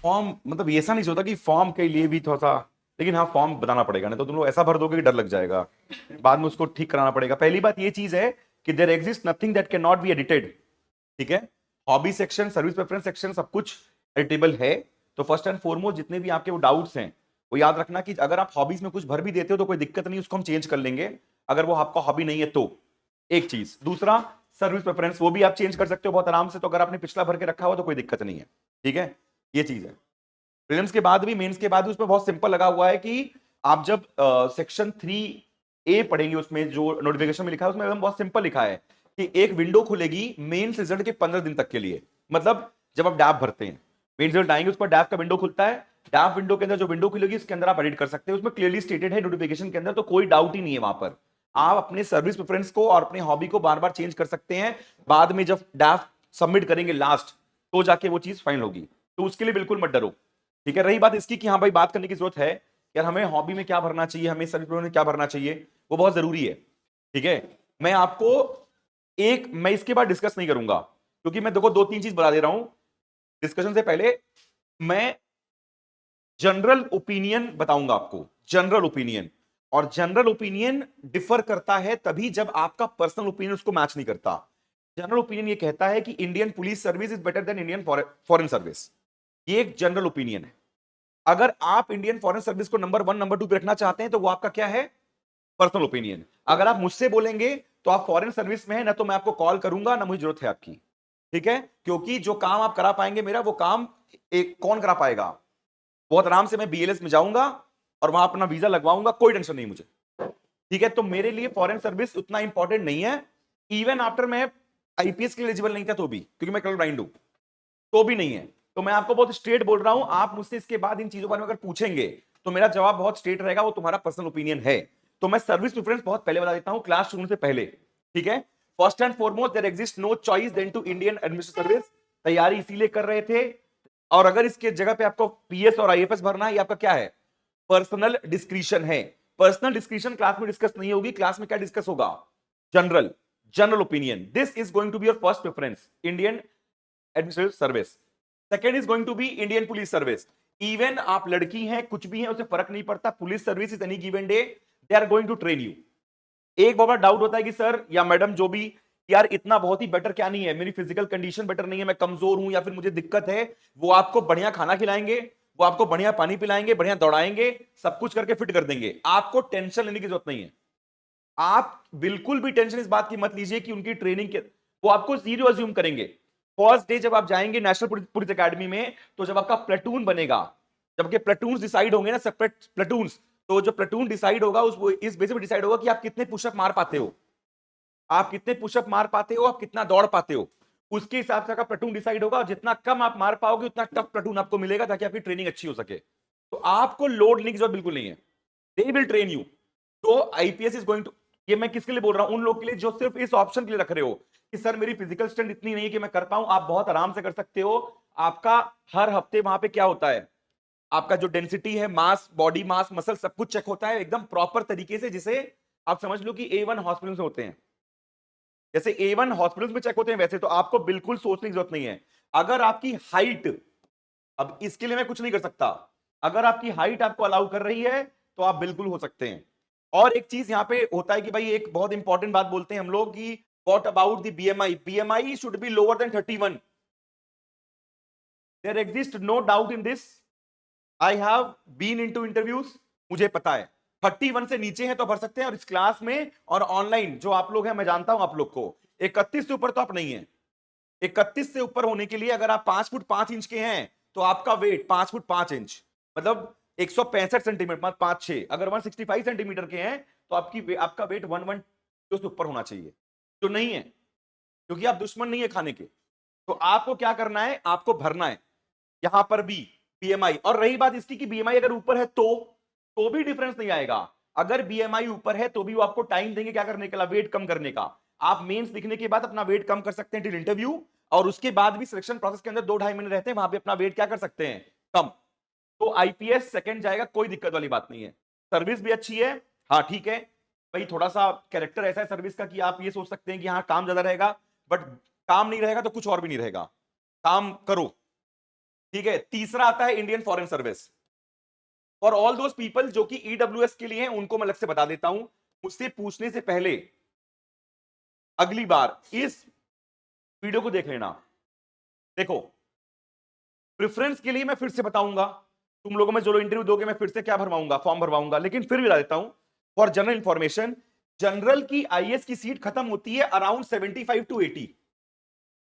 Form मतलब ऐसा नहीं होता कि फॉर्म के लिए भी थोड़ा सा, लेकिन हाँ फॉर्म बताना पड़ेगा, नहीं तो तुम लोग ऐसा भर दोगे कि डर लग जाएगा, बाद में उसको ठीक कराना पड़ेगा। पहली बात ये चीज है कि there exist nothing that can not be edited. ठीक है, hobby section, service preference section, सब कुछ एडिटेबल है। तो फर्स्ट एंड फॉरमोस्ट जितने भी आपके वो डाउट्स हैं वो याद रखना कि अगर आप हॉबीज में कुछ भर भी देते हो तो कोई दिक्कत नहीं, उसको हम चेंज कर लेंगे अगर वो आपका हॉबी नहीं है तो। एक चीज, दूसरा सर्विस प्रेफरेंस वो भी आप चेंज कर सकते हो बहुत आराम से, तो अगर आपने पिछला भर के रखा हुआ तो कोई दिक्कत नहीं है। ठीक है, ये चीज है। प्रीलिम्स के बाद भी, मेंस के बाद भी उसमें बहुत सिंपल लगा हुआ है कि आप जब सेक्शन 3A पढ़ेंगे उसमें जो नोटिफिकेशन में लिखा है उसमें एकदम बहुत सिंपल लिखा है कि एक विंडो खुलेगी मेंस रिजल्ट के 15 दिन तक के लिए। मतलब जब आप डैप भरते हैं, मेंस रिजल्ट आएंगे उस पर डैप का विंडो खुलता है, डैप विंडो के अंदर जो विंडो खुलेगी उसके अंदर आप एडिट कर सकते हैं, उसमें क्लियरली स्टेटेड है नोटिफिकेशन के अंदर, तो कोई डाउट ही नहीं है वहां पर। आप अपने सर्विस प्रेफरेंस को और अपने हॉबी को बार बार चेंज कर सकते हैं, बाद में जब डैप सबमिट करेंगे लास्ट तो जाके वो चीज फाइनल होगी, तो उसके लिए बिल्कुल मत डरो। ठीक है, रही बात इसकी कि हाँ भाई बात करने की जरूरत है यार, हमें हॉबी में क्या भरना चाहिए, हमें सर्विस में क्या भरना चाहिए, वो बहुत जरूरी है। ठीक है, मैं आपको मैं इसके बाद डिस्कस नहीं करूंगा, क्योंकि मैं देखो दो तीन चीज बता दे रहा हूं डिस्कशन से पहले। मैं जनरल ओपिनियन बताऊंगा आपको, जनरल ओपिनियन, और जनरल ओपिनियन डिफर करता है तभी जब आपका पर्सनल ओपिनियन उसको मैच नहीं करता। जनरल ओपिनियन ये कहता है कि Indian police service is better than Indian foreign service, ये एक जनरल ओपिनियन है। अगर आप इंडियन फॉरेन सर्विस को नंबर 1 नंबर 2 पे रखना चाहते हैं तो वो आपका क्या है, पर्सनल ओपिनियन। अगर आप मुझसे बोलेंगे तो आप फॉरेन सर्विस में है ना, तो मैं आपको कॉल करूंगा ना, मुझे जरूरत है आपकी। ठीक है, क्योंकि जो काम आप करा पाएंगे मेरा, वो काम एक कौन करा पाएगा। बहुत आराम से मैं बीएलएस में जाऊंगा और वहां अपना वीजा लगवाऊंगा, कोई टेंशन नहीं मुझे। ठीक है, तो मेरे लिए फॉरेन सर्विस उतना इंपॉर्टेंट नहीं है। इवन आफ्टर मैं आईपीएस के लिए एलिजिबल नहीं था तो भी, क्योंकि मैं कलर ब्लाइंड हूं, तो भी नहीं है। तो मैं आपको बहुत स्ट्रेट बोल रहा हूं, आप मुझसे इसके बाद इन चीजों के बारे में अगर पूछेंगे तो मेरा जवाब बहुत स्ट्रेट रहेगा, वो तुम्हारा पर्सनल ओपिनियन है। तो मैं सर्विस प्रेफरेंस बहुत पहले बता देता हूं, क्लास शुरू से पहले। ठीक है, first and foremost there exist no choice then to Indian administrative service. तैयारी इसीलिए कर रहे थे, और अगर इसके जगह पे आपको पीएस और आईएफएस भरना है, ये आपका क्या है, पर्सनल डिस्क्रिशन है। पर्सनल डिस्क्रिशन क्लास में डिस्कस नहीं होगी, क्लास में क्या डिस्कस होगा, general, general opinion. This is going to be your first preference, Indian administrative service. Second is going to be Indian police service. Even आप लड़की हैं कुछ भी है, उसे फर्क नहीं पड़ता, police service is any given day they are going to train you. एक बहुत बड़ा डाउट होता है कि सर या मैडम जो भी, यार इतना बहुत ही बेटर क्या नहीं है, मेरी फिजिकल कंडीशन बेटर नहीं है, मैं कमजोर हूं या फिर मुझे दिक्कत है। वो आपको बढ़िया खाना खिलाएंगे, वो आपको बढ़िया पानी पिलाएंगे, बढ़िया दौड़ाएंगे, सब कुछ करके फिट कर देंगे, आपको टेंशन लेने की जरूरत नहीं है। आप बिल्कुल भी टेंशन इस बात की मत लीजिए कि उनकी ट्रेनिंग के वो आपको जीरो अज्यूम करेंगे। फर्स्ट डे जब आप जाएंगे नेशनल पुलिस एकेडमी में, तो जब आपका प्लेटून बनेगा, जबकि प्लेटून डिसाइड होंगे ना, सेपरेट प्लेटून, तो जो प्लेटून डिसाइड होगा उस इस बेसिस पे डिसाइड होगा कि आप कितने पुशअप मार पाते हो, आप कितने पुशअप मार पाते हो, आप कितना दौड़ पाते हो, उसके हिसाब से आपका प्लेटून डिसाइड होगा, और जितना कम आप मार पाओगे उतना टफ प्लेटून आपको मिलेगा, ताकि आपकी ट्रेनिंग अच्छी हो सके। तो आपको लोड लेने की जरूरत बिल्कुल नहीं है, दे विल ट्रेन यू। तो आईपीएस इज गोइंग टू, ये मैं किसके लिए बोल रहा हूं, उन लोग के लिए जो सिर्फ इस ऑप्शन के लिए रख रहे हो कि सर मेरी फिजिकल स्ट्रेंथ इतनी नहीं है कि मैं कर पाऊं, आप बहुत आराम से कर सकते हो। आपका हर हफ्ते वहां पे क्या होता है, आपका जो डेंसिटी है, मास, बॉडी मास, मसल, सब कुछ चेक होता है एकदम प्रॉपर तरीके से, जिसे आप समझ लो कि A1 हॉस्पिटल में होते हैं। जैसे A1 हॉस्पिटल में चेक होते हैं वैसे तो आपको बिल्कुल सोचने की जरूरत नहीं है। अगर आपकी हाइट, अब इसके लिए मैं कुछ नहीं कर सकता, अगर आपकी हाइट आपको अलाउ कर रही है तो आप बिल्कुल हो सकते हैं। और एक चीज यहां पे होता है कि भाई एक बहुत इंपॉर्टेंट बात बोलते हैं हम लोग कि what about the BMI, BMI should be lower than 31। There exist no doubt in this, I have been into interviews, मुझे पता है 31 से नीचे है तो भर सकते हैं, और इस क्लास में और ऑनलाइन जो आप लोग हैं मैं जानता हूं आप लोग को 31 से ऊपर तो आप नहीं है। 31 से ऊपर होने के लिए अगर आप 5 फुट 5 इंच के हैं तो आपका वेट 5 फुट 5 इंच, मतलब 165 सेंटीमीटर, मतलब 5 6, अगर 165 सेंटीमीटर के हैं तो आपका वेट 112 से ऊपर होना चाहिए, जो नहीं है, क्योंकि आप दुश्मन नहीं है खाने के। तो आपको क्या करना है, आपको भरना है यहां पर भी बीएमआई। और रही बात इसकी कि बीएमआई अगर ऊपर है तो भी डिफरेंस नहीं आएगा। अगर बीएमआई ऊपर है तो भी वो आपको टाइम देंगे क्या करने के लिए, वेट कम करने का। आप मेंस लिखने के बाद अपना वेट कम कर सकते हैं टिल इंटरव्यू, और उसके बाद भी सिलेक्शन प्रोसेस के अंदर 2 ढाई महीने रहते हैं, वहां पे अपना वेट क्या कर सकते हैं, कम। तो आईपीएस सेकंड जाएगा, कोई दिक्कत वाली बात नहीं है। सर्विस भी अच्छी है, हाँ ठीक है भाई, थोड़ा सा कैरेक्टर ऐसा है सर्विस का कि आप ये सोच सकते हैं कि हाँ काम ज्यादा रहेगा, बट काम नहीं रहेगा तो कुछ और भी नहीं रहेगा, काम करो। ठीक है, तीसरा आता है Indian foreign service. For all those people जो कि ईडब्ल्यूएस के लिए हैं, उनको मैं अलग से बता देता हूं, मुझसे पूछने से पहले अगली बार इस वीडियो को देख लेना। देखो, प्रेफरेंस के लिए मैं फिर से बताऊंगा, तुम लोगों में जो लोग इंटरव्यू दोगे मैं फिर से क्या भरवाऊंगा, फॉर्म भरवाऊंगा, लेकिन फिर भी बता देता हूं फॉर जनरल इंफॉर्मेशन, जनरल की आईएएस की सीट खत्म होती है अराउंड 75 टू 80।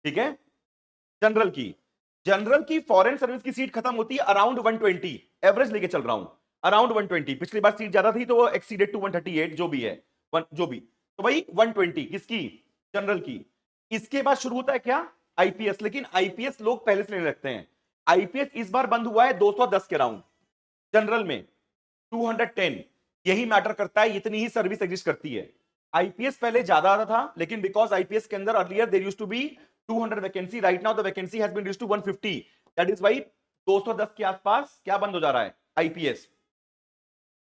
ठीक है, जनरल की, जनरल की फॉरेन सर्विस की सीट खत्म होती है अराउंड 120, एवरेज लेके चल रहा हूं, अराउंड 120। पिछली बार सीट ज्यादा थी तो वो एक्सीडेड टू 138, जो भी है, जो भी, तो भाई 120 किसकी, जनरल की। इसके बाद शुरू होता है क्या, आईपीएस, लेकिन आईपीएस लोग पहले से लेने लगते हैं। आईपीएस इस बार बंद हुआ है 210 के राउंड, जनरल में 210, यही मैटर करता है, इतनी ही सर्विस एग्जिस्ट करती है। आईपीएस पहले ज्यादा आता था, लेकिन बिकॉज आईपीएस के अंदर earlier there used to be 200 vacancy, right now the vacancy has been reduced to 150, that is why 210 के आसपास क्या बंद हो जा रहा है, आईपीएस।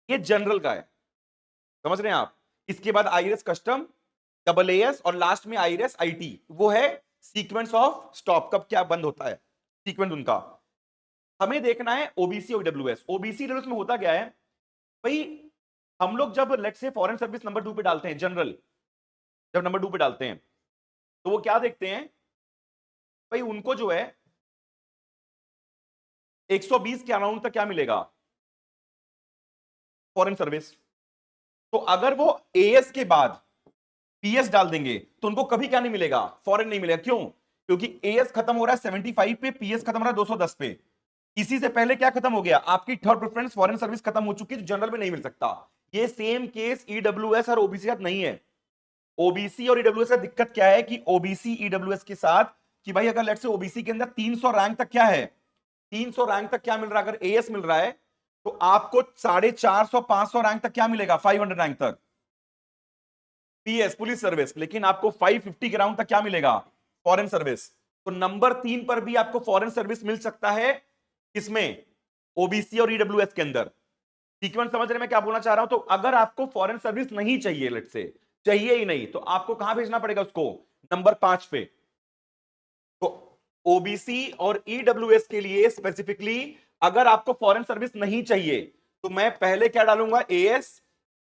ये जनरल का है, समझ रहे हैं आप। इसके बाद आईआरएस कस्टम, डबल एएस, और लास्ट में आईआरएस आईटी, वो है सीक्वेंस ऑफ स्टॉप, कब क्या बंद होता है, सीक्वेंस उनका। हमें देखना है ओबीसी और ईडब्ल्यूएस। ओबीसी ईडब्ल्यूएस में होता क्या है भाई, हम लोग जब लेट से फॉरेन सर्विस नंबर 2 पे डालते हैं, जनरल जब नंबर 2 पे डालते हैं, तो वो क्या देखते हैं भाई, उनको जो है 120 के अराउंड तक क्या मिलेगा, फॉरेन सर्विस। तो अगर वो एएस के बाद पीएस डाल देंगे तो उनको कभी क्या नहीं मिलेगा, फॉरेन नहीं मिलेगा। क्यों, क्योंकि एएस खत्म हो रहा है 75 पे, पीएस खत्म हो रहा है 210 पे। इसी से पहले क्या खत्म हो गया, आपकी थर्ड प्रेफरेंस फॉरेन सर्विस खत्म हो चुकी है, जो जनरल में नहीं मिल सकता। ये सेम केस ईडब्ल्यूएस और ओबीसी साथ नहीं है। ओबीसी और ईडब्ल्यूएस का दिक्कत क्या है कि ओबीसी ईडब्ल्यूएस के साथ, कि भाई अगर लेट से ओबीसी के अंदर 300 रैंक तक क्या है, 300 रैंक तक क्या मिल रहा है, अगर एएस मिल रहा है तो आपको 450 500 रैंक तक क्या मिलेगा, 500 रैंक तक पीएस पुलिस सर्विस, लेकिन आपको 550 के राउंड तक क्या मिलेगा, फॉरेन सर्विस। तो नंबर 3 पर भी आपको फॉरेन सर्विस मिल सकता है, किसमें, ओबीसी और ईडब्ल्यूएस के अंदर। सीक्वेंस समझ रहे मैं क्या बोलना चाह रहा हूं। तो अगर आपको फॉरेन सर्विस नहीं चाहिए, लेट से चाहिए ही नहीं, तो आपको कहां भेजना पड़ेगा उसको, नंबर 5 पे। तो ओबीसी और ईडब्ल्यूएस के लिए स्पेसिफिकली अगर आपको फॉरेन सर्विस नहीं चाहिए, तो मैं पहले क्या डालूंगा, एएस,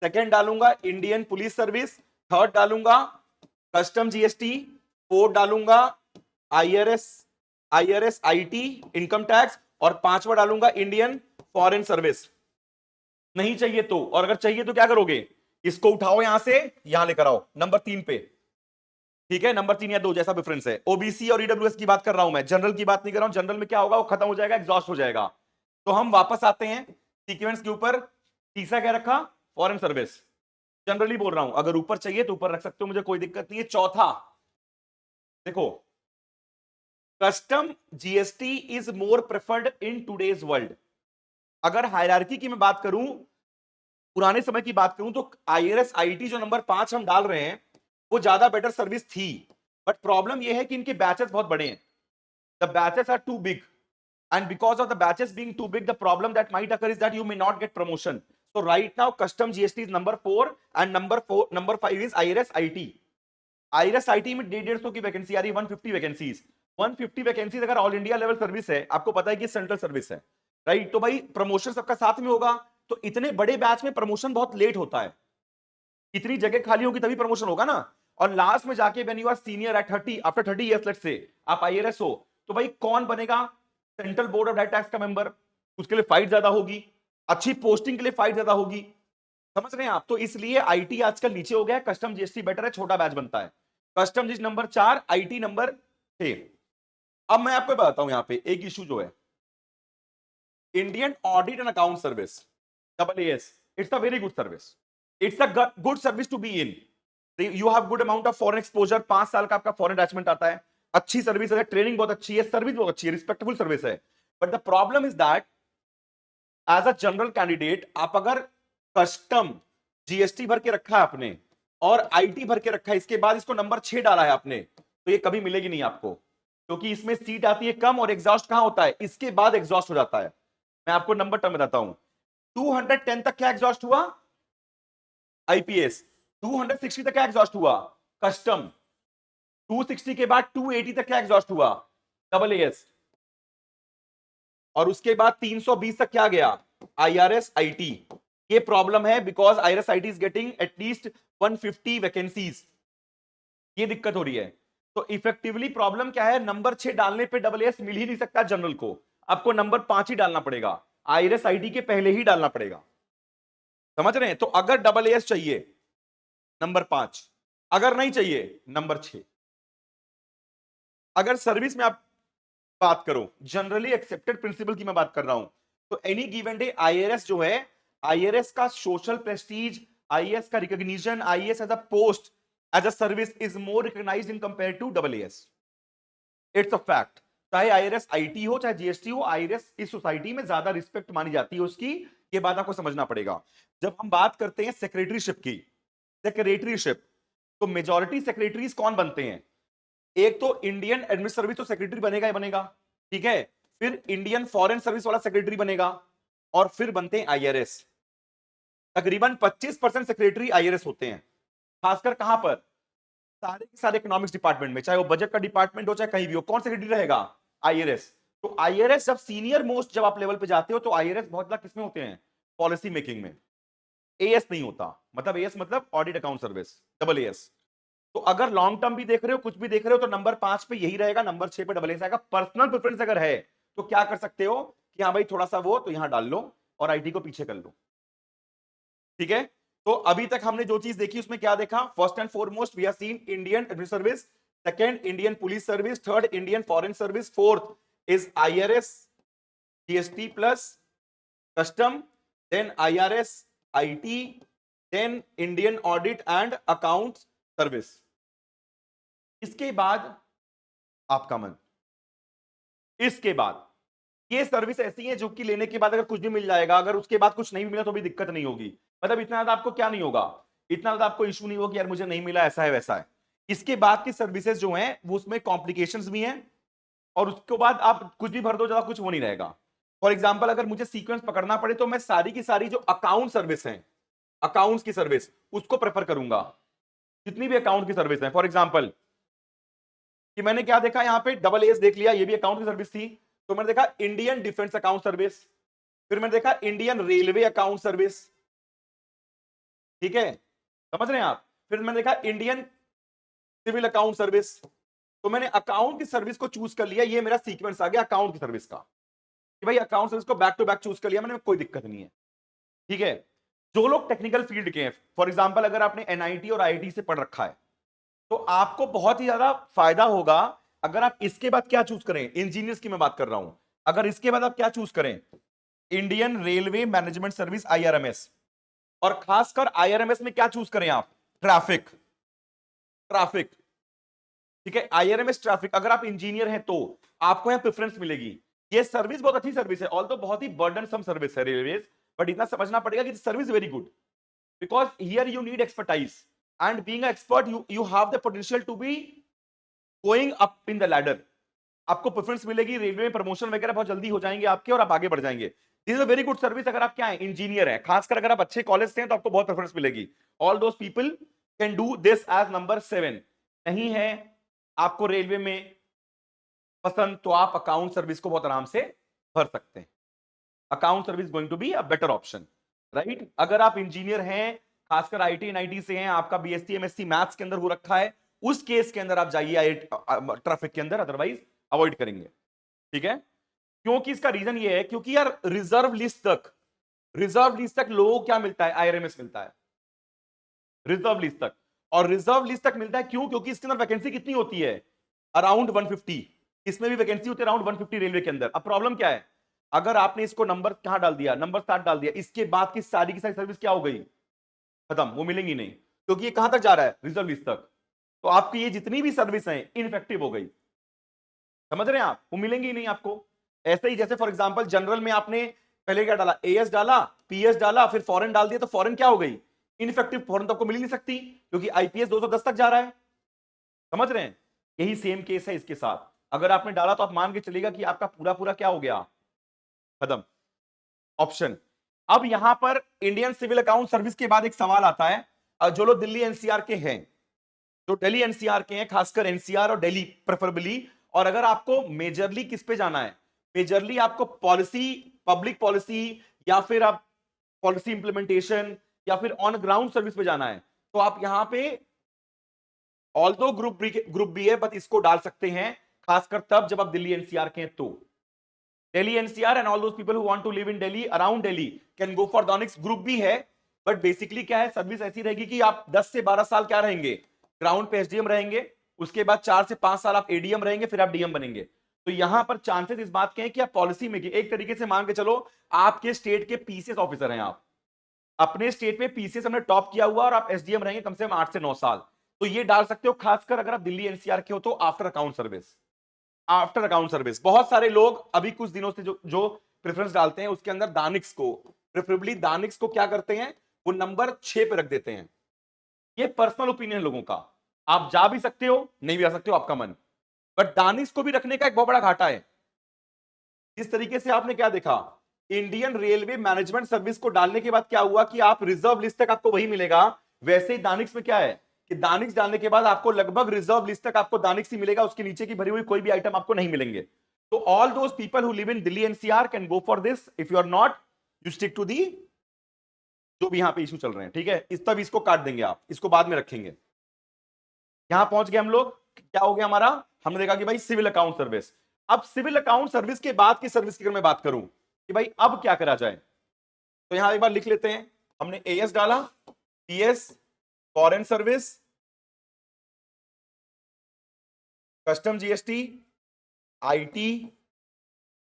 सेकंड डालूंगा इंडियन पुलिस सर्विस, थर्ड डालूंगा कस्टम जीएसटी, फोर्थ डालूंगा IRS, IRS IT income tax, और पांचवा डालूंगा इंडियन फॉरेन सर्विस। नहीं चाहिए तो, और अगर चाहिए तो क्या करोगे, इसको उठाओ यहां से यहां लेकर आओ नंबर 3 पे। ठीक है, नंबर 3 या 2 जैसा प्रेफरेंस है। ओबीसी और ईडब्ल्यूएस की बात कर रहा हूं मैं, जनरल की बात नहीं कर रहा हूं। जनरल में क्या होगा, वो खत्म हो जाएगा, एग्जॉस्ट हो जाएगा। तो हम वापस आते हैं सीक्वेंस के ऊपर। तीसरा क्या रखा, फॉरेन सर्विस, जनरली बोल रहा हूं, अगर ऊपर चाहिए तो ऊपर रख सकते हो, मुझे कोई दिक्कत नहीं है। चौथा देखो, custom GST is more preferred in today's world. अगर हायरार्की की मैं बात करूं, पुराने समय की बात करूं, तो आईआरएस आईटी जो नंबर 5 हम डाल रहे हैं, वो ज्यादा बेटर सर्विस थी। बट प्रॉब्लम यह है कि इनके बैचेस बहुत बड़े हैं, the batches are too big, and because of the batches being too big, the problem that might occur is that you may not get promotion. So right now custom GST is number 4 and number 5 is IRS IT. IRS IT में 150 की vacancy आ रही है, 150 vacancies, 150 vacancies अगर all India level service है, आपको पता है कि सेंट्रल सर्विस है, राइट। तो भाई प्रमोशन सबका साथ में होगा, तो इतने बड़े बैच में प्रमोशन बहुत लेट होता है, इतनी जगह खाली होगी तभी प्रमोशन होगा ना। और लास्ट में जाके when you are senior at 30, after 30 years let's say आप आईआरएस हो, तो भाई कौन बनेगा central board of direct tax का मेंबर, उसके लिए फाइट ज्यादा होगी, अच्छी पोस्टिंग के लिए फाइट ज्यादा होगी, समझ रहे हैं आप। तो इसलिए आईटी आजकल नीचे हो गया है, कस्टम जीएसटी बेटर है, छोटा बैच बनता है। Custom GST number 4, IT number 6। अब मैं आपको बताता हूं यहां पे एक इशू जो है, Indian audit and account service, double AS, it's a very good service, it's a good service to be in. You have good amount of foreign exposure, 5 साल का आपका फॉरेन अटैचमेंट आता है, अच्छी सर्विस है, ट्रेनिंग बहुत अच्छी है, सर्विस बहुत अच्छी है, रिस्पेक्टेबल सर्विस है। But the problem is that as a general candidate, आप अगर कस्टम जीएसटी भर के रखा है आपने और आईटी भर के रखा है, इसके बाद इसको नंबर 6 डाला है आपने, तो ये कभी मिलेगी नहीं आपको, क्योंकि इसमें सीट आती है कम और एग्जॉस्ट कहां होता है, इसके बाद एग्जॉस्ट हो जाता है। मैं आपको नंबर टर्म बताता हूं, 210 तक क्या एग्जॉस्ट हुआ, आईपीएस, 260 तक क्या एग्जॉस्ट हुआ, कस्टम, 260 के बाद 280 तक क्या एग्जॉस्ट हुआ, डबल एएस। और उसके बाद 320 तक क्या गया, IRS IT। ये प्रॉब्लम है because IRS IT is getting at least 150 vacancies, ये दिक्कत हो रही है। तो इफेक्टिवली प्रॉब्लम क्या है, नंबर 6 डालने पे AAS मिल ही नहीं सकता जनरल को, आपको नंबर 5 ही डालना पड़ेगा, IRS IT के पहले ही डालना पड़ेगा। समझ रहे हैं? तो अगर AAS चाहिए नंबर 5, अगर नहीं चाहिए नंबर 6। अगर सर्विस में आप बात करो, जनरली एक्सेप्टेड प्रिंसिपल की मैं बात कर रहा हूं, तो एनी गिवन डे IRS जो है, IRS का सोशल प्रेस्टीज, IAS का recognition, IAS as a post, as a service is more recognized in compare to AAS। It's a fact. चाहे IRS IT हो चाहे GST हो, IRS इस सोसाइटी में ज्यादा रिस्पेक्ट मानी जाती है उसकी, ये बात आपको समझना पड़ेगा। जब हम बात करते हैं सेक्रेटरीशिप की, सेक्रेटरीशिप, तो मेजॉरिटी सेक्रेटरीज कौन बनते हैं, एक तो इंडियन एडमिनिस्ट्रेटिव सर्विस तो सेक्रेटरी बनेगा ही बनेगा, ठीक है, फिर इंडियन फॉरेन सर्विस वाला सेक्रेटरी बनेगा, और फिर बनते हैं IRS। तकरीबन 25% सेक्रेटरी IRS होते हैं, खासकर कहां पर, सारे के सारे इकोनॉमिक्स डिपार्टमेंट में, चाहे वो बजट का डिपार्टमेंट हो चाहे कहीं भी हो, कौन सेक्रेटरी रहेगा, IRS। तो IRS जब सीनियर मोस्ट जब आप लेवल पे जाते हो, तो IRS बहुत ज्यादा किसमें होते हैं, पॉलिसी मेकिंग में। AS नहीं होता, मतलब AS मतलब ऑडिट अकाउंट सर्विस, AAS। तो अगर लॉन्ग टर्म भी देख रहे हो, कुछ भी देख रहे हो, तो नंबर 5 पे यही रहेगा, नंबर 6 पे AAS आएगा। पर्सनल प्रेफरेंस अगर है तो क्या कर सकते हो कि हाँ भाई थोड़ा सा वो तो यहां डाल लो और IT को पीछे कर लो, ठीक है। तो अभी तक हमने जो चीज देखी उसमें क्या देखा, first and foremost we are seen Indian administrative service, second Indian police service, third Indian foreign service, fourth is IRS GST plus custom, then IRS IT, then Indian audit and account service. इसके बाद आपका मन, इसके बाद ये service ऐसी है जो कि लेने के बाद अगर कुछ भी मिल जाएगा, अगर उसके बाद कुछ नहीं मिला तो भी दिक्कत नहीं होगी, मतलब इतना ज्यादा आपको क्या नहीं होगा, इतना ज्यादा आपको इशू नहीं होगा कि यार मुझे नहीं मिला, ऐसा है वैसा है। इसके बाद की सर्विसेज जो हैं वो उसमें कॉम्प्लिकेशंस भी हैं, और उसके बाद आप कुछ भी भर दो, ज्यादा कुछ वो नहीं रहेगा। फॉर एग्जाम्पल अगर मुझे सीक्वेंस पकड़ना पड़े तो मैं सारी की सारी जो अकाउंट सर्विस है, अकाउंट्स की सर्विस, उसको प्रेफर करूंगा, जितनी भी अकाउंट की सर्विस है। फॉर एग्जाम्पल कि मैंने क्या देखा यहां पे, AAS देख लिया, ये भी अकाउंट की सर्विस थी, तो मैंने देखा इंडियन डिफेंस अकाउंट सर्विस, फिर मैंने देखा इंडियन रेलवे अकाउंट सर्विस, ठीक है, समझ रहे हैं आप, फिर मैंने देखा इंडियन सिविल अकाउंट सर्विस। तो मैंने अकाउंट की सर्विस को चूज कर लिया, ये मेरा सीक्वेंस आ गया अकाउंट की सर्विस का, कि भाई अकाउंट सर्विस को बैक टू बैक चूज कर लिया मैंने, कोई दिक्कत नहीं है, ठीक है। जो लोग टेक्निकल फील्ड के हैं, फॉर एग्जांपल अगर आपने NIT और IIT से पढ़ रखा है, तो आपको बहुत ही ज्यादा फायदा होगा अगर आप इसके बाद क्या चूज करें, इंजीनियर्स की मैं बात कर रहा हूं, अगर इसके बाद आप क्या चूज करें, Indian railway management service IRMS, और खासकर IRMS में क्या चूज करें आप, ट्रैफिक, ट्रैफिक, ठीक है, IRMS ट्रैफिक। अगर आप इंजीनियर हैं तो आपको यहां प्रेफरेंस मिलेगी। ये सर्विस बहुत अच्छी सर्विस है, ऑल तो बहुत ही बर्डनसम सर्विस है रेलवेज, बट इतना समझना पड़ेगा कि service very good, because here you need expertise, and being an expert you have the potential to be going up in the ladder। आपको प्रेफरेंस मिलेगी, रेलवे में प्रमोशन वगैरह बहुत जल्दी हो जाएंगे आपके, और आप आगे बढ़ जाएंगे। This is a very good service अगर आप क्या है, इंजीनियर है, खासकर अगर आप अच्छे कॉलेज से हैं तो आपको बहुत प्रेफरेंस मिलेगी। All those people can do this as number 7। नहीं है आपको रेलवे में पसंद, तो आप अकाउंट सर्विस को बहुत आराम से भर सकते हैं। Account service going to be a better option, right. अगर आप इंजीनियर हैं, खासकर IT NIT से हैं, आपका BSc MSc मैथ्स के अंदर हो रखा है, उस केस के अंदर आप जाइए ट्रैफिक के अंदर, अदरवाइज अवॉइड करेंगे, ठीक है। क्योंकि इसका रीजन ये है क्योंकि यार रिजर्व लिस्ट तक लोगों को क्या मिलता है, IRMS मिलता है, रिजर्व लिस्ट तक। और रिजर्व लिस्ट तक मिलता है क्यों, क्योंकि इसके अंदर वैकेंसी कितनी होती है, अराउंड 150, इसमें भी वैकेंसी होती है अराउंड 150 रेलवे के अंदर। अब प्रॉब्लम क्या है, अगर आपने इसको नंबर कहां डाल दिया, नंबर 7 डाल दिया, इसके बाद की सारी सर्विस क्या हो गई, खत्म, वो मिलेंगी नहीं, क्योंकि ये कहां तक जा रहा है, रिजर्व लिस्ट तक। तो आपकी ये जितनी भी सर्विस है इनफेक्टिव हो गई, समझ रहे हैं आप, वो मिलेंगी नहीं आपको। ऐसे ही जैसे फॉर एग्जांपल जनरल में आपने पहले क्या डाला, AS डाला, PS डाला, फिर फॉरेन डाल दिया, तो फॉरेन क्या हो गई, इनफेक्टिव, फॉरेन तो आपको मिल ही नहीं सकती, क्योंकि IPS 210 तक जा रहा है, समझ रहे हैं। यही सेम केस है इसके साथ, अगर आपने डाला तो आप मान के चलेगा कि आपका पूरा पूरा क्या हो गया, खत्म ऑप्शन। अब यहां पर इंडियन सिविल अकाउंट सर्विस के बाद एक सवाल आता है, जो लोग दिल्ली NCR के हैं, जो दिल्ली NCR के हैं, खासकर NCR और दिल्ली प्रेफरेबली, और अगर आपको मेजरली किस पे जाना है, मेजरली आपको पॉलिसी, पब्लिक पॉलिसी, या फिर आप पॉलिसी इंप्लीमेंटेशन, या फिर ऑन ग्राउंड सर्विस पे जाना है, तो आप यहां पे ऑल्दो ग्रुप बी है, बट इसको डाल सकते हैं, खासकर तब जब आप दिल्ली एनसीआर के हैं तो। Delhi NCR and all those people who want to live in Delhi, around Delhi, can go for DANICS. Group B है, बट बेसिकली क्या है, सर्विस ऐसी रहेगी कि आप 10 से 12 साल क्या रहेंगे, ग्राउंड पे एसडीएम रहेंगे, उसके बाद 4 से 5 साल आप एडीएम रहेंगे, फिर आप डीएम बनेंगे। तो यहां पर चांसेस इस बात के हैं कि आप पॉलिसी मेकिंग, एक तरीके से मान के चलो आपके स्टेट के पीसीएस ऑफिसर हैं, आप अपने स्टेट में पीसीएस हमने टॉप किया हुआ, और आप एसडीएम रहेंगे कम से कम 8 से 9 साल। तो ये डाल सकते हो, खासकर अगर आप दिल्ली एनसीआर के हो तो after account service. After account service बहुत सारे लोग अभी कुछ दिनों से जो जो प्रेफरेंस डालते हैं उसके अंदर दानिक्स को, प्रेफरेबली दानिक्स को क्या करते हैं, वो नंबर 6 पे रख देते हैं। ये पर्सनल ओपिनियन लोगों का, आप जा भी सकते हो, नहीं भी जा सकते हो, आपका मन। बट दानिक्स को भी रखने का एक बहुत बड़ा घाटा है। इस तरीके से आपने क्या देखा, इंडियन रेलवे मैनेजमेंट सर्विस को डालने के बाद क्या हुआ कि आप रिजर्व लिस्ट तक आपको वही मिलेगा। वैसे ही दानिक्स में क्या है कि दानिक्स डालने के बाद आपको लगभग रिजर्व लिस्ट तक आपको दानिक्स ही मिलेगा, उसके नीचे की भरी हुई कोई भी आइटम आपको नहीं मिलेंगे। तो all those people who live in Delhi NCR can go for this, if you are not, you stick to the जो भी यहां पे इशू चल रहे हैं, ठीक है। इस तब इसको काट देंगे आप, इसको बाद में रखेंगे। यहां पहुंच गए हम लोग, क्या हो गया हमारा, हमने देखा कि भाई सिविल अकाउंट सर्विस। अब सिविल अकाउंट सर्विस के बाद की सर्विस की अगर मैं बात करूं कि भाई अब क्या करा जाए, तो यहां एक बार लिख लेते हैं। हमने एएस डाला, PS, foreign service, custom GST, IT,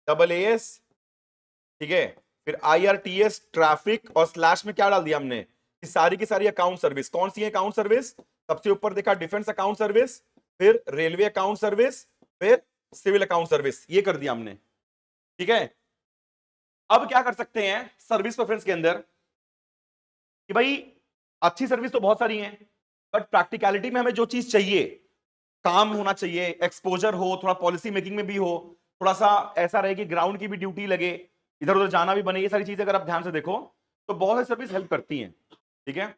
double as, ठीक है, फिर आईआरटीएस, ट्रैफिक, और स्लैश में क्या डाल दिया हमने कि सारी की सारी अकाउंट सर्विस। कौन सी है अकाउंट सर्विस, सबसे ऊपर देखा डिफेंस अकाउंट सर्विस, फिर रेलवे अकाउंट सर्विस, फिर सिविल अकाउंट सर्विस, ये कर दिया हमने, ठीक है। अब क्या कर सकते हैं सर्विस प्रेफरेंस के अंदर कि भाई अच्छी सर्विस तो बहुत सारी है, बट प्रैक्टिकलिटी में हमें जो चीज चाहिए, काम होना चाहिए, एक्सपोजर हो, थोड़ा पॉलिसी मेकिंग में भी हो, थोड़ा सा ऐसा रहे कि ग्राउंड की भी ड्यूटी लगे, इधर उधर जाना भी बने, ये सारी चीजें अगर आप ध्यान से देखो तो बहुत सारी सर्विस हेल्प करती हैं, ठीक है।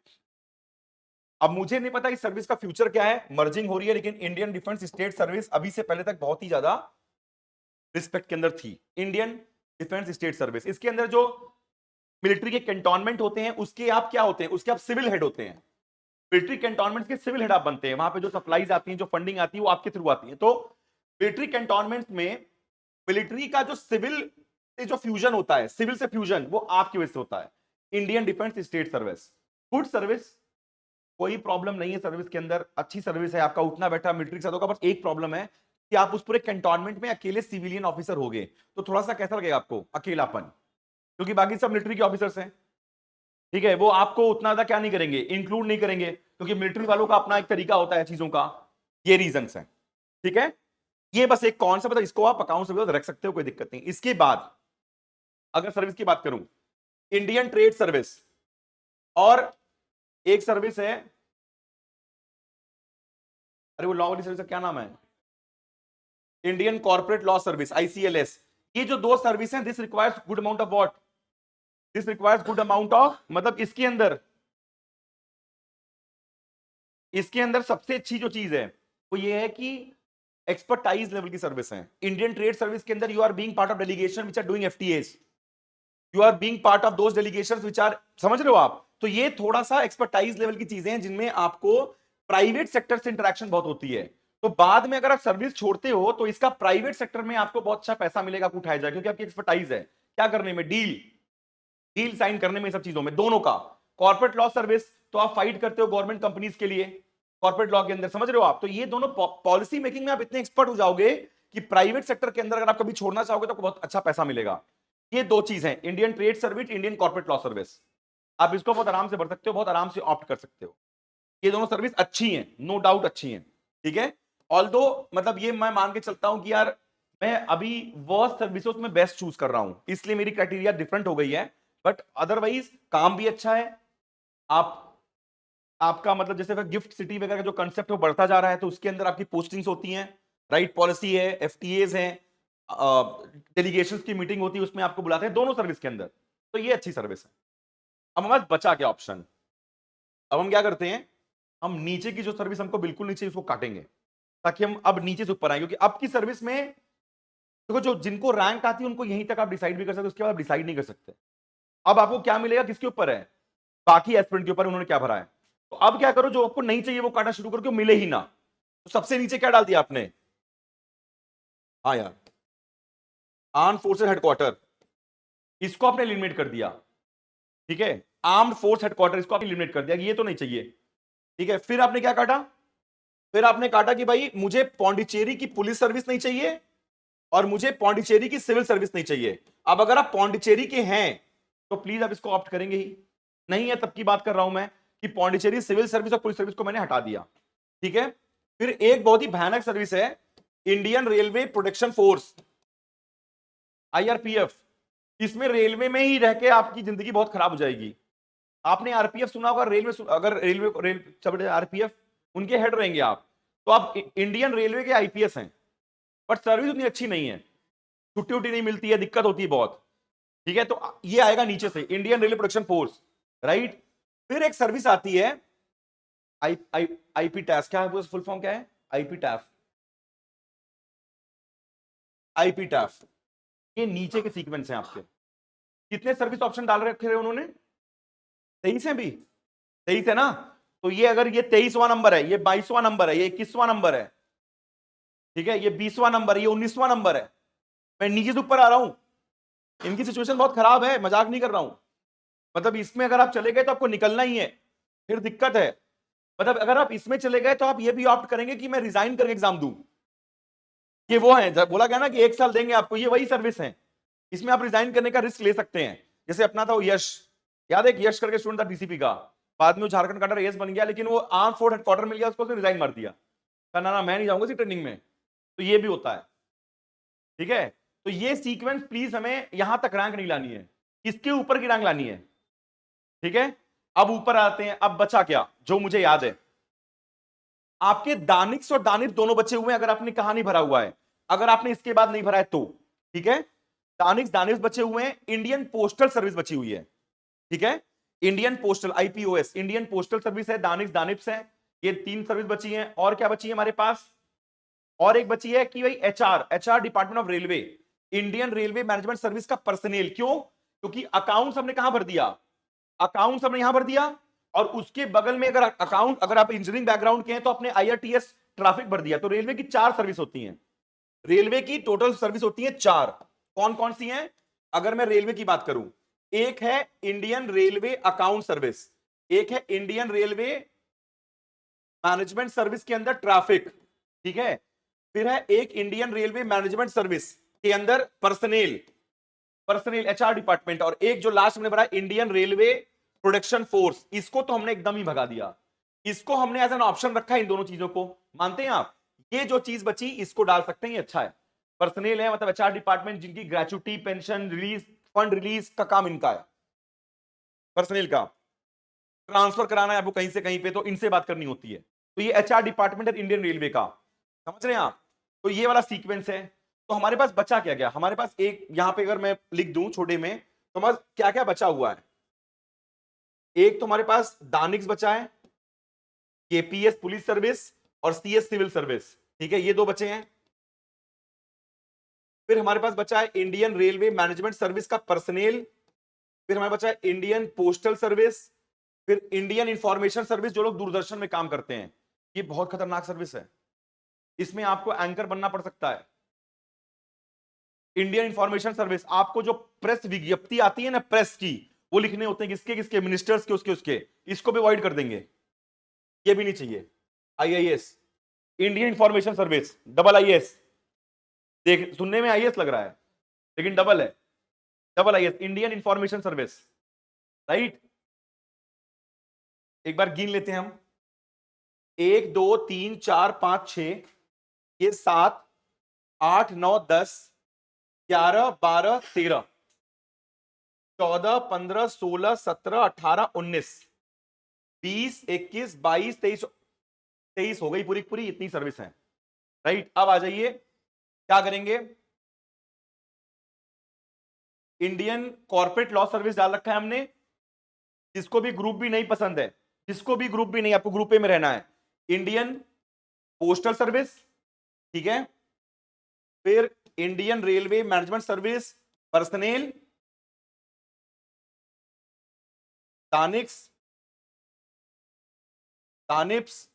अब मुझे नहीं पता इस सर्विस का फ्यूचर क्या है, मर्जिंग हो रही है, लेकिन इंडियन डिफेंस स्टेट सर्विस अभी से पहले तक बहुत ही ज्यादा रिस्पेक्ट के अंदर थी। इंडियन डिफेंस स्टेट सर्विस, इसके अंदर जो मिलिट्री के कैंटोनमेंट होते हैं उसके आप क्या होते हैं, उसके आप सिविल हेड होते हैं। मिलिट्री कैंटोनमेंट के सिविल हेड आप बनते हैं, वहां पे जो सप्लाईज आती हैं, जो फंडिंग आती है, वो आपके थ्रू आती है। तो मिलिट्री कैंटोनमेंट में मिलिट्री का जो सिविल से जो फ्यूजन होता है, सिविल से फ्यूजन, वो आपकी वजह से होता है। Indian defence state service, good service, कोई प्रॉब्लम नहीं है सर्विस के अंदर, अच्छी सर्विस है, आपका उठना बैठा मिलिट्री के साथ होगा। बस एक प्रॉब्लम है कि आप उस पूरे कैंटोनमेंट में अकेले सिविलियन ऑफिसर हो गए, तो थोड़ा सा कैसा लगेगा आपको, अकेलापन, क्योंकि बाकी सब मिलिट्री के ऑफिसर्स हैं, ठीक है। वो आपको उतना ज्यादा क्या नहीं करेंगे, इंक्लूड नहीं करेंगे, क्योंकि मिलिट्री वालों का अपना एक तरीका होता है चीजों का। ये रीजन है, ठीक है। ये बस एक कौन सा, मतलब इसको आप अकाउंट सर्विस रख सकते हो, कोई दिक्कत नहीं। इसके बाद अगर सर्विस की बात करूं, इंडियन ट्रेड सर्विस, और एक सर्विस है, अरे वो लॉ वाली सर्विस का क्या नाम है, इंडियन कॉर्पोरेट लॉ सर्विस, आईसीएलएस। ये जो दो सर्विस हैं, this requires good amount of what, this requires good amount of, मतलब इसके अंदर सबसे अच्छी जो चीज है वो ये है कि एक्सपर्टाइज लेवल की सर्विस है। इंडियन ट्रेड सर्विस के अंदर you are being part of delegation which are doing FTAs, you are being part of those delegations which are, समझ रहे हो आप। तो ये थोड़ा सा एक्सपर्टाइज लेवल की चीजें हैं जिनमें आपको प्राइवेट सेक्टर से इंटरेक्शन बहुत होती है। तो बाद में अगर आप सर्विस छोड़ते हो तो इसका प्राइवेट सेक्टर में आपको बहुत अच्छा पैसा मिलेगा, आपको उठाया जाए, क्योंकि आपकी एक्सपर्टाइज है क्या करने में, डील डील साइन करने में, सब चीजों में, दोनों का। कॉर्पोरेट लॉ सर्विस तो आप फाइट करते हो गवर्नमेंट कंपनीज के लिए कॉर्पोरेट लॉ के अंदर, समझ रहे हो आप। तो ये दोनों पॉलिसी मेकिंग में आप इतने एक्सपर्ट हो जाओगे कि प्राइवेट सेक्टर के अंदर अगर आप कभी छोड़ना चाहोगे तो आपको बहुत अच्छा पैसा मिलेगा। ये दो चीज है, Indian trade service, Indian corporate law service. आप इसको बहुत आराम से भर सकते हो, बहुत आराम से ऑप्ट कर सकते हो। ये दोनों सर्विस अच्छी हैं, नो डाउट अच्छी हैं, ठीक है। ऑल्दो मतलब ये मैं मान के चलता हूं कि यार मैं अभी वर्स्ट सर्विसेज में बेस्ट चूज कर रहा हूं, इसलिए मेरी क्राइटेरिया डिफरेंट हो गई है। बट अदरवाइज काम भी अच्छा है। आप आपका मतलब जैसे गिफ्ट सिटी वगैरह का जो कंसेप्ट है वो बढ़ता जा रहा है, तो उसके अंदर आपकी पोस्टिंग्स होती हैं, राइट, पॉलिसी है, एफटीएज हैं, डेलीगेशंस की मीटिंग होती है, उसमें आपको बुलाते हैं दोनों सर्विस के अंदर। तो ये अच्छी सर्विस है। अब हमारे पास बचा क्या ऑप्शन, अब हम क्या करते हैं, हम नीचे की जो सर्विस हमको बिल्कुल नीचे उसको काटेंगे, ताकि हम अब नीचे से ऊपर आए, क्योंकि अब की सर्विस में देखो जो जिनको रैंक आती है उनको यहीं तक आप डिसाइड भी कर सकते, उसके बाद डिसाइड नहीं कर सकते। अब आपको क्या मिलेगा किसके ऊपर है, बाकी एस्पिरेंट के ऊपर उन्होंने क्या भरा है। तो अब क्या करो, जो आपको नहीं चाहिए वो काटना शुरू करो, क्यों मिले ही ना। तो सबसे नीचे क्या डाल दिया आपने, हाँ यार, आर्म फोर्सेस हेडक्वार्टर, इसको आपने एलिमिनेट कर दिया। ठीक है, आर्म्ड फोर्स हेडक्वार्टर इसको आपने एलिमिनेट कर दिया कि ये तो नहीं चाहिए। ठीक है, फिर आपने क्या काटा, फिर आपने काटा कि भाई मुझे पौंडीचेरी की पुलिस सर्विस नहीं चाहिए और मुझे पौंडीचेरी की सिविल सर्विस नहीं चाहिए। अब अगर आप पौंडीचेरी के हैं तो प्लीज आप इसको ऑप्ट करेंगे ही, नहीं है तब की बात कर रहा हूं मैं कि पौंडीचेरी सिविल सर्विस और पुलिस सर्विस को मैंने हटा दिया। ठीक है, फिर एक बहुत ही भयानक सर्विस है, इंडियन रेलवे प्रोटेक्शन फोर्स, आईआरपीएफ। इसमें रेलवे में ही रह के आपकी जिंदगी बहुत खराब हो जाएगी। आपने आरपीएफ सुना होगा, रेलवे अगर रेल आरपीएफ उनके हेड रहेंगे आप, तो आप इंडियन रेलवे के आईपीएस हैं, बट सर्विस उतनी अच्छी नहीं है, छुट्टी उट्टी नहीं मिलती है, दिक्कत होती है बहुत। ठीक है, तो ये आएगा नीचे से Indian railway protection force, right. फिर एक सर्विस आती है आई आई आईपी टैफ, क्या है फुल फॉर्म क्या है, आईपी टैफ, आईपी टैफ। ये नीचे के सीक्वेंस हैं आपके। कितने सर्विस ऑप्शन डाल रखे हैं उन्होंने, 23 है भी, 23 है ना। तो ये अगर ये 23वां नंबर है, ये 22वां नंबर है, ये 21वां नंबर है, ठीक है, ये 20वां नंबर है, ये 19वां नंबर है। मैं नीचे से ऊपर आ रहा हूं, इनकी सिचुएशन बहुत खराब है, मजाक नहीं कर रहा हूं। मतलब इसमें अगर आप चले गए तो आपको निकलना ही है, फिर दिक्कत है। मतलब अगर आप इसमें चले गए तो आप ये भी ऑप्ट करेंगे कि मैं रिजाइन करके एग्जाम दूं। ये वो है, बोला गया ना कि 1 साल देंगे आपको, ये वही सर्विस है। इसमें आप रिजाइन करने का रिस्क ले सकते हैं। जैसे अपना था वो यश, याद है, यश करके स्टूडेंट था डीसीपी का, बाद में वो झारखंड का एएस बन गया, लेकिन वो आर्म फोर्स हेडक्वार्टर मिल गया उसको, उसने रिजाइन मार दिया, कहा ना मैं नहीं जाऊंगा इसी ट्रेनिंग में। तो ये भी होता है। ठीक है, तो ये सीक्वेंस प्लीज हमें यहां तक रैंक नहीं लानी है, इसके ऊपर की रैंक लानी है। ठीक है, अब ऊपर आते हैं। अब बचा क्या, जो मुझे याद है, आपके दानिक्स और दानिश दोनों बचे हुए हैं, अगर आपने कहां नहीं भरा हुआ है, अगर आपने इसके बाद नहीं भरा है तो। ठीक है, दानिक्स दानिश बचे हुए हैं, इंडियन पोस्टल सर्विस बची हुई है। ठीक है, Indian postal IPOS, Indian postal service है, दानिश दानिप्स है, ये 3 सर्विस बची हैं। और क्या बची है हमारे पास, और एक बची है कि भाई HR, HR department of railway, Indian railway management service का पर्सनल। क्यों, क्योंकि अकाउंट्स हमने कहां भर दिया, अकाउंट्स हमने यहां भर दिया, और उसके बगल में अगर अकाउंट, अगर आप इंजीनियरिंग बैकग्राउंड के हैं तो अपने आईआरटीएस ट्रैफिक भर दिया। तो रेलवे की 4 सर्विस होती हैं, रेलवे की टोटल सर्विस होती है 4। कौन कौन सी हैं, अगर मैं रेलवे की बात करूं, एक है इंडियन रेलवे अकाउंट सर्विस, एक है इंडियन रेलवे मैनेजमेंट सर्विस के अंदर ट्रैफिक, ठीक है, फिर है एक इंडियन रेलवे मैनेजमेंट सर्विस के अंदर पर्सनल, पर्सनल एचआर डिपार्टमेंट, और एक जो लास्ट में भरा इंडियन रेलवे प्रोडक्शन फोर्स। इसको तो हमने एकदम ही भगा दिया, इसको हमने एज एन ऑप्शन रखा है, इन दोनों चीजों को मानते हैं आप। ये जो चीज बची इसको डाल सकते हैं, ये अच्छा है। पर्सनल है मतलब एचआर डिपार्टमेंट, जिनकी gratuity pension release fund release का काम इनका है, पर्सनल का ट्रांसफर कराना है आपको कहीं से कहीं पे, तो इनसे बात करनी होती है। तो ये एचआर डिपार्टमेंट है इंडियन रेलवे का, समझ रहे हैं आप। तो ये वाला सीक्वेंस है। तो हमारे पास बचा क्या क्या, हमारे पास एक यहां पे अगर मैं लिख दूं छोटे में, तो हमारे क्या क्या बचा हुआ है। एक तो हमारे पास दानिक्स बचा है, केपीएस पुलिस सर्विस और सीएस सिविल सर्विस, ठीक है, ये 2 बचे हैं। फिर हमारे पास बचा है इंडियन रेलवे मैनेजमेंट सर्विस का पर्सनल, फिर हमारे बचा है इंडियन पोस्टल सर्विस, फिर इंडियन इंफॉर्मेशन सर्विस, जो लोग दूरदर्शन में काम करते हैं, ये बहुत खतरनाक सर्विस है, इसमें आपको एंकर बनना पड़ सकता है। इंडियन इंफॉर्मेशन सर्विस, आपको जो प्रेस विज्ञप्ति आती है ना प्रेस की, वो लिखने होते हैं किसके किसके, मिनिस्टर्स के, उसके, इसको भी अवॉइड कर देंगे, ये भी नहीं चाहिए। IIS, Indian information service, double IAS, देख सुनने में आईएएस लग रहा है लेकिन डबल है, double IAS, Indian information service, right. एक बार गिन लेते हैं हम, 1 2 3 4 5 6, ये 7 8 9 10 11 12 13 14 15 16 17 18 19 20 21 22 23 23 हो गई पूरी पूरी, इतनी सर्विस है, राइट। अब आ जाइए, क्या करेंगे, इंडियन कॉर्पोरेट लॉ सर्विस डाल रखा है हमने, जिसको भी ग्रुप भी नहीं पसंद है, जिसको भी ग्रुप भी नहीं, आपको ग्रुप ए में रहना है। इंडियन पोस्टल सर्विस, ठीक है, फिर Indian railway management service personal, DANICS, दानिप्स,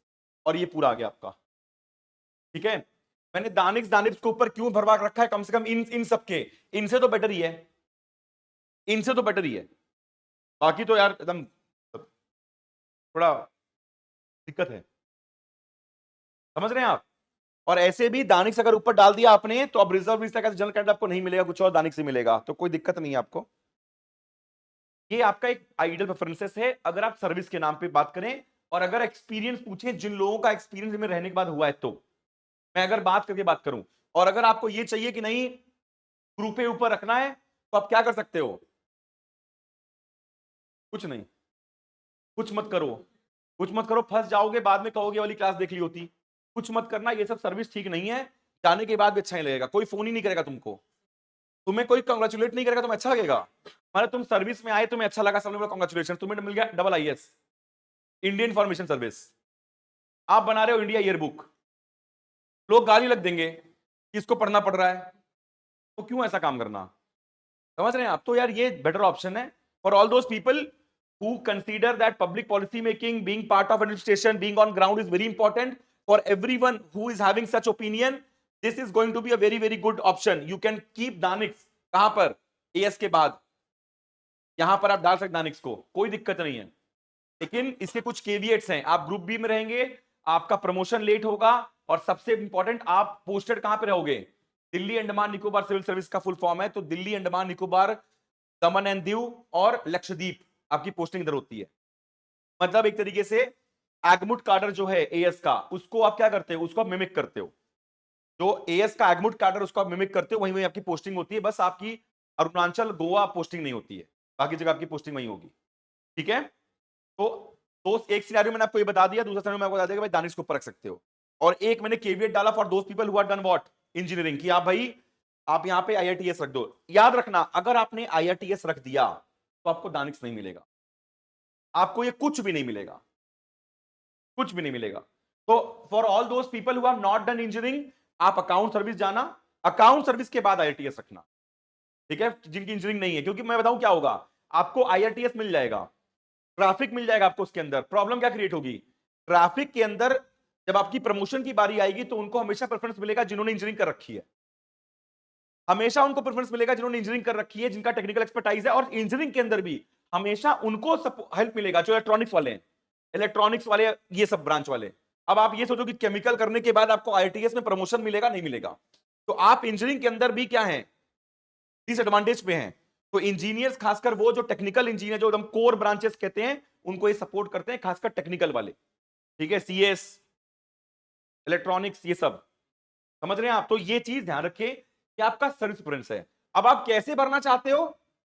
और ये पूरा आ गया आपका। ठीक है, मैंने दानिक्स दानिप्स के ऊपर क्यों भरवा रखा है, कम से कम इन सबके, इनसे तो बेटर ही है, इनसे तो बेटर ही है, बाकी तो यार एकदम थोड़ा दिक्कत है, समझ रहे हैं आप। और ऐसे भी दानिक्स अगर ऊपर डाल दिया आपने तो अब रिजर्व लिस्ट का जनरल कैंडिडेट आपको नहीं मिलेगा, कुछ और दानिक्स से मिलेगा, तो कोई दिक्कत नहीं है आपको। ये आपका एक आइडियल प्रेफरेंसेस है अगर आप सर्विस के नाम पे बात करें, और अगर एक्सपीरियंस पूछें जिन लोगों का एक्सपीरियंस में रहने के बाद हुआ है, तो मैं अगर बात करके बात करूं, और अगर आपको ये चाहिए कि नहीं ग्रुप पे ऊपर रखना है, तो आप क्या कर सकते हो, कुछ नहीं, कुछ मत करो, कुछ मत करो, फंस जाओगे, बाद में कहोगे वाली क्लास देख ली होती। कुछ मत करना, ये सब सर्विस ठीक नहीं है, जाने के बाद भी अच्छा नहीं लगेगा, कोई फोन ही नहीं करेगा तुमको, तुम्हें कोई कंग्रेचुलेट नहीं करेगा, तुम्हें अच्छा लगेगा, माने तुम सर्विस में आए, तुम्हें अच्छा लगा, सबने बोला कंग्रेचुलेशन, तुम्हें मिल गया double IAS, Indian information service, आप बना रहे हो इंडिया ईयरबुक, लोग गाली लग देंगे कि इसको पढ़ना पड़ रहा है, तो क्यों ऐसा काम करना, समझ रहे हैं आप। तो यार ये बेटर ऑप्शन है for all those people who consider that public policy making, being part of administration, being on ground is very important. For everyone who is having such opinion, this is going to be a very very good option. You can keep Danix कहां पर, AS के बाद यहां पर आप डाल सकते DANICS को, कोई दिक्कत नहीं है, लेकिन इसके कुछ केविएट्स हैं, आप ग्रुप बी में रहेंगे, आपका प्रमोशन लेट होगा, और सबसे इंपॉर्टेंट आप पोस्टेड कहां पे रहोगे, दिल्ली अंडमान निकोबार सिविल सर्विस का फुल फॉर्म है, तो दिल्ली अंडमान निकोबार दमन एंड दीव और लक्षद्वीप आपकी पोस्टिंग इधर होती है, मतलब एक तरीके से एगमुट कार्डर जो है एएस का, उसको आप क्या करते हो, उसको आप मिमिक करते हो, जो एएस का एगमुट कार्डर उसको आप मिमिक करते हो, वहीं वहीं आपकी पोस्टिंग होती है, बस आपकी अरुणाचल गोवा पोस्टिंग नहीं होती है, बाकी जगह आपकी पोस्टिंग वहीं होगी। ठीक है, तो एक सिनेरियो मैंने आपको ये बता दिया, दूसरा सिनेरियो मैं आपको बता दिया कि भाई दानिश को परख सकते हो, और एक मैंने केविएट डाला for those people who are done what, engineering, कि आप भाई आप यहां पे आईआईटीएस रख दो, याद रखना अगर आपने आईआईटीएस रख दिया तो आपको दानिश नहीं मिलेगा, आपको ये कुछ भी नहीं मिलेगा, कुछ भी नहीं मिलेगा। तो for all those people who have not done engineering, आप अकाउंट सर्विस जाना, अकाउंट सर्विस के बाद आईआईटीएस रखना, ठीक है, जिनकी इंजीनियरिंग नहीं है, क्योंकि मैं बताऊं क्या होगा, आपको आईआईटीएस मिल जाएगा, ट्रैफिक मिल जाएगा आपको, उसके अंदर प्रॉब्लम क्या क्रिएट होगी, ट्रैफिक के अंदर जब आपकी प्रमोशन की बारी आएगी तो उनको हमेशा प्रेफरेंस मिलेगा जिन्होंने इंजीनियरिंग कर रखी है, हमेशा उनको प्रेफरेंस मिलेगा जिन्होंने इंजीनियरिंग कर रखी है, जिनका टेक्निकल एक्सपर्टाइज है, और इंजीनियरिंग के अंदर भी हमेशा उनको हेल्प मिलेगा जो इलेक्ट्रॉनिक्स वाले हैं, इलेक्ट्रॉनिक्स वाले, ये सब ब्रांच वाले। अब आप ये सोचो कि केमिकल करने के बाद आपको आईआईटीएस में प्रमोशन मिलेगा, नहीं मिलेगा, तो आप इंजीनियरिंग के अंदर भी क्या है, डिसएडवांटेज पे हैं, तो इंजीनियर्स खासकर वो जो टेक्निकल इंजीनियर जो एकदम कोर ब्रांचेस कहते हैं, उनको ये सपोर्ट करते हैं, खासकर टेक्निकल वाले, ठीक है, सीएस, इलेक्ट्रॉनिक्स, ये सब, समझ रहे हैं आप। तो ये चीज ध्यान रखें कि आपका सर्विस प्रेफरेंस है। अब आप कैसे भरना चाहते हो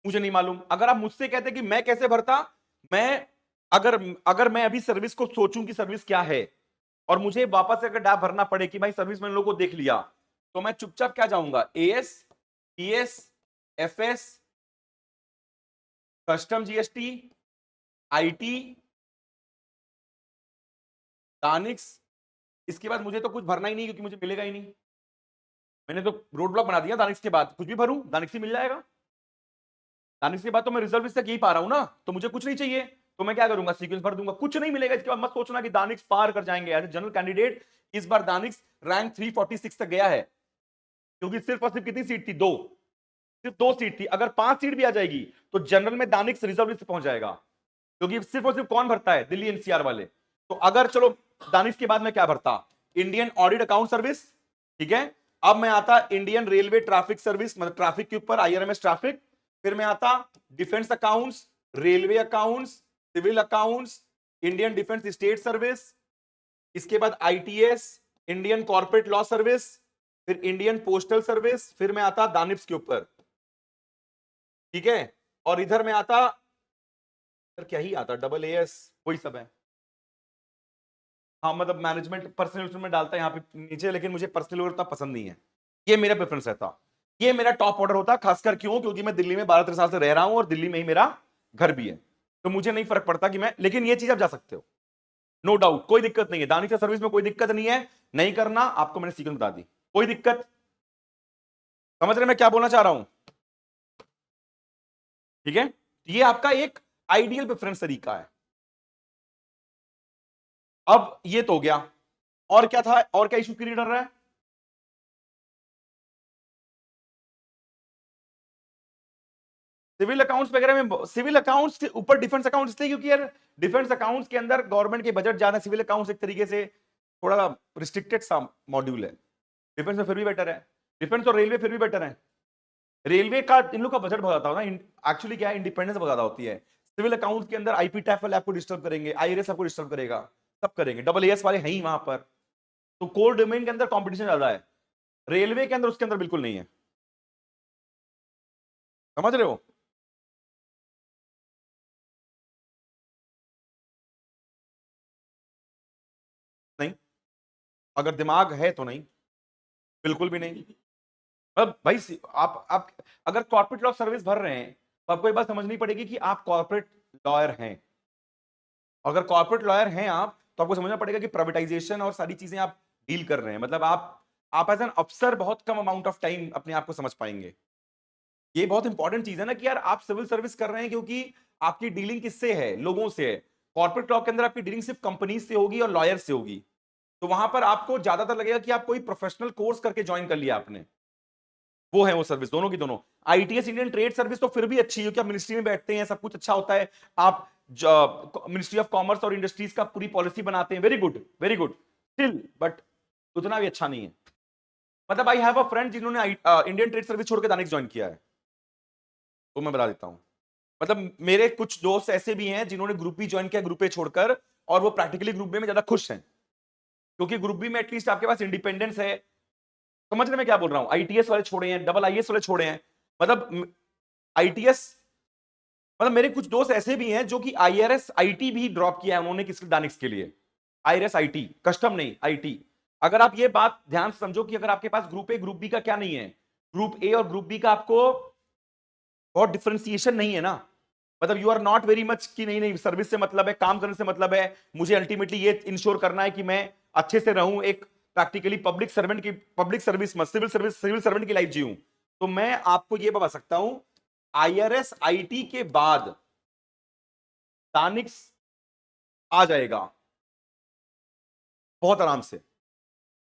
मुझे नहीं मालूम, अगर आप मुझसे कहते कि मैं कैसे भरता, मैं अगर अगर मैं अभी सर्विस को सोचूं कि सर्विस क्या है, और मुझे वापस से अगर डाक भरना पड़े कि भाई सर्विस मैंने लोगों को देख लिया, तो मैं चुपचाप क्या जाऊंगा, AS, TS, FS, custom GST, IT, DANICS, इसके बाद मुझे तो कुछ भरना ही नहीं क्योंकि मुझे मिलेगा ही नहीं, मैंने तो रोड ब्लॉक बना दिया, दानिक्स के बाद कुछ भी भरूं दानिक्स ही मिल जाएगा, दानिक्स के बाद तो मैं रिजर्व तक यही पा रहा हूं ना, तो मुझे कुछ नहीं चाहिए, तो मैं क्या करूंगा, सीक्वेंस भर दूंगा, कुछ नहीं मिलेगा, इसके बाद मत सोचना कि दानिक्स पार कर जाएंगे, एज ए जनरल कैंडिडेट इस बार दानिक्स रैंक 346 तक गया है, क्योंकि सिर्फ और सिर्फ कितनी सीट थी, दो, सिर्फ दो सीट थी, अगर 5 सीट भी आ जाएगी तो जनरल में दानिक्स रिजर्व लिस्ट पहुंच जाएगा, क्योंकि सिर्फ और सिर्फ कौन भरता है, दिल्ली एनसीआर वाले। तो अगर चलो दानिश के बाद मैं क्या भरता, इंडियन ऑडिट अकाउंट सर्विस, ठीक है, अब मैं आता इंडियन रेलवे ट्रैफिक सर्विस, मतलब ट्रैफिक के ऊपर आईआरएमएस ट्रैफिक, फिर मैं आता defence accounts, railway accounts, civil accounts, Indian defence state service, इसके बाद ITS, Indian corporate law service, फिर इंडियन पोस्टल सर्विस, फिर मैं आता दानिप्स के ऊपर, ठीक है, और इधर में आता क्या ही आता, डबल एएस, वही सब है, हाँ मतलब मैनेजमेंट पर्सनल में डालता है यहाँ पे नीचे, लेकिन मुझे पर्सनल उतना पसंद नहीं है, ये मेरा प्रेफरेंस रहता, ये मेरा टॉप ऑर्डर होता, खासकर क्यों, क्योंकि मैं दिल्ली में 12-13 साल से रह रहा हूं और दिल्ली में ही मेरा घर भी है, तो मुझे नहीं फर्क पड़ता कि मैं, लेकिन ये चीज आप जा सकते हो, नो डाउट, कोई दिक्कत नहीं है, दानिश सर्विस में कोई दिक्कत नहीं है, नहीं करना, आपको मैंने सीक्वेंस बता दी, कोई दिक्कत समझ रहे मैं क्या बोलना चाह रहा हूं? ठीक है, ये आपका एक आइडियल प्रेफरेंस तरीका है। अब ये तो हो गया, और क्या था, और क्या इशू क्रिएट कर रहा है? सिविल अकाउंट्स वगैरह में, सिविल अकाउंट्स के ऊपर डिफेंस अकाउंट्स थे, क्योंकि यार डिफेंस अकाउंट्स के अंदर गवर्नमेंट के बजट ज्यादा, सिविल अकाउंट्स एक तरीके से थोड़ा रिस्ट्रिक्टेड सा मॉड्यूल है। डिफेंस में फिर भी बेटर है, डिफेंस और रेलवे फिर भी बेटर है। रेलवे का इन लोग का बजट बहुत ज्यादा होता है, एक्चुअली क्या है, इंडिपेंडेंस बहुत ज्यादा होती है। सिविल अकाउंट्स के अंदर आईपी टैफ वाले आपको डिस्टर्ब करेंगे, आईआरएस आपको डिस्टर्ब करेगा, सब करेंगे, डबल एएस वाले हैं ही वहां पर। तो कोर डोमेन के अंदर कंपटीशन ज्यादा है, रेलवे के अंदर उसके अंदर बिल्कुल नहीं है। समझ रहे हो? नहीं, अगर दिमाग है तो नहीं, बिल्कुल भी नहीं। अब भाई आप अगर कॉर्पोरेट लॉ सर्विस भर रहे हैं तो आपको ये बात समझनी पड़ेगी कि आप कॉर्पोरेट लॉयर हैं। अगर कॉर्पोरेट लॉयर हैं आप, तो आपको समझना पड़ेगा कि प्राइवेटाइजेशन और सारी चीजें आप डील कर रहे हैं, मतलब आप एज एन अफसर बहुत कम अमाउंट ऑफ टाइम अपने आप को समझ पाएंगे। ये बहुत इंपॉर्टेंट चीज है ना, कि यार आप सिविल सर्विस कर रहे हैं क्योंकि आपकी डीलिंग किससे है, लोगों से है। कॉर्पोरेट लॉ के अंदर आपकी डीलिंग सिर्फ कंपनी से होगी और लॉयर से होगी। तो वहां पर आपको ज्यादातर लगेगा कि आप कोई प्रोफेशनल कोर्स करके ज्वाइन कर लिया आपने, वो है वो सर्विस, दोनों की दोनों। आईटीएस इंडियन ट्रेड सर्विस तो फिर भी अच्छी है, क्योंकि आप मिनिस्ट्री में बैठते हैं, सब कुछ अच्छा होता है। आप मिनिस्ट्री ऑफ कॉमर्स और इंडस्ट्रीज का पूरी पॉलिसी बनाते हैं, very good very good, still but उतना भी अच्छा नहीं है। मतलब आई हैव अ फ्रेंड जिन्होंने इंडियन ट्रेड सर्विस छोड़ के दानिश ज्वाइन किया है, तो मैं बता देता हूं। मतलब मेरे कुछ दोस्त ऐसे भी हैं जिन्होंने ग्रुप बी ज्वाइन किया, ग्रुप ए छोड़कर, और वो प्रैक्टिकली ग्रुप बी में ज्यादा खुश हैं, क्योंकि ग्रुप बी में एटलीस्ट आपके पास इंडिपेंडेंस है। समझ रहे मैं क्या बोल रहा हूं? आईटीएस वाले छोड़े हैं, डबल आईएएस वाले छोड़े हैं, मतलब आईटीएस, मतलब मेरे कुछ दोस्त ऐसे भी हैं जो कि आईआरएस आईटी भी ड्रॉप किया है उन्होंने, किस दानिश के लिए। आईआरएस आईटी, कस्टम नहीं, आईटी। अगर आप ये बात ध्यान से समझो कि अगर आपके पास ग्रुप ए ग्रुप बी का क्या नहीं है, ग्रुप ए और ग्रुप बी का आपको बहुत डिफरेंशिएशन नहीं है ना। मतलब you are not very much कि नहीं नहीं सर्विस से मतलब है, काम करने से मतलब है, मुझे अल्टीमेटली ये इंश्योर करना है कि मैं अच्छे से रहूं, एक प्रैक्टिकली पब्लिक सर्वेंट की, पब्लिक सर्विस में सिविल सर्वेंट की लाइफ जीऊं। तो मैं आपको ये बता सकता हूं, आईआरएस आईटी के बाद दानिश आ जाएगा, बहुत आराम से,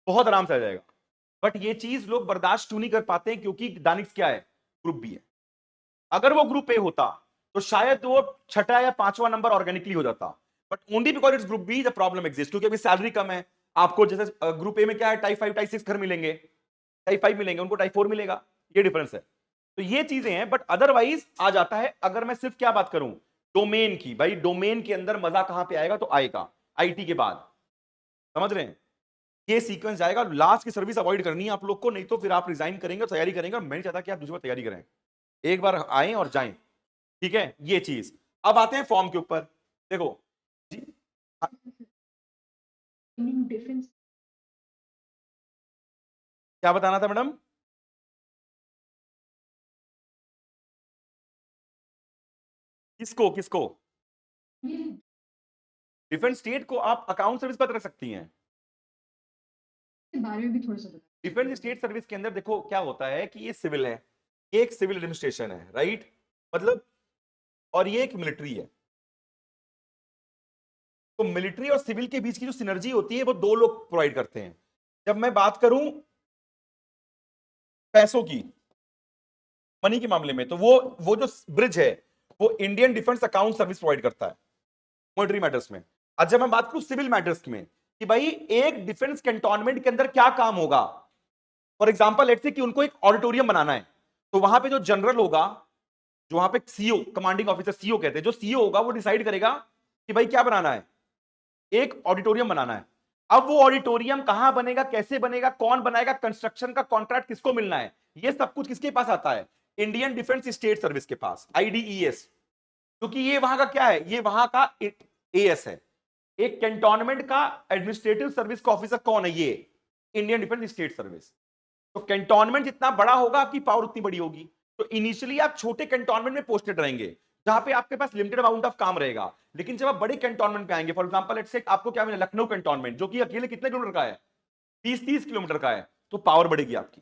बहुत आराम से आ जाएगा। बट ये चीज लोग बर्दाश्त क्यों नहीं कर पाते हैं, क्योंकि दानिश क्या है, ग्रुप बी है। अगर वो ग्रुप ए होता तो शायद वो छठा या पांचवा नंबर ऑर्गेनिकली हो जाता, but only because its group be the problem exist, क्योंकि अभी सैलरी कम है। आपको जैसे ग्रुप ए में क्या है, टाइप 5 टाइप 6 घर मिलेंगे, टाइप 5 मिलेंगे, उनको टाइप 4 मिलेगा, ये डिफरेंस है। तो ये चीजें हैं, बट अदरवाइज आ जाता है। अगर मैं सिर्फ क्या बात करूं, डोमेन की, भाई डोमेन के अंदर मजा कहां पे आएगा, तो आएगा आईटी के बाद। समझ रहे हैं? ये सीक्वेंस जाएगा, लास्ट की सर्विस अवॉइड करनी है आप लोग को, नहीं तो फिर आप रिजाइन करेंगे और तैयारी करेंगे, और मैं नहीं चाहता कि आप दूसरी बार तैयारी करें, एक बार आए और जाएं। ठीक है, ये चीज। अब आते हैं फॉर्म के ऊपर। देखो जी, हाँ, डिफेंस क्या बताना था मैडम? किसको किसको? डिफेंस स्टेट को आप अकाउंट सर्विस पर रख सकती हैं। के बारे में भी थोड़ा सा बता। डिफेंस स्टेट सर्विस के अंदर देखो क्या होता है, कि ये सिविल है, ये एक सिविल एडमिनिस्ट्रेशन है, राइट, मतलब, और ये एक मिलिट्री है। तो मिलिट्री और सिविल के बीच की जो सिनर्जी होती है, वो दो लोग प्रोवाइड करते हैं। जब मैं बात करूं पैसों की, मनी के मामले में, तो वो जो ब्रिज है, वो Indian defence account service provide करता है मॉनेटरी मैटर्स में। आज जब मैं बात करूं सिविल मैटर्स में, कि भाई एक डिफेंस कैंटोनमेंट के अंदर क्या काम होगा, फॉर एग्जांपल लेट्स से कि उनको एक ऑडिटोरियम बनाना है, तो वहां पे जो जनरल होगा, जो वहां पे सीओ, कमांडिंग ऑफिसर सीओ कहते हैं, जो सीओ होगा वो डिसाइड करेगा कि भाई क्या बनाना है, एक ऑडिटोरियम बनाना है। अब वो ऑडिटोरियम कहां बनेगा, कैसे बनेगा, कौन बनाएगा, कंस्ट्रक्शन का कॉन्ट्रैक्ट किसको मिलना है, ये सब कुछ किसके पास आता है, इंडियन डिफेंस स्टेट सर्विस के पास, आईडीईएस। क्योंकि ये वहां का क्या है, ये वहां का एएस है। एक कैंटोनमेंट का एडमिनिस्ट्रेटिव सर्विस का ऑफिसर कौन है, ये इंडियन डिफेंस स्टेट सर्विस। तो कैंटोनमेंट जितना बड़ा होगा, आपकी पावर उतनी बड़ी होगी। तो इनिशियली आप छोटे कैंटोनमेंट में पोस्टेड रहेंगे, जहां पे आपके पास लिमिटेड अमाउंट ऑफ काम रहेगा। लेकिन जब आप बड़े कैंटोनमेंट पे आएंगे, फॉर एग्जांपल लेट्स से आपको क्या मिला, लखनऊ कैंटोनमेंट, जो कि अकेले कितने किलोमीटर का है, 30-30 किलोमीटर का है, तो पावर बढ़ेगी आपकी।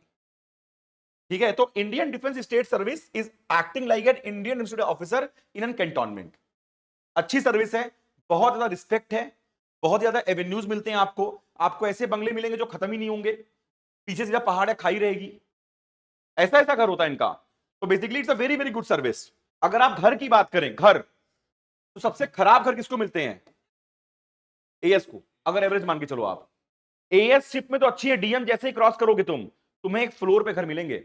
ठीक है, तो Indian defence state service is acting like an Indian institute officer in an cantonment. अच्छी सर्विस है, बहुत ज्यादा रिस्पेक्ट है, बहुत ज्यादा एवेन्यूज मिलते हैं आपको। आपको ऐसे बंगले मिलेंगे जो खत्म ही नहीं होंगे, पीछे सीधा पहाड़ है, खाई रहेगी, ऐसा ऐसा घर होता है इनका। तो basically it's a very very good service. अगर आप घर की बात करें, घर, तो सबसे खराब घर किसको मिलते हैं? एएस को, अगर एवरेज मान के चलो आप। एएस शिप में तो अच्छी है, डीएम जैसे ही क्रॉस करोगे तुम्हें एक फ्लोर पे घर मिलेंगे,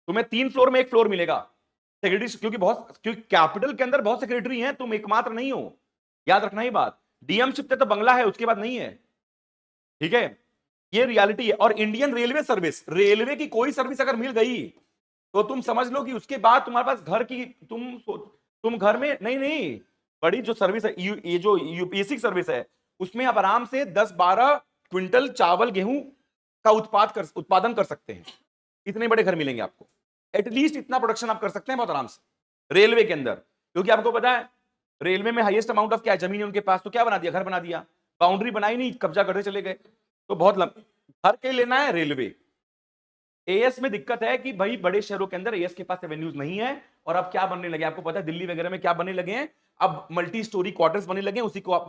तुम्हें 3 फ्लोर में एक फ्लोर मिलेगा। सेक्रेटरी, क्योंकि कैपिटल के अंदर बहुत सेक्रेटरी हैं, तुम एकमात्र नहीं हो, याद रखना ही बात। डीएम शिप तो बंगला है, उसके बाद नहीं है, ठीक है, ये रियलिटी है। और इंडियन रेलवे सर्विस, रेलवे की कोई सर्विस अगर मिल गई तो तुम समझ लो कि उसके बाद तुम्हारे पास घर की, तुम घर में नहीं नहीं, बड़ी जो सर्विस है, ये जो यूपीएससी सर्विस है, उसमें आप आराम से 10-12 क्विंटल चावल गेहूं का उत्पादन कर सकते हैं। इतने बड़े घर मिलेंगे आपको, एटलीस्ट इतना प्रोडक्शन आप कर सकते हैं बहुत आराम से रेलवे के अंदर। क्योंकि आपको पता है रेलवे में हाईएस्ट अमाउंट ऑफ क्या है, जमीन है उनके पास, तो क्या बना दिया, घर बना दिया, बाउंड्री बनाई नहीं, कब्जा करते चले गए। तो बहुत घर के लेना है रेलवे। एएस में दिक्कत है कि भाई बड़े शहरों के अंदर एएस के पास एवेन्यूज नहीं है। और अब क्या बनने लगे, आपको पता है दिल्ली वगैरह में क्या बनने लगे हैं, अब मल्टी स्टोरी क्वार्टर्स बनने लगे हैं,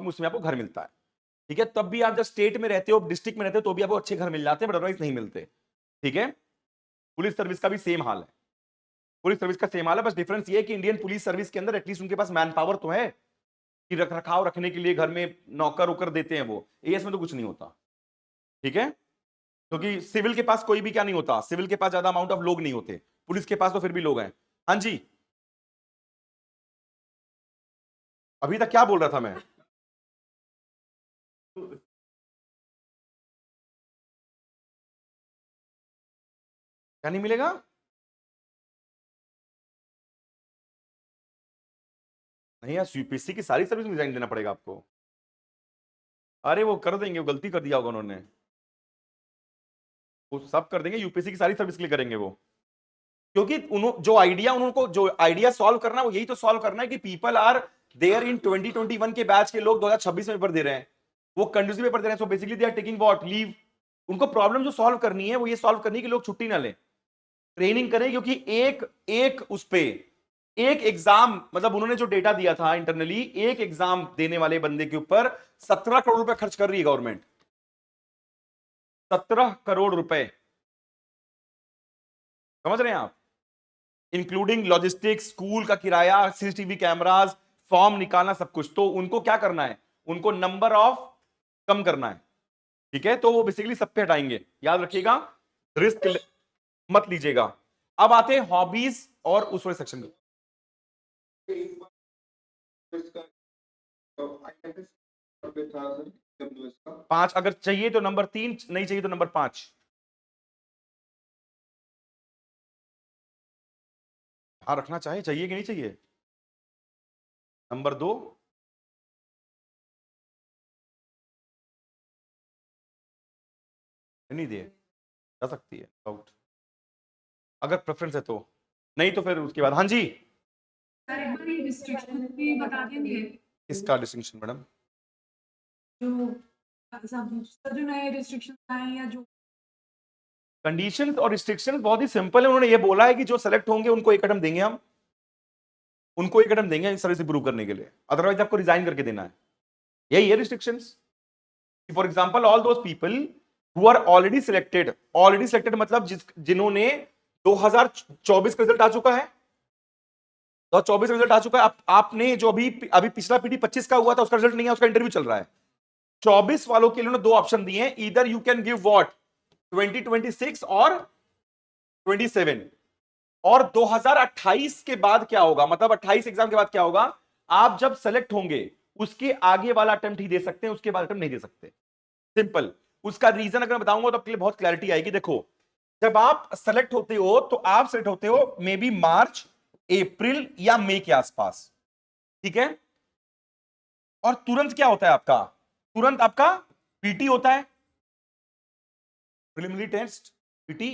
उसमें आपको घर मिलता है। ठीक है, तब भी आप जब स्टेट में रहते हो, डिस्ट्रिक्ट में रहते हो, तो भी आपको अच्छे घर मिल जाते हैं, बट अदरवाइज नहीं मिलते। ठीक है, पुलिस सर्विस का भी सेम हाल है, पुलिस सर्विस का सेम हाल है, बस डिफरेंस ये है कि इंडियन पुलिस सर्विस के अंदर एटलीस्ट उनके पास मैन पावर तो है कि रख रखाव रखने के लिए घर में नौकर उकर देते हैं वो। एएस में तो कुछ नहीं होता। ठीक है, क्योंकि सिविल के पास कोई भी क्या नहीं होता, सिविल के पास ज्यादा अमाउंट ऑफ लोग नहीं होते, पुलिस के पास तो फिर भी लोग हैं। हाँ जी, अभी तक क्या बोल रहा था मैं? क्या नहीं मिलेगा? नहीं यार, यूपीएससी की सारी सर्विस में रिजाइन देना पड़ेगा आपको। अरे वो कर देंगे, वो गलती कर दिया होगा उन्होंने, वो सब कर देंगे, यूपीएससी की सारी सर्विस के लिए करेंगे वो। क्योंकि उनको जो आइडिया सॉल्व करना है, वो यही तो सॉल्व करना है कि पीपल आर देयर इन 2021 के बैच के लोग 2026 में पेपर दे रहे हैं, वो कंटिन्यूसली पेपर दे रहे हैं। So basically they are taking what leave. उनको प्रॉब्लम जो सॉल्व करनी है वो ये सॉल्व करनी है कि लोग छुट्टी ना लें, ट्रेनिंग करें। क्योंकि एक एक उस पे एक एग्जाम, मतलब उन्होंने जो डेटा दिया था इंटरनली, एक एग्जाम देने वाले बंदे के ऊपर 17 करोड़ रुपए खर्च कर रही है गवर्नमेंट। 17 करोड़ रुपए, समझ रहे हैं आप? इंक्लूडिंग लॉजिस्टिक्स, स्कूल का किराया, सीसीटीवी कैमरास, फॉर्म निकालना, सब कुछ। तो उनको क्या करना है, उनको नंबर ऑफ कम करना है। ठीक है, तो वो बेसिकली सब पे हटाएंगे, याद रखिएगा, रिस्क मत लीजिएगा। अब आते हैं हॉबीज और उस वाले सेक्शन में। 5 अगर चाहिए तो नंबर 3, नहीं चाहिए तो नंबर 5। हाँ, रखना चाहिए कि नहीं चाहिए? नंबर 2, नहीं दिए जा सकती है आउट, अगर प्रेफरेंस है तो, नहीं तो फिर उसके बाद। हाँ जी, सर एक बार ये रिस्ट्रिक्शन भी बता देंगे इसका डिस्टिंक्शन मैडम, जो सर जो नए रिस्ट्रिक्शन आए हैं या जो कंडीशंस और रिस्ट्रिक्शंस बहुत ही सिंपल है। उन्होंने ये बोला है कि जो सेलेक्ट होंगे उनको एक कदम देंगे, हम उनको एक कदम देंगे सर्विस इंप्रूव करने के लिए, अदरवाइज आपको रिजाइन करके देना है। यही है restrictions. For example all those people who are already selected मतलब जिन्होंने 2024 का रिजल्ट आ चुका है, 2024 रिजल्ट आ चुका है। आपने जो अभी अभी पिछला पीटी 25 का हुआ था, उसका रिजल्ट नहीं है, उसका इंटरव्यू चल रहा है। 24 वालों के लिए दो ऑप्शन दिए हैं, इधर यू कैन गिव व्हाट 2026 और 27। और 2028 के बाद क्या होगा, मतलब 28 एग्जाम के बाद क्या होगा, आप जब सेलेक्ट होंगे उसके आगे वाला अटेम्प्ट ही दे सकते हैं, उसके बाद अटेम्प्ट नहीं दे सकते। सिंपल। उसका रीजन अगर मैं बताऊंगा तो आपके लिए बहुत क्लैरिटी आएगी। देखो, जब आप सेलेक्ट होते हो तो आप सेलेक्ट होते हो मे बी मार्च, अप्रैल या मई के आसपास, ठीक है। और तुरंत क्या होता है आपका, तुरंत आपका पीटी होता है, प्रिलिमिनरी टेस्ट, पीटी,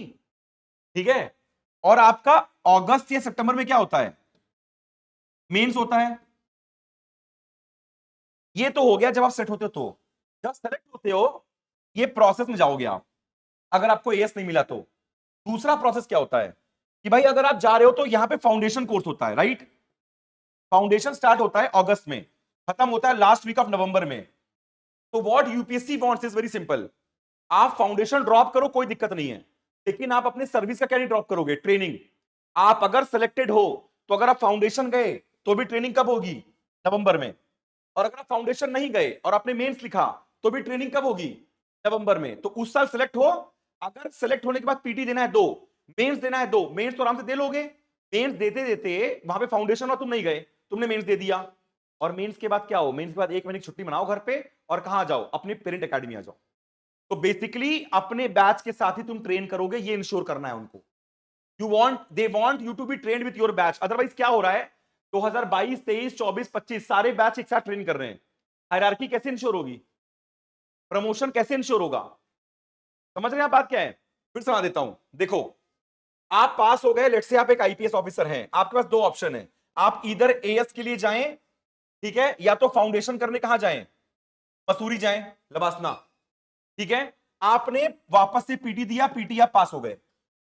ठीक है। और आपका अगस्त या सितंबर में क्या होता है, मेंस होता है। ये तो हो गया जब आप सेट होते हो। तो जब सेलेक्ट होते हो ये प्रोसेस में जाओगे आप, अगर आपको एएस नहीं मिला तो दूसरा प्रोसेस क्या होता है कि भाई अगर आप जा रहे हो तो यहां पे फाउंडेशन कोर्स होता है, राइट? फाउंडेशन स्टार्ट होता है अगस्त में, खत्म होता है लास्ट वीक ऑफ नवंबर में। तो what UPSC wants is very simple, आप फाउंडेशन ड्रॉप करो कोई दिक्कत नहीं है, लेकिन आप अपने सर्विस का क्या नहीं ड्रॉप करोगे, ट्रेनिंग। आप अगर सिलेक्टेड हो तो अगर आप फाउंडेशन गए तो भी ट्रेनिंग कब होगी, नवंबर में। और अगर आप फाउंडेशन नहीं गए और आपने मेंस लिखा तो भी ट्रेनिंग कब होगी, नवंबर में। तो उस साल सिलेक्ट हो, अगर सिलेक्ट होने के बाद पीटी देना है 2, मेंस देना है 2, मेंस तो आराम से दे लोगे। मेंस देते देते वहां पे फाउंडेशन और तुम नहीं गए, तुमने मेंस दे दिया, और मेंस के बाद क्या हो, मेंस के बाद 1 महीने की छुट्टी मनाओ घर पे, और कहां जाओ, अपने पेरेंट एकेडमी आ जाओ। तो बेसिकली अपने बैच के साथ ही तुम ट्रेन करोगे, ये इंश्योर करना है उनको। They want you to be trained with your batch. Otherwise क्या हो रहा है, 2022 23 24 25 सारे बैच एक साथ ट्रेन कर रहे हैं, हायरार्की कैसे इंश्योर होगी, प्रमोशन कैसे इंश्योर होगा? समझ रहे हैं आप बात क्या है? फिर समझा देता हूं, देखो आप पास हो गए, लेट्स से आप एक आईपीएस ऑफिसर हैं, आपके पास 2 ऑप्शन है, आप इधर एएस के लिए जाएं, ठीक है, या तो फाउंडेशन करने कहां जाएं, मसूरी जाएं, लबासना, ठीक है। आपने वापस से पीटी दिया, पीटी आप पास हो गए।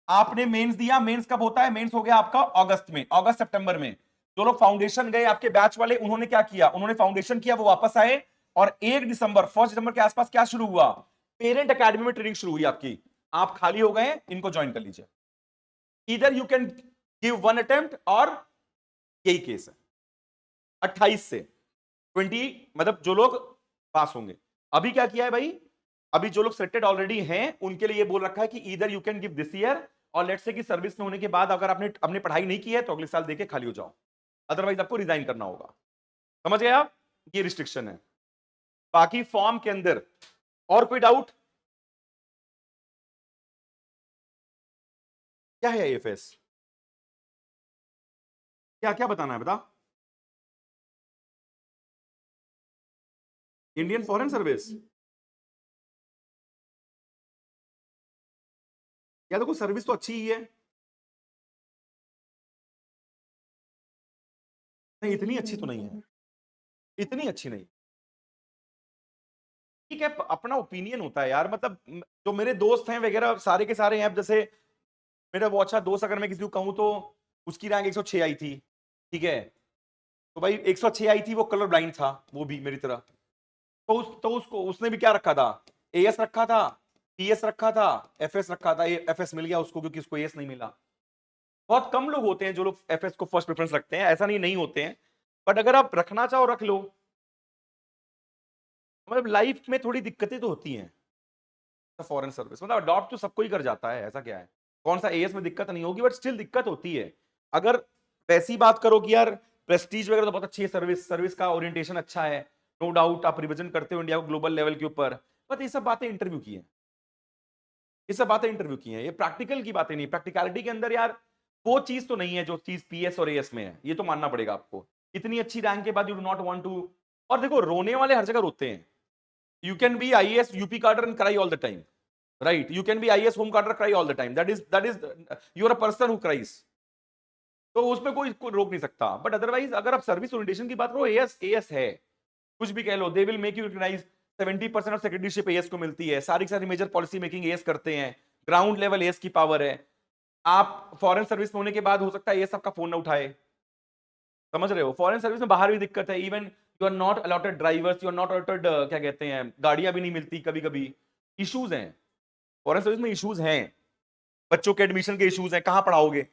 आपने मेंस दिया, मेंस कब होता है, मेंस हो गया आपका अगस्त में, अगस्त सितंबर में। जो लोग फाउंडेशन गए आपके बैच वाले, उन्होंने क्या किया, उन्होंने फाउंडेशन किया, वो वापस आए, और 1 दिसंबर के आसपास क्या शुरू हुआ, पेरेंट एकेडमी में ट्रेनिंग शुरू हुई आपकी। आप खाली हो गए, इनको ज्वाइन कर लीजिए। इधर यू कैन गिव 1 अटेम्प्ट, और यही केस है 28 से 20, मतलब जो लोग पास होंगे। अभी क्या किया है भाई, अभी जो लोग सिलेक्टेड ऑलरेडी हैं उनके लिए ये बोल रखा है कि इधर you can give this year, और लेट्स से कि सर्विस में होने के बाद अगर आपने अपनी पढ़ाई नहीं की है तो अगले साल देके खाली हो जाओ, अदरवाइज आपको रिजाइन करना होगा। समझ गए आप, ये रिस्ट्रिक्शन है। बाकी फॉर्म के अंदर और कोई डाउट, क्या है एएफएस, क्या क्या बताना है, बता। इंडियन फॉरेन सर्विस, या देखो सर्विस तो अच्छी ही है, नहीं इतनी अच्छी तो नहीं है, इतनी अच्छी नहीं। ठीक है, अपना ओपिनियन होता है यार, मतलब जो मेरे दोस्त हैं वगैरह सारे के सारे हैं, अब जैसे मेरा वो अच्छा दोस्त अगर मैं किसी को कहूं तो उसकी रैंक 106 आई थी, ठीक है, तो भाई 106 आई थी, वो कलर ब्लाइंड था, वो भी मेरी तरह। तो उसको उसने भी क्या रखा था, एएस रखा था, पीएस रखा था, एफएस रखा था, एफएस मिल गया उसको क्योंकि उसको एएस नहीं मिला। बहुत कम लोग होते हैं जो लोग एफएस को फर्स्ट प्रेफरेंस रखते हैं, ऐसा नहीं होते हैं, बट अगर आप रखना चाहो रख लो। मतलब लाइफ में थोड़ी दिक्कतें तो होती हैं, फॉरेन सर्विस मतलब अडॉप्ट तो सबको ही कर जाता है, ऐसा क्या है, कौन सा एएस में दिक्कत नहीं होगी, बट स्टिल दिक्कत होती है। अगर वैसी बात करो कि यार प्रेस्टीज वगैरह तो बहुत अच्छी है, सर्विस सर्विस का ओरिएंटेशन अच्छा है, नो डाउट आप रिप्रेजेंट करते हो इंडिया को ग्लोबल लेवल के ऊपर, बट ये सब बातें इंटरव्यू की हैं, ये सब बातें इंटरव्यू की हैं, ये प्रैक्टिकल की बातें नहीं, प्रैक्टिकलिटी के अंदर यार वो चीज तो नहीं है जो चीज पीएस और एएस में है, ये तो मानना पड़ेगा आपको। इतनी अच्छी रैंक के बाद you do not want to, और देखो रोने वाले हर जगह रोते हैं। You can be IAS UP cadre and cry all the time, right? You can be IAS home cadre, cry all the time. That is you are a person who cries. तो उसमें कोई रोक नहीं सकता, बट अदरवाइज अगर आप service orientation की बात करो, एएस एएस है, कुछ भी कह लो, they will make you recognise. 70% of secretaryship AS को मिलती है, सारी सारी मेजर पॉलिसी मेकिंग एएस करते हैं, ग्राउंड लेवल एएस की पावर है। आप फॉरेन सर्विस में होने के बाद हो सकता है एएस आपका फोन ना उठाए, समझ रहे हो, फॉरेन सर्विस में बाहर भी दिक्कत है, even you are not allotted drivers, you are not allotted, क्या कहते हैं, गाड़ियां भी नहीं मिलती कभी कभी, इश्यूज हैं, फॉरेन सर्विस में इश्यूज हैं, बच्चों के एडमिशन के इश्यूज हैं, कहां पढ़ाओगे।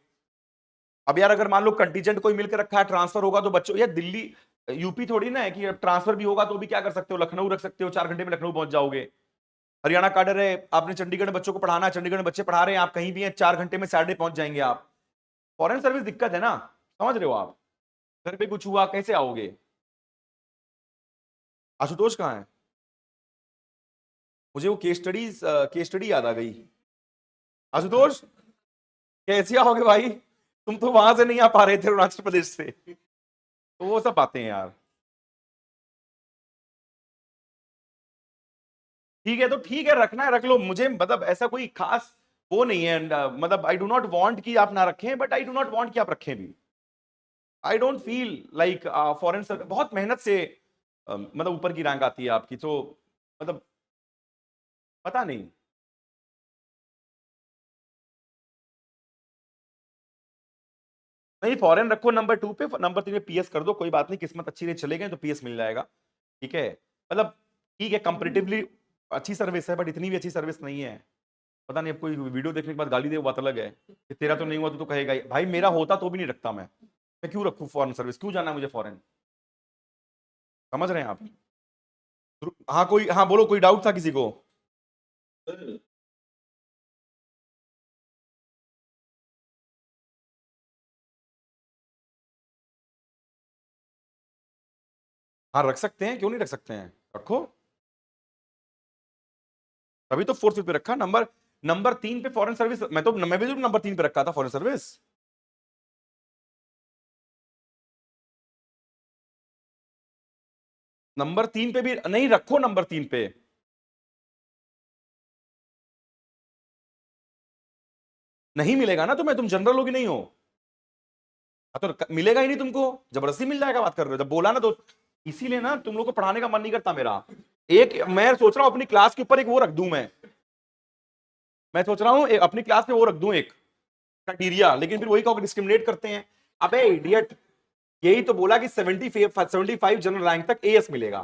अब यार अगर मान लो कंटीजेंट कोई मिलकर रखा है, ट्रांसफर होगा तो बच्चों, यार दिल्ली यूपी थोड़ी ना है कि ट्रांसफर भी होगा तो भी क्या कर सकते हो, लखनऊ रख सकते हो, 4 घंटे में लखनऊ पहुंच जाओगे। हरियाणा कैडर है, आपने चंडीगढ़ में बच्चों को पढ़ाना है, चंडीगढ़ में बच्चे पढ़ा रहे हैं, आप कहीं भी हैं, 4 घंटे में सैटरडे पहुंच जाएंगे आप। फॉरेन सर्विस दिक्कत है ना, समझ रहे हो आप, घर पे कुछ हुआ कैसे आओगे। आशुतोष कहाँ है, मुझे वो केस स्टडी याद आ गई। आशुतोष कैसे आओगे भाई, तुम तो वहां से नहीं आ पा रहे थे अरुणाचल प्रदेश से, तो वो सब बातें हैं यार। ठीक है तो ठीक है, रखना है रख लो, मुझे मतलब ऐसा कोई खास वो नहीं है, मतलब आई डू नॉट वांट कि आप ना रखें, but I do not want कि आप रखें भी। I don't feel like foreign service बहुत मेहनत से मतलब ऊपर की रैंक आती है आपकी, तो मतलब पता नहीं। नहीं, फॉरेन रखो नंबर 2 पे, नंबर 3 पे पीएस कर दो, कोई बात नहीं, किस्मत अच्छी रही चले गए तो पीएस मिल जाएगा। ठीक है, मतलब ठीक है, कंपैरेटिवली अच्छी सर्विस है, बट इतनी भी अच्छी सर्विस नहीं है। पता नहीं, अब कोई वीडियो देखने के बाद गाली दे, वो बात अलग है कि तेरा तो नहीं हुआ तो तू कहेगा ही। भाई मेरा होता तो भी नहीं रखता मैं क्यों रखूं फॉरेन सर्विस, क्यों जाना है मुझे फॉरेन? समझ रहे हैं आप? हाँ कोई, हाँ बोलो, कोई डाउट था किसी को? हाँ रख सकते हैं, क्यों नहीं रख सकते हैं, रखो। तभी तो फोर्थ पे रखा। नंबर नंबर 3 पे फॉरेन सर्विस, मैं भी तो नंबर 3 पे रखा था फॉरेन सर्विस। नंबर 3 पे भी नहीं, रखो नंबर 3 पे। नहीं मिलेगा ना तुम्हें, तुम जनरल लोग ही नहीं हो। हाँ, तो मिलेगा ही नहीं तुमको, जबरदस्ती मिल जाएगा, बात कर रहे हो, जब बोला ना तो। इसीलिए ना तुम लोग को पढ़ाने का मन नहीं करता मेरा। एक मैं सोच रहा हूं अपनी क्लास के ऊपर एक वो रख दूं मैं सोच रहा हूं अपनी क्लास में वो रख दूं एक क्राइटेरिया, लेकिन फिर वही कहोगे डिस्क्रिमिनेट करते हैं। अबे इडियट, यही तो बोला कि 75 जनरल रैंक तक एएस मिलेगा।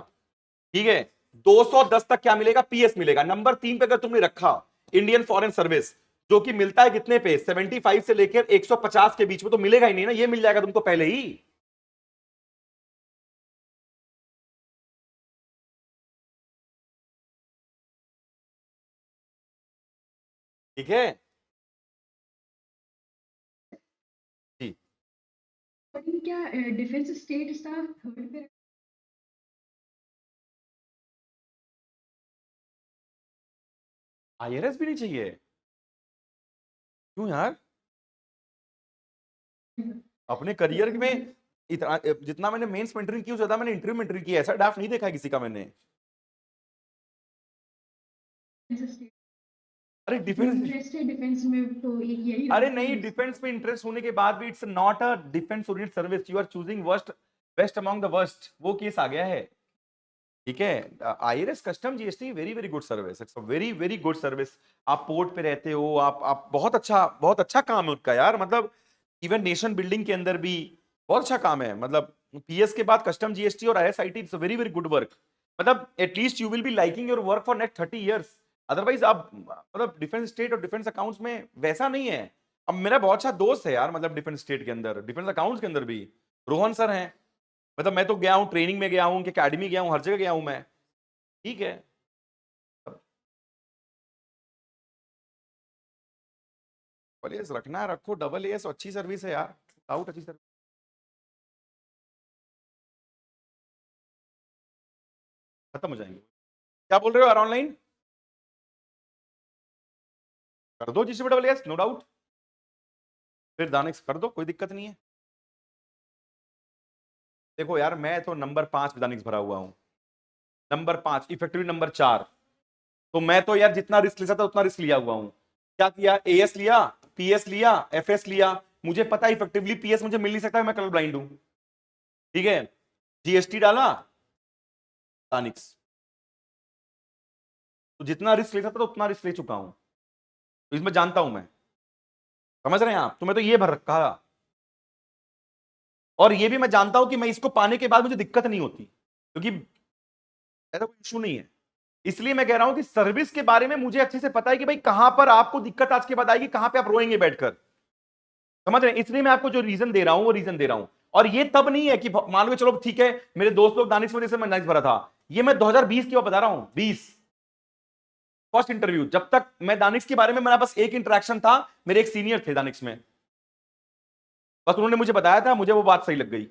ठीक है, 210 तक क्या मिलेगा, पीएस मिलेगा। नंबर 3 पे अगर तुमने रखा इंडियन फॉरेन सर्विस, जो कि मिलता है कितने पे, 75 से लेकर 150 के बीच में, तो मिलेगा ही नहीं ना, ये मिल जाएगा तुमको पहले ही। ठीक है जी। लेकिन क्या डिफेंस स्टेट स्टाफ थर्ड पे? आईआरएस भी नहीं चाहिए? क्यों यार? अपने करियर में इतना, जितना मैंने मेंस मेंटरिंग की, उससे ज्यादा मैंने इंटरव्यू मेंटरिंग की है, ऐसा डाफ नहीं देखा है किसी का मैंने। अरे डिफेंस, इंटरेस्ट है डिफेंस में तो यही अरे रखते नहीं, हैं। डिफेंस में इंटरेस्ट होने के बाद भी it's not a defence oriented service, you are choosing worst best among the worst, वो केस आ गया है। ठीक है, IRS custom GST very very good service, it's very very good service. आप पोर्ट पे रहते हो, आप बहुत अच्छा काम है उनका यार, मतलब इवन नेशन बिल्डिंग के अंदर भी बहुत अच्छा काम है। मतलब पीएस के बाद कस्टम जीएसटी और ISIT, it's very very good work. मतलब at least you will be liking your work for next 30 years। Otherwise आप मतलब डिफेंस स्टेट और डिफेंस अकाउंट्स में वैसा नहीं है। अब मेरा बहुत अच्छा दोस्त है यार, मतलब डिफेंस स्टेट के अंदर, डिफेंस अकाउंट्स के अंदर भी रोहन सर हैं। मतलब मैं तो गया हूँ, ट्रेनिंग में गया हूँ, उनके अकेडमी गया हूँ, हर जगह गया हूँ मैं। ठीक है, डबल एस रखना है रखो, डबल एस अच्छी सर्विस है यार, आउट अच्छी सर्विस। खत्म हो जाएंगे। क्या बोल रहे हो यार ऑनलाइन? कर दो जिससे डबल एस, नो डाउट। फिर दानिश कर दो, कोई दिक्कत नहीं है। देखो यार, मैं तो नंबर 5 दानिश भरा हुआ हूँ, नंबर 5 इफेक्टिवली नंबर 4। तो मैं तो यार जितना रिस्क ले सकता उतना रिस्क लिया हुआ हूँ। क्या किया, एएस लिया, पीएस लिया, एफएस लिया। मुझे पता इफेक्टिवली पीएस मुझे मिल नहीं सकता, मैं कलर ब्लाइंड हूँ। ठीक है, जीएसटी डाला, दानिश। तो जितना रिस्क ले सकता था उतना रिस्क ले चुका हूं, तो इसमें जानता हूं मैं। समझ रहे हैं आप? तो मैं तो ये भर रखा है। और ये भी मैं जानता हूं कि मैं इसको पाने के बाद मुझे दिक्कत नहीं होती, क्योंकि ऐसा कोई इशू नहीं है। इसलिए मैं कह रहा हूं कि सर्विस के बारे में मुझे अच्छे से पता है कि भाई कहां पर आपको दिक्कत आज के बाद आएगी, कहां पे आप रोएंगे बैठकर। समझ रहे हैं? इसलिए मैं आपको जो रीजन दे रहा हूं वो रीजन दे रहा हूं। और ये तब नहीं है कि मान लो चलो ठीक है, मेरे दोस्त लोग दानिश वजह से मैं दानिश भरा था। ये मैं 2020 की बात बता रहा हूं, 20 फर्स्ट इंटरव्यू। जब तक मैं दानिश के बारे में, मेरा बस एक इंटरेक्शन था, मेरे एक सीनियर थे दानिश में, बस उन्होंने मुझे बताया था, मुझे वो बात सही लग गई,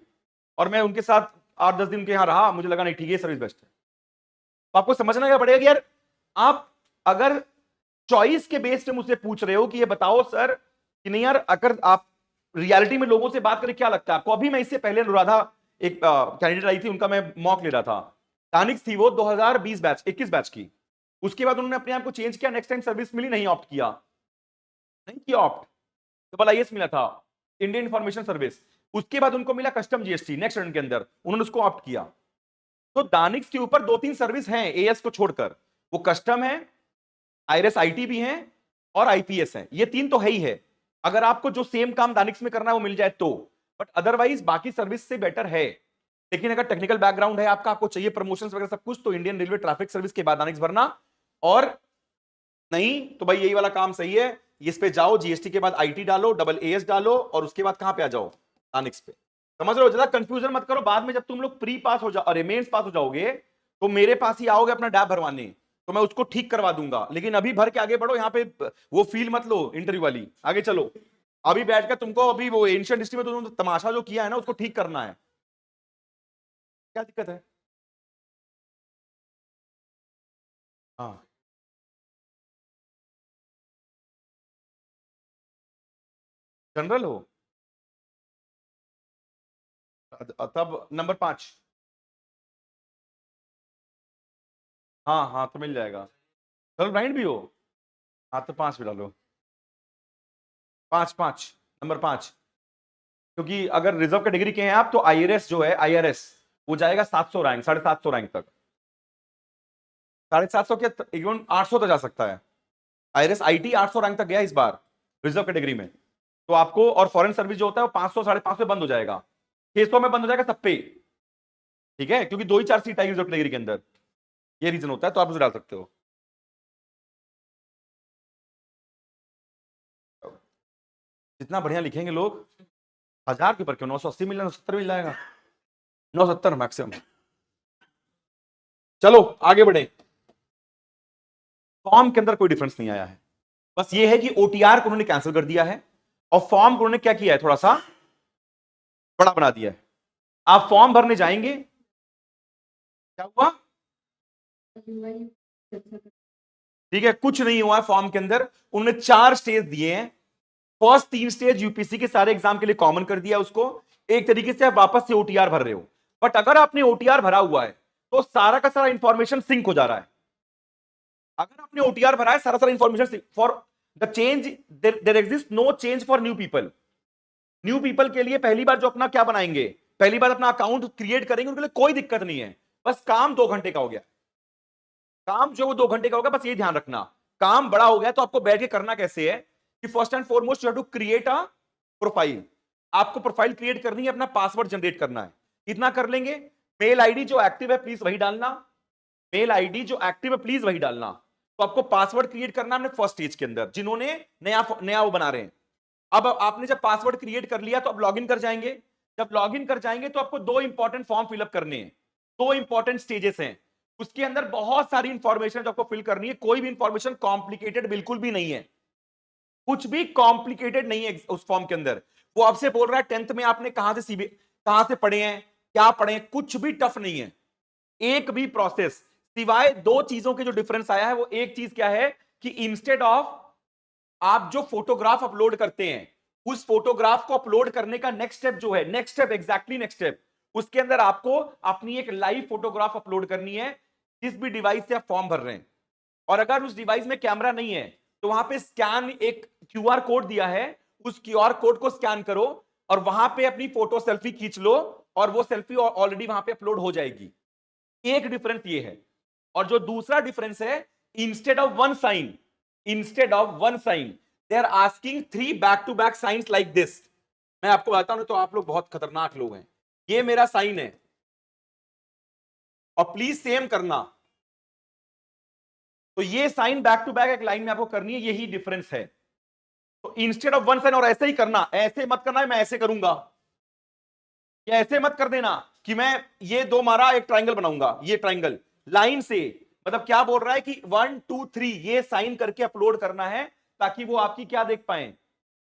और मैं उनके साथ 8-10 दिन के यहाँ रहा, मुझे लगा नहीं ठीक है, सर्विस बेस्ट है। तो आपको समझना क्या पड़ेगा कि यार, आप अगर चॉइस के बेस पे मुझसे पूछ रहे हो कि ये बताओ सर कि नहीं यार, अगर आप रियलिटी में लोगों से बात करें क्या लगता है आपको। अभी मैं इससे पहले अनुराधा एक कैंडिडेट आई थी, उनका मैं मॉक ले रहा था, दानिश थी वो 2020 बैच 21 बैच की। उसके बाद उन्होंने अपने आप को चेंज किया, नेक्स्ट टाइम सर्विस मिली, नहीं ऑप्ट किया, नहीं किया ऑप्ट। डबल आईएएस मिला था, इंडियन इंफॉर्मेशन सर्विस। उसके बाद उनको मिला कस्टम जीएसटी, नेक्स्ट रन के अंदर उन्होंने उसको ऑप्ट किया। तो दानिश के ऊपर 2-3 सर्विस हैं एएस को छोड़कर, वो कस्टम है, आईआरएस आईटी भी है, और आईपीएस है, ये 3 तो है ही है। अगर आपको जो सेम काम दानिश में करना है वो मिल जाए तो। बट अदरवाइज बाकी सर्विस से बेटर है। लेकिन अगर टेक्निकल बैकग्राउंड है आपका, आपको चाहिए प्रमोशंस वगैरह सब कुछ, तो इंडियन रेलवे ट्रैफिक सर्विस के बाद आनेक्स भरना, और नहीं तो भाई यही वाला काम सही है, इस पे जाओ, जीएसटी के बाद आईटी डालो, डबल एएस डालो, और उसके बाद कहां पे आ जाओ, आनेक्स पे। समझ रहे हो? ज्यादा कंफ्यूजन मत करो, बाद में जब तुम लोग प्री पास हो जाओ और मेंस पास हो जाओगे तो मेरे पास ही आओगे अपना डैब भरवाने, तो मैं उसको ठीक करवा दूंगा। लेकिन अभी भर के आगे बढ़ो, यहाँ पे वो फील मत लो इंटरव्यू वाली, आगे चलो। अभी बैठ कर तुमको अभी वो एंशिएंट हिस्ट्री में तुमने तमाशा जो किया है ना, उसको ठीक करना है। क्या दिक्कत है? हाँ, जनरल हो तब नंबर 5। हाँ हाँ, तो मिल जाएगा। कलर ब्लाइंड भी हो? हाँ तो 5 भी डालो। 5 5, नंबर 5। क्योंकि अगर रिजर्व कैटेगरी के हैं आप तो आईआरएस जो है, आईआरएस वो जाएगा 700 रैंक, 750 रैंक तक, 750 के इवन 800 तक जा सकता है। आईआरएस आईटी 800 रैंक तक गया इस बार रिजर्व कैटेगरी में। तो आपको, और फॉरेन सर्विस जो होता है वो 500 550 में बंद हो जाएगा, 600 में बंद हो जाएगा सब पे। ठीक है, क्योंकि 2 ही 4 सीट आएगी रिजर्व कैटेगरी के अंदर, ये रीजन होता है, तो आप उसे डाल सकते हो। जितना बढ़िया लिखेंगे लोग, 1000 के ऊपर क्यों, 980 मिल, 970 मिल जाएगा, 970 मैक्सिमम। चलो आगे बढ़े। फॉर्म के अंदर कोई डिफरेंस नहीं आया है, बस ये है कि ओटीआर को उन्होंने कैंसिल कर दिया है, और फॉर्म को उन्होंने क्या किया है, थोड़ा सा बड़ा बना दिया है। आप फॉर्म भरने जाएंगे, क्या हुआ? ठीक है, कुछ नहीं हुआ है फॉर्म के अंदर। उन्होंने 4 स्टेज दिए हैं। फर्स्ट 3 स्टेज यूपीसी के सारे एग्जाम के लिए कॉमन कर दिया उसको, एक तरीके से आप वापस से ओटीआर भर रहे हो। बट अगर आपने ओटीआर भरा हुआ है तो सारा का सारा इंफॉर्मेशन सिंक हो जा रहा है। अगर आपने ओटीआर भरा है, सारा सारा information for the change, there exist no change for new people. New people के लिए पहली बार जो अपना क्या बनाएंगे, पहली बार अपना अकाउंट क्रिएट करेंगे, उनके लिए कोई दिक्कत नहीं है। बस काम 2 घंटे का हो गया, काम जो वो 2 घंटे का होगा, बस ये ध्यान रखना। काम बड़ा हो गया तो आपको बैठ के करना कैसे है कि first and foremost you have to create a profile. आपको प्रोफाइल क्रिएट करनी है, अपना पासवर्ड जनरेट करना है, इतना कर लेंगे। मेल आईडी जो एक्टिव है प्लीज वही डालना, मेल आईडी जो एक्टिव है प्लीज वही डालना। तो आपको पासवर्ड क्रिएट करना है फर्स्ट स्टेज के अंदर, जिन्होंने नया नया वो बना रहे हैं। अब आपने जब पासवर्ड क्रिएट कर लिया तो अब लॉगिन कर जाएंगे। जब लॉगिन कर जाएंगे तो आपको 2 इंपॉर्टेंट फॉर्म फिलअप करने हैं, 2 इंपॉर्टेंट स्टेजेस हैं। उसके अंदर बहुत सारी इंफॉर्मेशन जो आपको फिल करनी है, कोई भी इंफॉर्मेशन कॉम्प्लिकेटेड बिल्कुल भी नहीं है, कुछ भी कॉम्प्लिकेटेड नहीं है उस फॉर्म के अंदर। वो आपसे बोल रहा है 10th में आपने कहां से पढ़े हैं, क्या पढ़े हैं, कुछ भी टफ नहीं है, एक भी प्रोसेस। सिवाय 2 चीजों के जो डिफरेंस आया है, वो एक चीज क्या है कि इंस्टेड ऑफ आप जो फोटोग्राफ अपलोड करते हैं, उस फोटोग्राफ को अपलोड करने का नेक्स्ट स्टेप जो है, next step exactly next step, उसके अंदर आपको अपनी एक लाइव फोटोग्राफ अपलोड करनी है जिस भी डिवाइस से आप फॉर्म भर रहे हैं। और अगर उस डिवाइस में कैमरा नहीं है तो वहां पे स्कैन, एक क्यूआर कोड दिया है, उस क्यूआर कोड को स्कैन करो और वहां पे अपनी फोटो सेल्फी खींच लो, और वो सेल्फी ऑलरेडी वहां पे अपलोड हो जाएगी। एक डिफरेंस ये है। और जो दूसरा डिफरेंस है, instead of one sign, instead of one sign they are asking 3 back to back signs like this. मैं आपको बताता हूं तो आप लोग बहुत खतरनाक लोग हैं। ये मेरा साइन है और प्लीज सेम करना, तो ये साइन बैक टू बैक एक लाइन में आपको करनी है, यही डिफरेंस है। तो इंस्टेड ऑफ वन साइन, और ऐसे ही करना, ऐसे मत करना है मैं ऐसे करूंगा, या ऐसे मत कर देना कि मैं ये 2 मारा एक ट्राइंगल बनाऊंगा, ये ट्राइंगल लाइन से। मतलब क्या बोल रहा है कि 1 2 3 ये साइन करके अपलोड करना है, ताकि वो आपकी क्या देख पाए,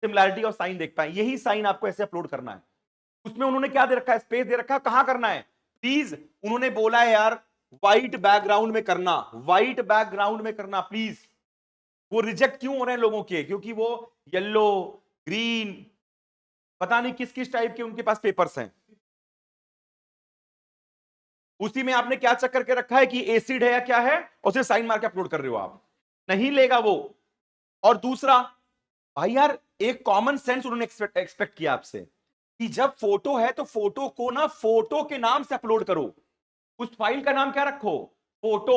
सिमिलैरिटी और साइन देख पाए। यही साइन आपको ऐसे अपलोड करना है। उसमें उन्होंने क्या दे रखा है, स्पेस दे रखा है, कहां करना है प्लीज, उन्होंने बोला है यार व्हाइट बैकग्राउंड में करना, व्हाइट बैकग्राउंड में करना प्लीज। वो रिजेक्ट क्यों हो रहे हैं लोगों के, क्योंकि वो येलो, ग्रीन, पता नहीं किस किस टाइप के उनके पास पेपर्स हैं। उसी में आपने क्या चेक करके रखा है कि एसिड है या क्या है, और सिर्फ साइन मार के अपलोड कर रहे हो आप, नहीं लेगा वो। और दूसरा, भाई यार एक कॉमन सेंस उन्होंने एक्सपेक्ट किया आपसे कि जब फोटो है तो फोटो को ना फोटो के नाम से अपलोड करो, उस फाइल का नाम क्या रखो, फोटो।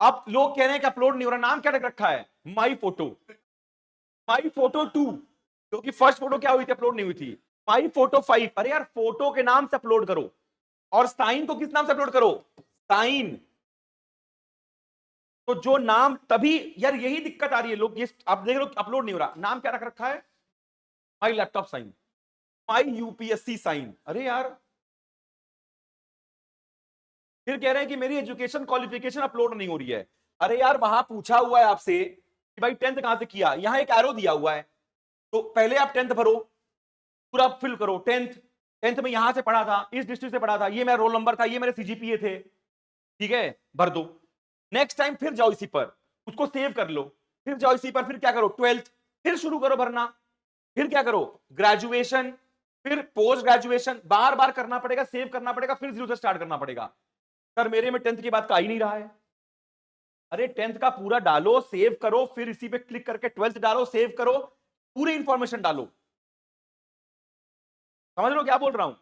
अब लोग कह रहे हैं कि अपलोड नहीं हो रहा, नाम क्या रख रखा है, माई फोटो, माई फोटो 2, क्योंकि फर्स्ट फोटो क्या हुई थी, अपलोड नहीं हुई थी। माई फोटो 5, अरे यार फोटो के नाम से अपलोड करो, और साइन को किस नाम से अपलोड करो, साइन। तो जो नाम, तभी यार यही दिक्कत आ रही है, लोग ये आप देख लो अपलोड नहीं हो रहा, नाम क्या रख रखा है, my laptop sign, my UPSC sign. अरे यार, फिर कह रहे हैं कि मेरी एजुकेशन क्वालिफिकेशन अपलोड नहीं हो रही है। अरे यार वहां पूछा हुआ है आपसे कि भाई 10th कहां से किया, यहां एक एरो दिया हुआ है, तो पहले आप 10th भरो, पूरा फिल करो, 10th में यहां से पढ़ा था, इस डिस्ट्रिक्ट से पढ़ा था, ये मेरा रोल नंबर था, ये मेरे सीजीपीए थे, ठीक है, भर दो। नेक्स्ट टाइम फिर जाओ इसी पर, उसको सेव कर लो, फिर जाओ इसी पर, फिर क्या करो 12th, फिर शुरू करो भरना, फिर क्या करो ग्रेजुएशन, फिर पोस्ट ग्रेजुएशन, बार बार करना पड़ेगा, सेव करना पड़ेगा, फिर जीरो से स्टार्ट करना पड़ेगा। सर मेरे में 10th के बाद का ही नहीं रहा है। अरे 10th का पूरा डालो, सेव करो, फिर इसी पे क्लिक करके 12th डालो, सेव करो, पूरी इंफॉर्मेशन डालो। समझ लो क्या बोल रहा हूं?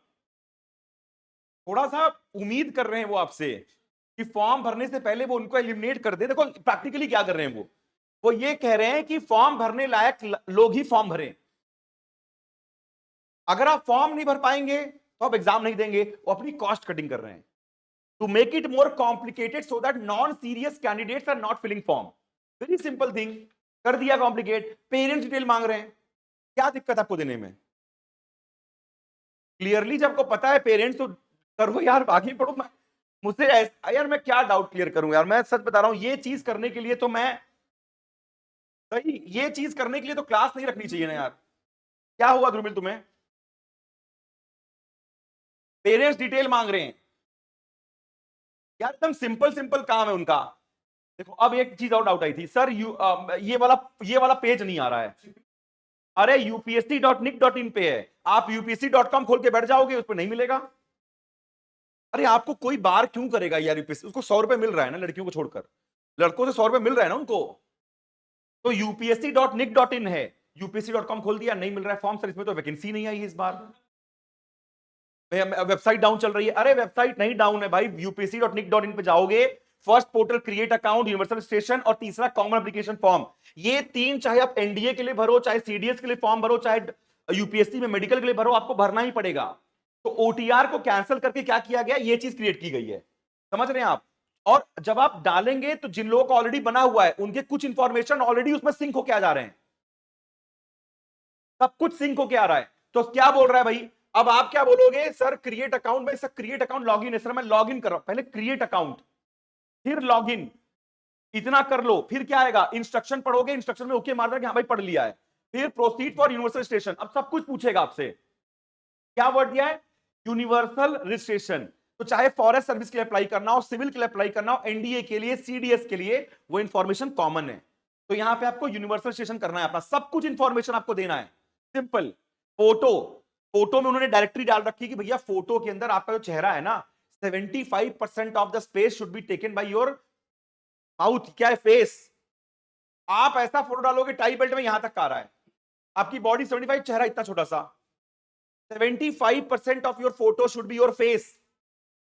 थोड़ा सा उम्मीद कर रहे हैं वो आपसे कि फॉर्म भरने से पहले वो उनको एलिमिनेट कर दे। देखो प्रैक्टिकली क्या कर रहे हैं वो ये कह रहे हैं कि फॉर्म भरने लायक लोग ही फॉर्म भरें। अगर आप फॉर्म नहीं भर पाएंगे तो आप एग्जाम नहीं देंगे। वो अपनी कॉस्ट कटिंग कर रहे हैं to make it more complicated so that non serious candidates are not filling form. Very simple thing, कर दिया कॉम्प्लिकेट। पेरेंट्स डिटेल मांग रहे हैं, क्या दिक्कत आपको देने में? क्लियरली जब आपको पता है पेरेंट्स, तो करो यार, आगे पढ़ो। मुझसे यार मैं क्या डाउट क्लियर करूं यार, मैं सच बता रहा हूं, ये चीज करने के लिए तो मैं सही, ये चीज करने के लिए तो क्लास नहीं रखनी चाहिए ना यार। क्या हुआ ध्रुमिल तुम्हें? पेरेंट्स डिटेल मांग रहे हैं यार, एकदम सिंपल सिंपल काम है उनका। देखो अब एक चीज और डाउट आई थी, सर ये वाला पेज नहीं आ रहा है। अरे upsc.nic.in पे है, आप upsc.com खोल के बैठ जाओगे, उस पर नहीं मिलेगा। अरे आपको कोई बार क्यों करेगा यार यूपीएससी? उसको 100 रुपए मिल रहा है ना लड़कियों को छोड़कर, लड़कों से 100 रुपए मिल रहा है ना उनको। तो upsc.nic.in है, upsc.com खोल दिया, नहीं मिल रहा है फॉर्म, सर इसमें तो वैकेंसी नहीं आई है इस बार, वेबसाइट डाउन चल रही है। अरे वेबसाइट नहीं डाउन है भाई, upsc.nic.in पे जाओगे, first portal create account, universal registration, और तीसरा कॉमन एप्लीकेशन फॉर्म। ये तीन, चाहे आप एनडीए के लिए भरो, चाहे सीडीएस के लिए फॉर्म भरो, चाहे यूपीएससी में मेडिकल के लिए भरो, आपको भरना ही पड़ेगा। तो ओटीआर को कैंसिल करके क्या किया गया, ये चीज क्रिएट की गई है, समझ रहे हैं आप? और जब आप डालेंगे तो जिन लोगों का ऑलरेडी बना हुआ है उनके कुछ इंफॉर्मेशन ऑलरेडी उसमें सिंक होके आ जा रहे हैं, सब कुछ सिंक होके आ रहा है। तो क्या बोल रहा है भाई, अब आप क्या बोलोगे, सर क्रिएट अकाउंट में, सर क्रिएट अकाउंट लॉगिन है, सर मैं लॉगिन कर रहा हूं, पहले क्रिएट अकाउंट फिर लॉगिन, इतना कर लो, फिर क्या आएगा, इंस्ट्रक्शन पढ़ोगे, इंस्ट्रक्शन में ओके मार देना कि हाँ भाई पढ़ लिया है, फिर प्रोसीड फॉर यूनिवर्सल रजिस्ट्रेशन। अब सब कुछ पूछेगा आपसे, क्या वर्ड दिया है, यूनिवर्सल रजिस्ट्रेशन। तो चाहे फॉरेस्ट सर्विस के लिए अप्लाई करना हो, सिविल के लिए अप्लाई करना हो, एनडीए के लिए, सीडीएस के लिए, वो इंफॉर्मेशन कॉमन है। तो यहां पे आपको यूनिवर्सल रजिस्ट्रेशन करना है, अपना सब कुछ इंफॉर्मेशन आपको देना है, सिंपल। फोटो, फोटो में उन्होंने डायरेक्टरी डाल रखी कि भैया फोटो के अंदर आपका जो चेहरा है ना, 75% of the space should be taken by your mouth, क्या है, फेस। आप ऐसा फोटो डालोगे टाई बेल्ट में यहां तक आ रहा है, आपकी बॉडी 75, चेहरा इतना छोटा सा, 75% of your photo should be your face.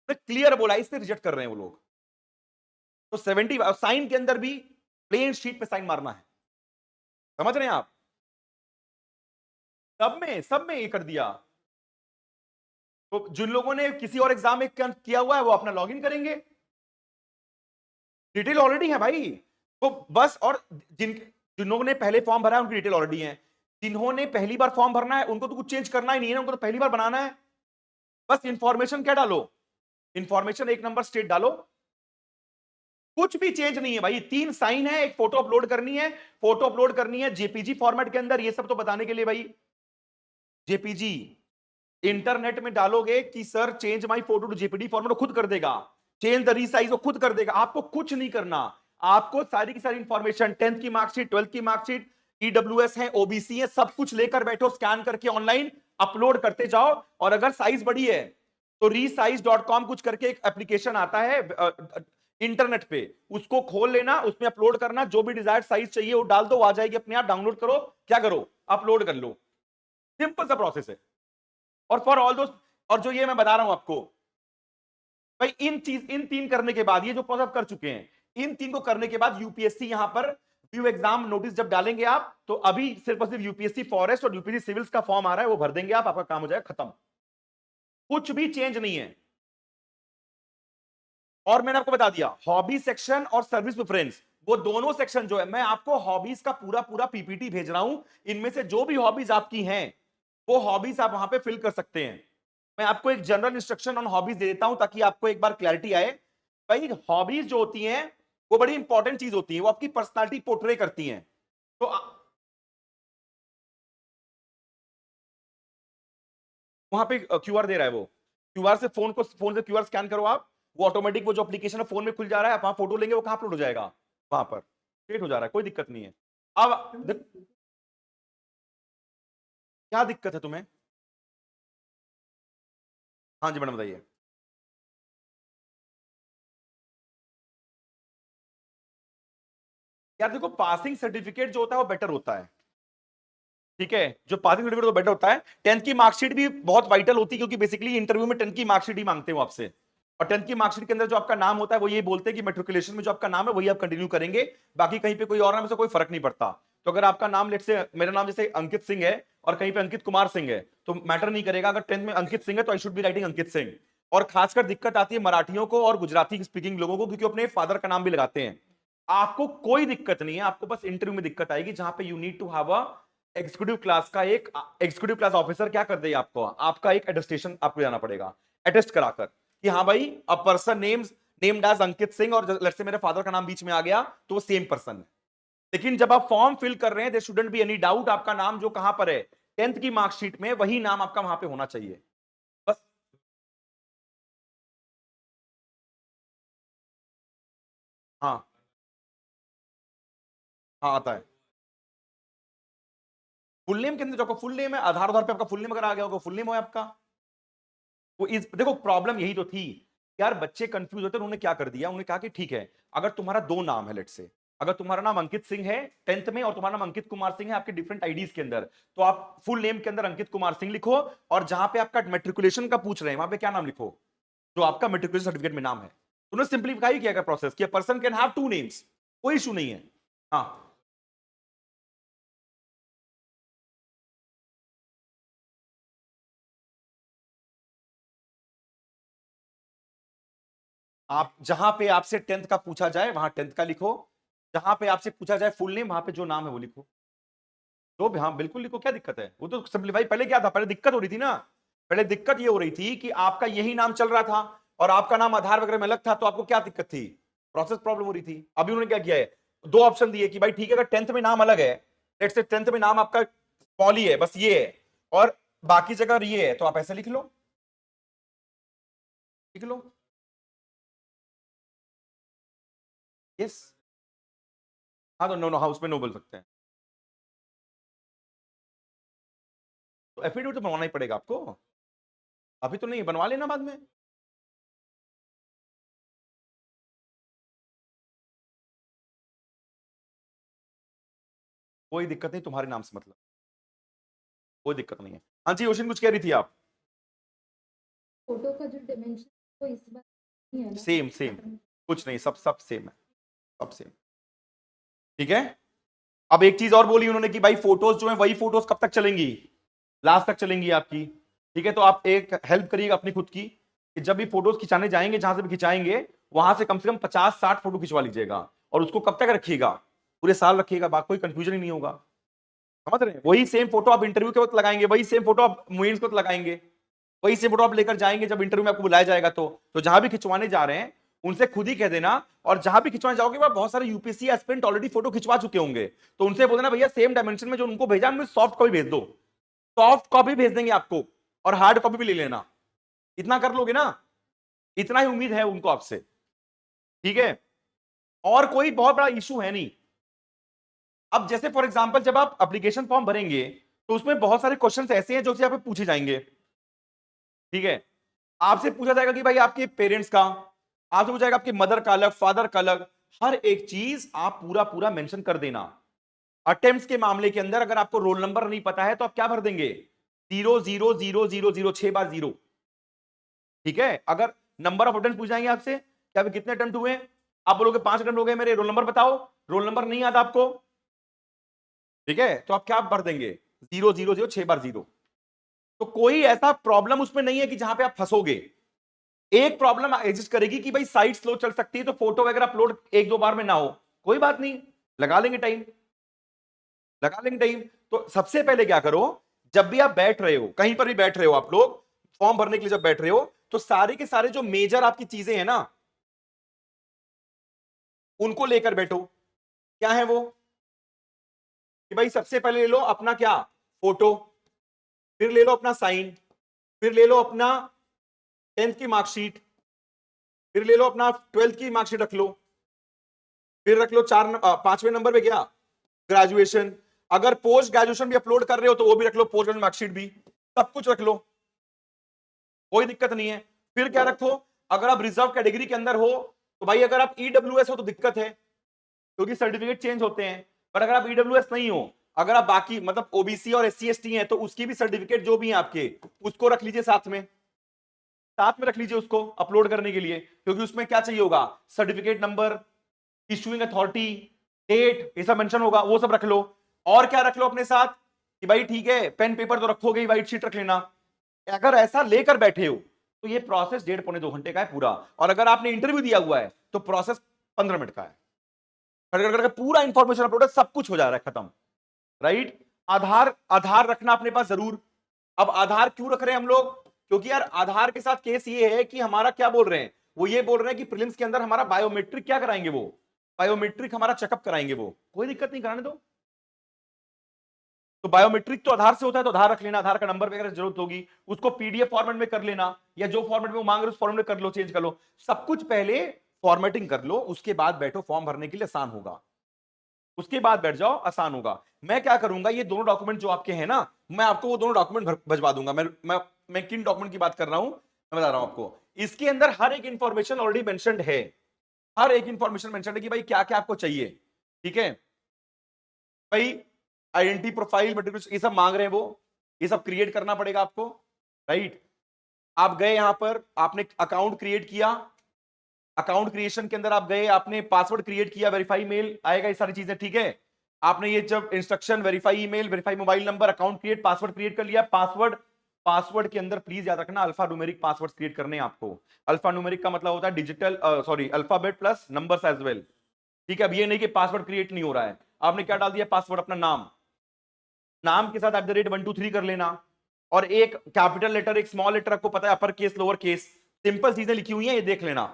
Clear बोला, इससे रिजेक्ट कर रहे हैं वो लोग। तो 70 साइन के अंदर भी प्लेन शीट पे साइन मारना है, समझ रहे हैं आप? सब में ये कर दिया। तो जिन लोगों ने किसी और एग्जाम में किया हुआ है वो अपना लॉगिन करेंगे, डिटेल ऑलरेडी है भाई। तो बस, और जिन जिन लोगों ने पहले फॉर्म भरा है उनकी डिटेल ऑलरेडी है, जिन्होंने पहली बार फॉर्म भरना है उनको तो कुछ चेंज करना ही नहीं है, उनको तो पहली बार बनाना है। बस इंफॉर्मेशन क्या डालो, इंफॉर्मेशन 1 नंबर स्टेट डालो, कुछ भी चेंज नहीं है भाई। 3 साइन है, एक फोटो अपलोड करनी है, फोटो अपलोड करनी है जेपीजी फॉर्मेट के अंदर, ये सब तो बताने के लिए भाई जेपीजी। इंटरनेट में डालोगे कि sir change my photo to JPG format, खुद कर देगा, चेंज द रीसाइज, वो खुद कर देगा, आपको कुछ नहीं करना। आपको सारी की सारी इंफॉर्मेशन, 10th की मार्कशीट, 12th की मार्कशीट, ईडब्ल्यूएस है, ओबीसी है, सब कुछ लेकर बैठो, स्कैन करके ऑनलाइन अपलोड करते जाओ। और अगर साइज बड़ी है तो resize.com कुछ करके एक एप्लीकेशन आता है इंटरनेट पे, उसको खोल लेना, उसमें अपलोड करना, जो भी डिजायर्ड साइज चाहिए वो डाल दो, आ जाएगी अपने आप। डाउनलोड करो, क्या करो, अपलोड कर लो, सिंपल सा प्रोसेस है। और फॉर ऑल दोस्त, और जो ये मैं बता रहा हूं आपको भाई, इन 3 करने के बाद, ये जो प्रोसेस कर चुके हैं, इन 3 को करने के बाद यूपीएससी यहां पर ड्यू एग्जाम नोटिस जब डालेंगे आप, तो अभी सिर्फ और सिर्फ यूपीएससी फॉरेस्ट और यूपीएससी सिविल्स का फॉर्म आ रहा है, वो भर देंगे आप, आपका काम हो जाएगा खत्म, कुछ भी चेंज नहीं है। और मैंने आपको बता दिया हॉबी सेक्शन और सर्विस प्रेफरेंस, वो दोनों सेक्शन जो है, मैं आपको हॉबीज का पूरा पूरा पीपीटी भेज रहा हूं, इनमें से जो भी हॉबीज आपकी हैं वो हॉबीज आप वहां पे फिल कर सकते हैं। मैं आपको एक जनरल इंस्ट्रक्शन ऑन हॉबीज दे देता हूं ताकि आपको एक बार क्लैरिटी आए। भाई हॉबीज जो होती हैं वो बड़ी इंपॉर्टेंट चीज होती है, वो आपकी पर्सनालिटी पोर्ट्रे करती हैं। तो वहां पे क्यूआर दे रहा है, वो क्यूआर से फोन से क्यूआर स्कैन करो आप, वो ऑटोमेटिक वो जो एप्लीकेशन है फोन में खुल जा रहा है, आप वहां फोटो लेंगे, वो कहां अपलोड हो जाएगा, वहां पर क्रिएट हो जा रहा है, कोई दिक्कत नहीं है। अब क्या दिक्कत है तुम्हें? हाँ जी मैडम बताइए। यार देखो पासिंग सर्टिफिकेट जो होता है वो बेटर होता है, ठीक है, जो पासिंग सर्टिफिकेट तो बेटर होता है। 10th की मार्कशीट भी बहुत वाइटल होती है, क्योंकि बेसिकली इंटरव्यू में 10th की मार्कशीट ही मांगते हो आपसे, और 10th की मार्कशीट के अंदर जो आपका नाम होता है वो ये बोलते हैं कि मेट्रिकुलेशन में जो आपका नाम है वही आप कंटिन्यू करेंगे, बाकी कहीं पे कोई और नाम से कोई फर्क नहीं पड़ता। तो अगर आपका नाम लेट से मेरा नाम जैसे अंकित सिंह है और कहीं पे अंकित कुमार सिंह है तो मैटर नहीं करेगा, अगर 10th में अंकित सिंह है तो I should be writing Ankit Singh. और खासकर दिक्कत आती है मराठियों को और गुजराती स्पीकिंग लोगों को, क्योंकि अपने फादर का नाम भी लगाते हैं। आपको कोई दिक्कत नहीं है, आपको बस इंटरव्यू में दिक्कत आएगी जहां पे you need to have a executive class का एक एग्जीक्यूटिव क्लास ऑफिसर क्या कर देगा आपको, आपका एक अटेस्टेशन आपको जाना पड़ेगा, अटेस्ट कराकर कि हाँ भाई a person named as Ankit Singh, और लेट्स से मेरे फादर का नाम बीच में आ गया तो वो सेम पर्सन है। लेकिन जब आप फॉर्म फिल कर रहे हैं there shouldn't be any doubt, आपका नाम जो कहां पर है 10th की मार्कशीट में वही नाम आपका वहां पे होना चाहिए बस। हाँ हाँ आता है। फुल नेम के अंदर जो आपका फुल नेम है, आधार पे आपका फुल नेम अगर आ गया होगा फुल नेम हो आपका। वो इस देखो प्रॉब्लम यही तो थी यार, बच्चे कंफ्यूज होते, उन्होंने क्या कर दिया, उन्होंने कहा कि ठीक है अगर तुम्हारा दो नाम है, लेट से अगर तुम्हारा नाम अंकित सिंह है 10th में और तुम्हारा नाम अंकित कुमार सिंह है आपके डिफरेंट आईडीज के अंदर, तो आप फुल नेम के अंदर अंकित कुमार सिंह लिखो, और जहां पे आपका मेट्रिकुलेशन का पूछ रहे हैं वहां पे क्या नाम लिखो, जो आपका मेट्रिकुलेशन सर्टिफिकेट में नाम है। उन्होंने सिंप्लीफाई किया प्रोसेस कि person can have two names, कोई इशू नहीं है। हाँ आप जहां पे आपसे 10th का पूछा जाए वहां 10th का लिखो, जहां पे आपसे पूछा जाए फुल नेम वहां पे जो नाम है वो लिखो, तो हाँ बिल्कुल लिखो, क्या दिक्कत है, वो तो सिंपलीफाई। पहले क्या था, पहले दिक्कत हो रही थी ना, पहले दिक्कत ये हो रही थी कि आपका यही नाम चल रहा था और आपका नाम आधार वगैरह में अलग था, तो आपको क्या दिक्कत थी, प्रोसेस प्रॉब्लम हो रही थी। अभी उन्होंने क्या किया है, दो ऑप्शन दिए कि भाई ठीक है अगर 10th में नाम अलग है, लेट्स से 10th में नाम आपका पॉली है बस ये है, और बाकी जगह ये है, तो आप ऐसे लिख लो, लिख लो। यस। हाँ तो नो नो हाँ उसमें नो बोल सकते हैं, तो एफिडेविट तो बनवाना ही पड़ेगा आपको, अभी तो नहीं, बनवा लेना बाद में। कोई दिक्कत नहीं, तुम्हारे नाम से मतलब कोई दिक्कत नहीं है। हाँ जी ओशन कुछ कह रही थी आप? फोटो का जो डिमेंशन वो इस बार नहीं है ना? सेम सेम, कुछ नहीं, सब सब सेम है, सब सेम, ठीक है। अब एक चीज और बोली उन्होंने कि भाई फोटोज जो है वही फोटोज कब तक चलेंगी, लास्ट तक चलेंगी आपकी, ठीक है। तो आप एक हेल्प करिएगा अपनी खुद की, कि जब भी फोटोज खिंचाने जाएंगे जहां से भी खिंचाएंगे वहां से कम 50-60 फोटो खिंचवा लीजिएगा, और उसको कब तक रखिएगा, पूरे साल रखिएगा, बात कोई कंफ्यूजन ही नहीं होगा, समझ रहे हैं। वही सेम फोटो आप इंटरव्यू के वक्त लगाएंगे, वही सेम फोटो आप मेंस के वक्त लगाएंगे, वही सेम फोटो आप लेकर जाएंगे जब इंटरव्यू में आपको बुलाया जाएगा, तो जहां भी खिंचवाने जा रहे हैं उनसे खुद ही कह देना, और जहां भी खिंचवाने जाओगे वहां बहुत सारे यूपीएससी एस्पिरेंट ऑलरेडी फोटो खिंचवा चुके होंगे, तो उनसे बोल देना भैया सेम डायमेंशन में जो उनको भेजा मुझे सॉफ्ट कॉपी भेज दो, सॉफ्ट कॉपी भेज देंगे आपको, और हार्ड कॉपी भी ले लेना, इतना कर लोगे ना, इतना ही उम्मीद है उनको आपसे, ठीक है। और कोई बहुत बड़ा इशू है नहीं। अब जैसे फॉर एग्जांपल जब आप एप्लीकेशन फॉर्म भरेंगे तो उसमें बहुत सारे क्वेश्चंस ऐसे हैं जो से आप पूछे जाएंगे, ठीक है। आपसे पूछा जाएगा कि भाई आपके पेरेंट्स का, आपसे पूछा जाएगा आपके मदर का अलग, फादर का अलग, हर एक चीज आप पूरा पूरा मेंशन कर देना। अटेम्प्ट्स के मामले के अंदर अगर आपको रोल नंबर नहीं पता है तो आप क्या भर देंगे, 0 0 0 0 0 6 बार 0, ठीक है। अगर नंबर ऑफ अटेम्प्ट पूछ जाएंगे आपसे कि अभी कितने अटेम्प्ट हुए, आप बोलोगे 5 अटेम्प्ट हो गए मेरे, रोल नंबर बताओ, रोल नंबर नहीं आता आपको, ठीक है, तो आप क्या भर देंगे, 000, 6 बार 0। तो कोई ऐसा प्रॉब्लम उसमें नहीं है कि जहां पे आप फंसोगे। एक प्रॉब्लम एग्जिस्ट करेगी कि भाई साइट स्लो चल सकती है, तो फोटो वगैरह अपलोड 1-2 बार में ना हो, कोई बात नहीं, लगा लेंगे टाइम, लगा लेंगे टाइम। तो सबसे पहले क्या करो, जब भी आप बैठ रहे हो, कहीं पर भी बैठ रहे हो आप लोग, फॉर्म भरने के लिए जब बैठ रहे हो, तो सारे के सारे जो मेजर आपकी चीजें हैं ना, उनको लेकर बैठो। क्या है वो, कि भाई सबसे पहले ले लो अपना क्या, फोटो, फिर ले लो अपना साइन, फिर ले लो अपना 10th की मार्कशीट, फिर ले लो अपना 12th की मार्कशीट रख लो, फिर रख लो 5वें नंबर पे क्या, ग्रेजुएशन। अगर पोस्ट ग्रेजुएशन भी अपलोड कर रहे हो तो वो भी रख लो, पोस्ट ग्रेजुएशन मार्कशीट भी, सब कुछ रख लो, कोई दिक्कत नहीं है। फिर क्या रखो, अगर आप रिजर्व कैटेगरी के अंदर हो तो भाई, अगर आप ईडब्ल्यूएस हो तो दिक्कत है, क्योंकि सर्टिफिकेट चेंज होते हैं। पर अगर आप ईडब्ल्यूएस नहीं हो, अगर आप बाकी मतलब ओबीसी और एससी एसटी हैं, तो उसकी भी सर्टिफिकेट जो भी है आपके, उसको रख लीजिए साथ में, साथ में रख लीजिए उसको अपलोड करने के लिए, क्योंकि उसमें क्या चाहिए होगा, certificate number, issuing authority, date, ये सब मेंशन होगा, वो सब रख लो। और क्या रख लो अपने साथ, कि भाई ठीक है, पेन पेपर तो रखोगे ही, व्हाइट शीट रख लेना। अगर ऐसा लेकर बैठे हो तो ये प्रोसेस 1.5-2 घंटे का है पूरा, और अगर आपने इंटरव्यू दिया हुआ है तो प्रोसेस 15 मिनट का है। अगर पूरा इंफॉर्मेशन अपलोड है, सब कुछ हो जा रहा है, खत्म, राइट। आधार, आधार रखना अपने पास जरूर। अब आधार क्यों रख रहे हैं हम लोग, क्योंकि यार आधार के साथ केस ये है कि हमारा क्या बोल रहे हैं, वो ये बोल रहे हैं कि प्रीलिम्स के अंदर हमारा बायोमेट्रिक क्या कराएंगे, वो बायोमेट्रिक हमारा चेकअप कराएंगे, वो कोई दिक्कत नहीं, कराने दो। तो बायोमेट्रिक तो आधार से होता है, तो आधार रख लेना, आधार का नंबर वगैरह जरूरत होगी, उसको पीडीएफ फॉर्मेट में कर लेना, या जो फॉर्मेट में वो मांग रहे उस फॉर्मेट में कर लो, चेंज कर लो, सब कुछ पहले फॉर्मेटिंग कर लो, उसके बाद बैठो फॉर्म भरने के लिए, आसान होगा, उसके बाद बैठ जाओ, आसान होगा। मैं क्या करूंगा, ये दोनों डॉक्यूमेंट जो आपके हैं ना, मैं आपको वो दोनों डॉक्यूमेंट भिजवा दूंगा। मैं किन डॉक्यूमेंट की बात कर रहा हूं, मैं बता रहा हूं आपको। इसके अंदर हर एक इंफॉर्मेशन ऑलरेडी मेंशन्ड है, हर एक इंफॉर्मेशन मेंशन्ड है कि भाई क्या क्या आपको चाहिए, ठीक है भाई। आइडेंटिटी प्रोफाइल मटेरियल ये सब मांग रहे हैं वो, ये सब क्रिएट करना पड़ेगा आपको, राइट। आप गए यहां पर, आपने अकाउंट क्रिएट किया, अकाउंट क्रिएशन के अंदर आप गए, आपने पासवर्ड क्रिएट किया, वेरीफाई मेल आएगा, ये सारी चीजें, ठीक है। आपने ये जब instruction, verify email, verify mobile number, account create, password create कर लिया, पासवर्ड, पासवर्ड के अंदर प्लीज याद रखना अल्फा न्यूमेरिक पासवर्ड क्रिएट करने हैं आपको। अल्फा न्यूमेरिक का मतलब होता है digital, sorry, alphabet plus numbers as well, ठीक है। अब ये नहीं कि पासवर्ड क्रिएट नहीं हो रहा है, आपने क्या डाल दिया पासवर्ड, अपना नाम, नाम के साथ @123 कर लेना, और एक कैपिटल लेटर, एक स्मॉल लेटर, आपको पता है upper case lower case, simple चीजें लिखी हुई हैं, ये देख लेना,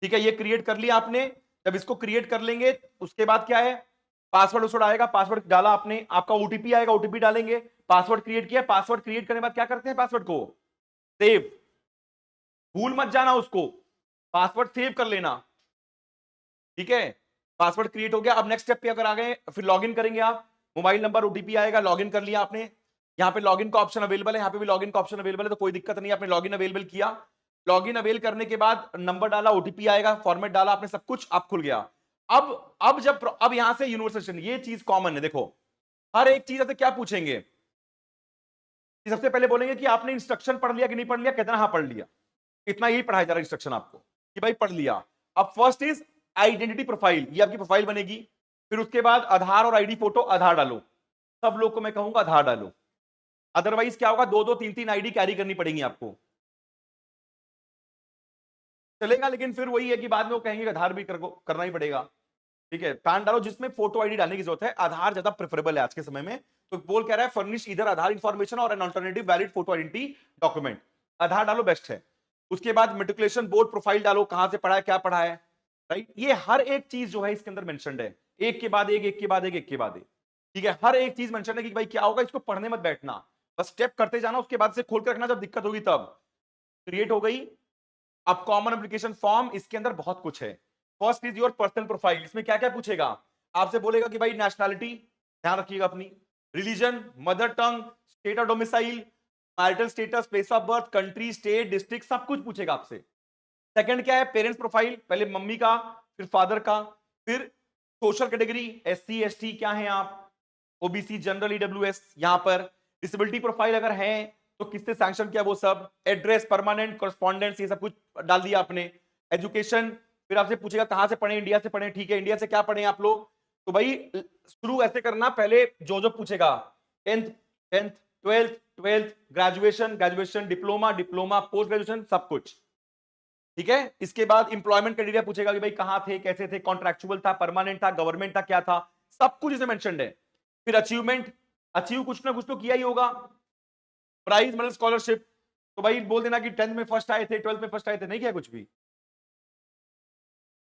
ठीक है। ये क्रिएट कर लिया आपने, जब इसको क्रिएट कर लेंगे उसके बाद क्या है, पासवर्ड उसवर्ड आएगा, पासवर्ड डाला आपने, आपका ओटीपी आएगा, ओटीपी डालेंगे, पासवर्ड क्रिएट किया, पासवर्ड क्रिएट करने के बाद क्या करते हैं, पासवर्ड को सेव, भूल मत जाना उसको, पासवर्ड सेव कर लेना, ठीक है। पासवर्ड क्रिएट हो गया, अब नेक्स्ट स्टेप पे अगर आ गए, फिर लॉगिन करेंगे आप, मोबाइल नंबर ओटीपी आएगा, लॉगिन कर लिया आपने, यहाँ पे लॉगिन का ऑप्शन अवेलेबल है, यहाँ पे भी लॉगिन का ऑप्शन अवेलेबल है, तो कोई दिक्कत नहीं, आपने लॉगिन अवेलेबल किया, लॉगिन अवेल करने के बाद नंबर डाला, ओटीपी आएगा, फॉर्मेट डाला आपने, सब कुछ आप खुल गया। अब यहां से यूनिवर्सल, ये चीज कॉमन है, देखो हर एक चीज से क्या पूछेंगे, कि सबसे पहले बोलेंगे कि आपने इंस्ट्रक्शन पढ़ लिया कि नहीं पढ़ लिया, कहते हैं हाँ पढ़ लिया, इतना ही पढ़ाया जा रहा है इंस्ट्रक्शन आपको, कि भाई पढ़ लिया। अब फर्स्ट इज आइडेंटिटी प्रोफाइल, ये आपकी प्रोफाइल बनेगी, फिर उसके बाद आधार और आईडी फोटो, आधार डालो, सब लोग को मैं कहूंगा आधार डालो, अदरवाइज क्या होगा, 2-2, 3-3 आईडी कैरी करनी पड़ेगी आपको, चलेगा, लेकिन फिर वही है कि बाद में वो कहेंगे आधार भी करना ही पड़ेगा, ठीक है। पैन डालो, जिसमें फोटो आईडी डालने की जरूरत है, आधार ज्यादा प्रेफरेबल है आज के समय में, तो बोल कह रहा है फर्निश इधर आधार इंफॉर्मेशन और an alternative valid photo identity document, Aadhaar डालो, बेस्ट है। उसके बाद मेट्रिकुलेशन बोर्ड प्रोफाइल डालो, कहां से पढ़ा है, क्या पढ़ा है, राइट। ये हर एक चीज जो है इसके अंदर मेंशन्ड है, एक के बाद एक, एक के बाद एक, एक के बाद एक, ठीक है। हर एक चीज मेंशन है कि भाई क्या होगा, इसको पढ़ने मत बैठना, बस स्टेप करते जाना, उसके बाद से खोल कर रखना, जब दिक्कत होगी तब। क्रिएट हो गई, अब कॉमन एप्लीकेशन फॉर्म, इसके अंदर बहुत कुछ है। First is your personal profile, इसमें क्या क्या पूछेगा, आपसे बोलेगा कि भाई नेशनैलिटी, ध्यान रखिएगा अपनी, religion, mother tongue, state of domicile, marital status, place of birth, country, state, district, सब कुछ पूछेगा आपसे। सेकंड क्या है, पेरेंट्स प्रोफाइल, पहले मम्मी का, फिर फादर का, फिर सोशल कैटेगरी, एससी एसटी क्या है आप, ओबीसी, जनरल, ईडब्ल्यूएस, यहां पर डिसेबिलिटी प्रोफाइल अगर है तो किससे सैंक्शन किया वो सब, एड्रेस, परमानेंट, कॉरेस्पॉन्डेंस, ये सब कुछ डाल दिया आपने, एजुकेशन, फिर आपसे पूछेगा कहां से पढ़े, इंडिया से पढ़े, ठीक है, इंडिया से क्या पढ़े आप लोग, तो भाई शुरू ऐसे करना, पहले जो पूछेगा 10th 10th 12th 12th, graduation graduation, diploma diploma, post graduation, सब कुछ, ठीक है। इसके बाद इंप्लॉयमेंट क्राइटेरिया पूछेगा कि भाई कहां थे, कैसे थे, कॉन्ट्रैक्चुअल था, परमानेंट था, गवर्नमेंट था, क्या था, सब कुछ इसमें मेंशन्ड है। फिर अचीवमेंट, अचीव कुछ ना कुछ तो किया ही होगा, प्राइज मतलब स्कॉलरशिप, तो भाई बोल देना कि 10th में फर्स्ट आए थे, 12th में फर्स्ट आए थे, नहीं किया कुछ भी।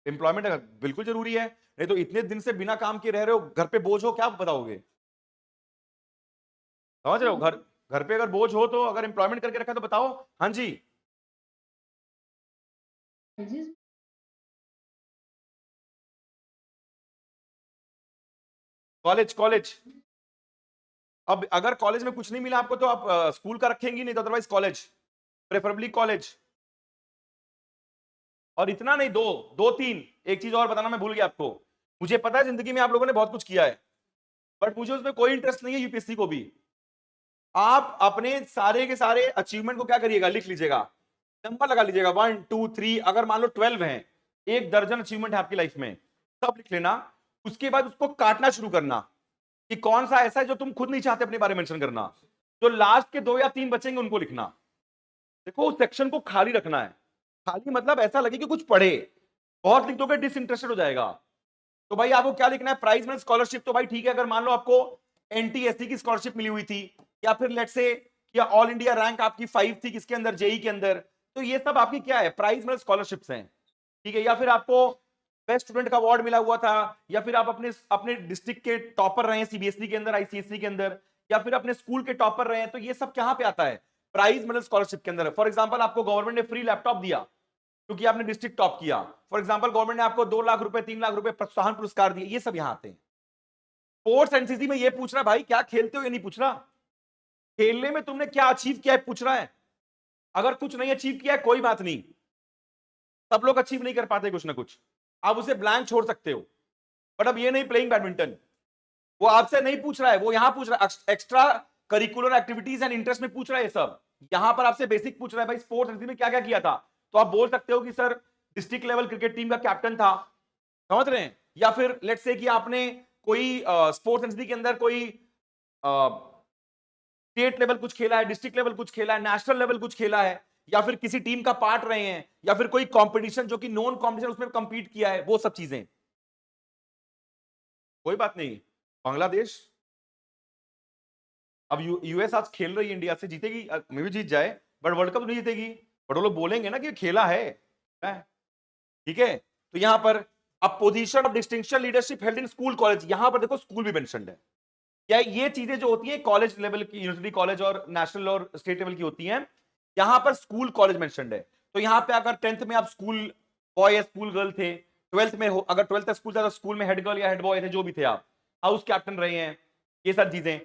एम्प्लॉयमेंट बिल्कुल जरूरी है, नहीं तो इतने दिन से बिना काम के रह रहे हो, घर पे बोझ हो, क्या बताओगे, समझ रहे हो, घर पे अगर बोझ हो तो अगर एम्प्लॉयमेंट करके रखा तो बताओ। हाँ जी, जिस कॉलेज कॉलेज, अब अगर कॉलेज में कुछ नहीं मिला आपको तो आप स्कूल का रखेंगी, नहीं तो अदरवाइज कॉलेज, प्रेफरेबली कॉलेज। और इतना नहीं, दो दो तीन, एक चीज और बताना मैं भूल गया आपको, मुझे पता है जिंदगी में आप लोगों ने बहुत कुछ किया है, बट मुझे उसमें कोई इंटरेस्ट नहीं है यूपीएससी को भी। आप अपने सारे के सारे अचीवमेंट को क्या करिएगा, लिख लीजिएगा, नंबर लगा लीजिएगा 1 2 3, अगर मान लो 12 है, 1 दर्जन अचीवमेंट है आपकी लाइफ में, सब लिख लेना। उसके बाद उसको काटना शुरू करना कि कौन सा ऐसा है जो तुम खुद नहीं चाहते अपने बारे में मेंशन करना, जो लास्ट के 2 या 3 बचेंगे उनको लिखना। देखो उस सेक्शन को खाली रखना है, खाली मतलब ऐसा लगे कि कुछ पढ़े, बहुत लिख दोगे डिसइंटरेस्टेड हो जाएगा। तो भाई आपको क्या लिखना है, प्राइज में स्कॉलरशिप, तो भाई ठीक है, अगर मान लो आपको एनटीएससी की स्कॉलरशिप मिली हुई थी, या फिर लेट्स से या ऑल इंडिया रैंक आपकी 5 थी किसके अंदर, जेई के अंदर, तो ये सब आपकी क्या है, प्राइज में स्कॉलरशिप्स हैं, ठीक है। या फिर आपको बेस्ट स्टूडेंट का अवार्ड मिला हुआ था, या फिर आप अपने अपने डिस्ट्रिक्ट के टॉपर रहे हैं सीबीएसई के अंदर, आईसीएसई के अंदर, या फिर अपने स्कूल के टॉपर रहे हैं, तो ये सब कहां पे आता है, प्राइज मतलब स्कॉलरशिप के अंदर। फॉर एग्जांपल आपको गवर्नमेंट ने फ्री लैपटॉप दिया क्योंकि आपने डिस्ट्रिक्ट टॉप किया, फॉर एग्जांपल गवर्नमेंट ने आपको 2 लाख रुपए 3 लाख रुपए प्रोत्साहन पुरस्कार दिए, ये सब यहां आते हैं। स्पोर्ट्स एनसीसी में ये पूछ रहा है भाई क्या खेलते हो, ये नहीं पूछ रहा, खेलने में तुमने क्या अचीव किया है पूछ रहा है। अगर कुछ नहीं अचीव किया है कोई बात नहीं, सब लोग अचीव नहीं कर पाते कुछ ना कुछ, आप उसे ब्लैंक छोड़ सकते हो, बट अब ये नहीं प्लेइंग बैडमिंटन, वो आपसे नहीं पूछ रहा है, वो यहां पूछ रहा है extra curricular activities and interest में पूछ रहा है ये सब, यहां पर आपसे बेसिक पूछ रहा है भाई स्पोर्ट्स एनसीसी में क्या क्या किया था, तो आप बोल सकते हो कि sir district level cricket team का कैप्टन था, समझ रहे हैं, या फिर लेट्स से कि आपने कोई स्पोर्ट्स एनसीसी के अंदर कोई स्टेट लेवल कुछ खेला है, डिस्ट्रिक्ट लेवल कुछ खेला है, नेशनल लेवल कुछ खेला है, या फिर किसी टीम का पार्ट रहे हैं, या फिर कोई कंपटीशन जो कि नॉन कंपटीशन उसमें कंपीट किया है, वो सब चीजें, कोई बात नहीं। बांग्लादेश, अब यूएस आज खेल रही है इंडिया से, जीतेगी मे भी जीत जाए, बट वर्ल्ड कप नहीं जीतेगी, बट वो लोग बोलेंगे ना कि खेला है, ठीक है। तो यहां पर अब position of distinction leadership held in school college, यहां पर देखो स्कूल भी मेंशन्ड है, क्या ये चीजें जो होती है कॉलेज लेवल की, यूनिवर्सिटी कॉलेज और नेशनल और स्टेट लेवल की होती हैं, यहां पर स्कूल कॉलेज मेंशन्ड है। तो यहां पे अगर 10th में आप स्कूल बॉय या स्कूल गर्ल थे, 12th में हो, अगर 12th तक स्कूल था तो स्कूल में हेड गर्ल या हेड बॉय थे, जो भी थे आप, हाउस कैप्टन रहे हैं, ये सब चीजें।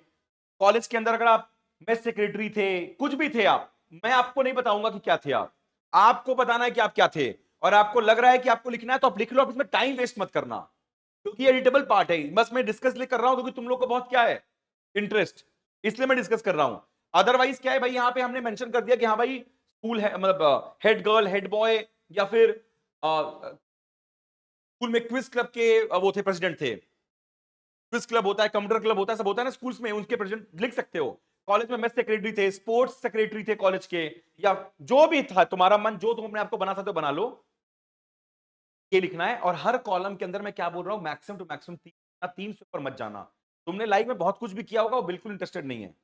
कॉलेज के अंदर अगर आप मेस सेक्रेटरी थे, कुछ भी थे आप, मैं आपको नहीं बताऊंगा कि क्या थे आप, आपको बताना है कि आप क्या थे, और आपको लग रहा है कि आपको लिखना है तो आप लिख लो, आप इसमें टाइम वेस्ट मत करना, क्योंकि एडिटेबल पार्ट है, बस मैं डिस्कस कर रहा हूं क्योंकि तुम लोग को बहुत क्या है इंटरेस्ट, इसलिए मैं डिस्कस कर रहा हूं। अदरवाइज क्या है भाई, यहां पे हमने मेंशन कर दिया कि हाँ भाई स्कूल है, मतलब हेड गर्ल हेड बॉय, या फिर स्कूल में क्विज क्लब के वो थे, प्रेसिडेंट थे, क्विज क्लब होता है, कंप्यूटर क्लब होता है, सब होता है ना स्कूल्स में, उनके प्रेसिडेंट लिख सकते हो। कॉलेज में मेस सेक्रेटरी थे, स्पोर्ट्स सेक्रेटरी थे कॉलेज के, या जो भी था तुम्हारा मन, जो तुम अपने आपको बना सकते हो बना लो, ये लिखना है। और हर कॉलम के अंदर मैं क्या बोल रहा हूं, मैक्सिमम टू मैक्सिमम 3 से ऊपर मत जाना। तुमने लाइफ में बहुत कुछ भी किया होगा, वो बिल्कुल इंटरेस्टेड नहीं है,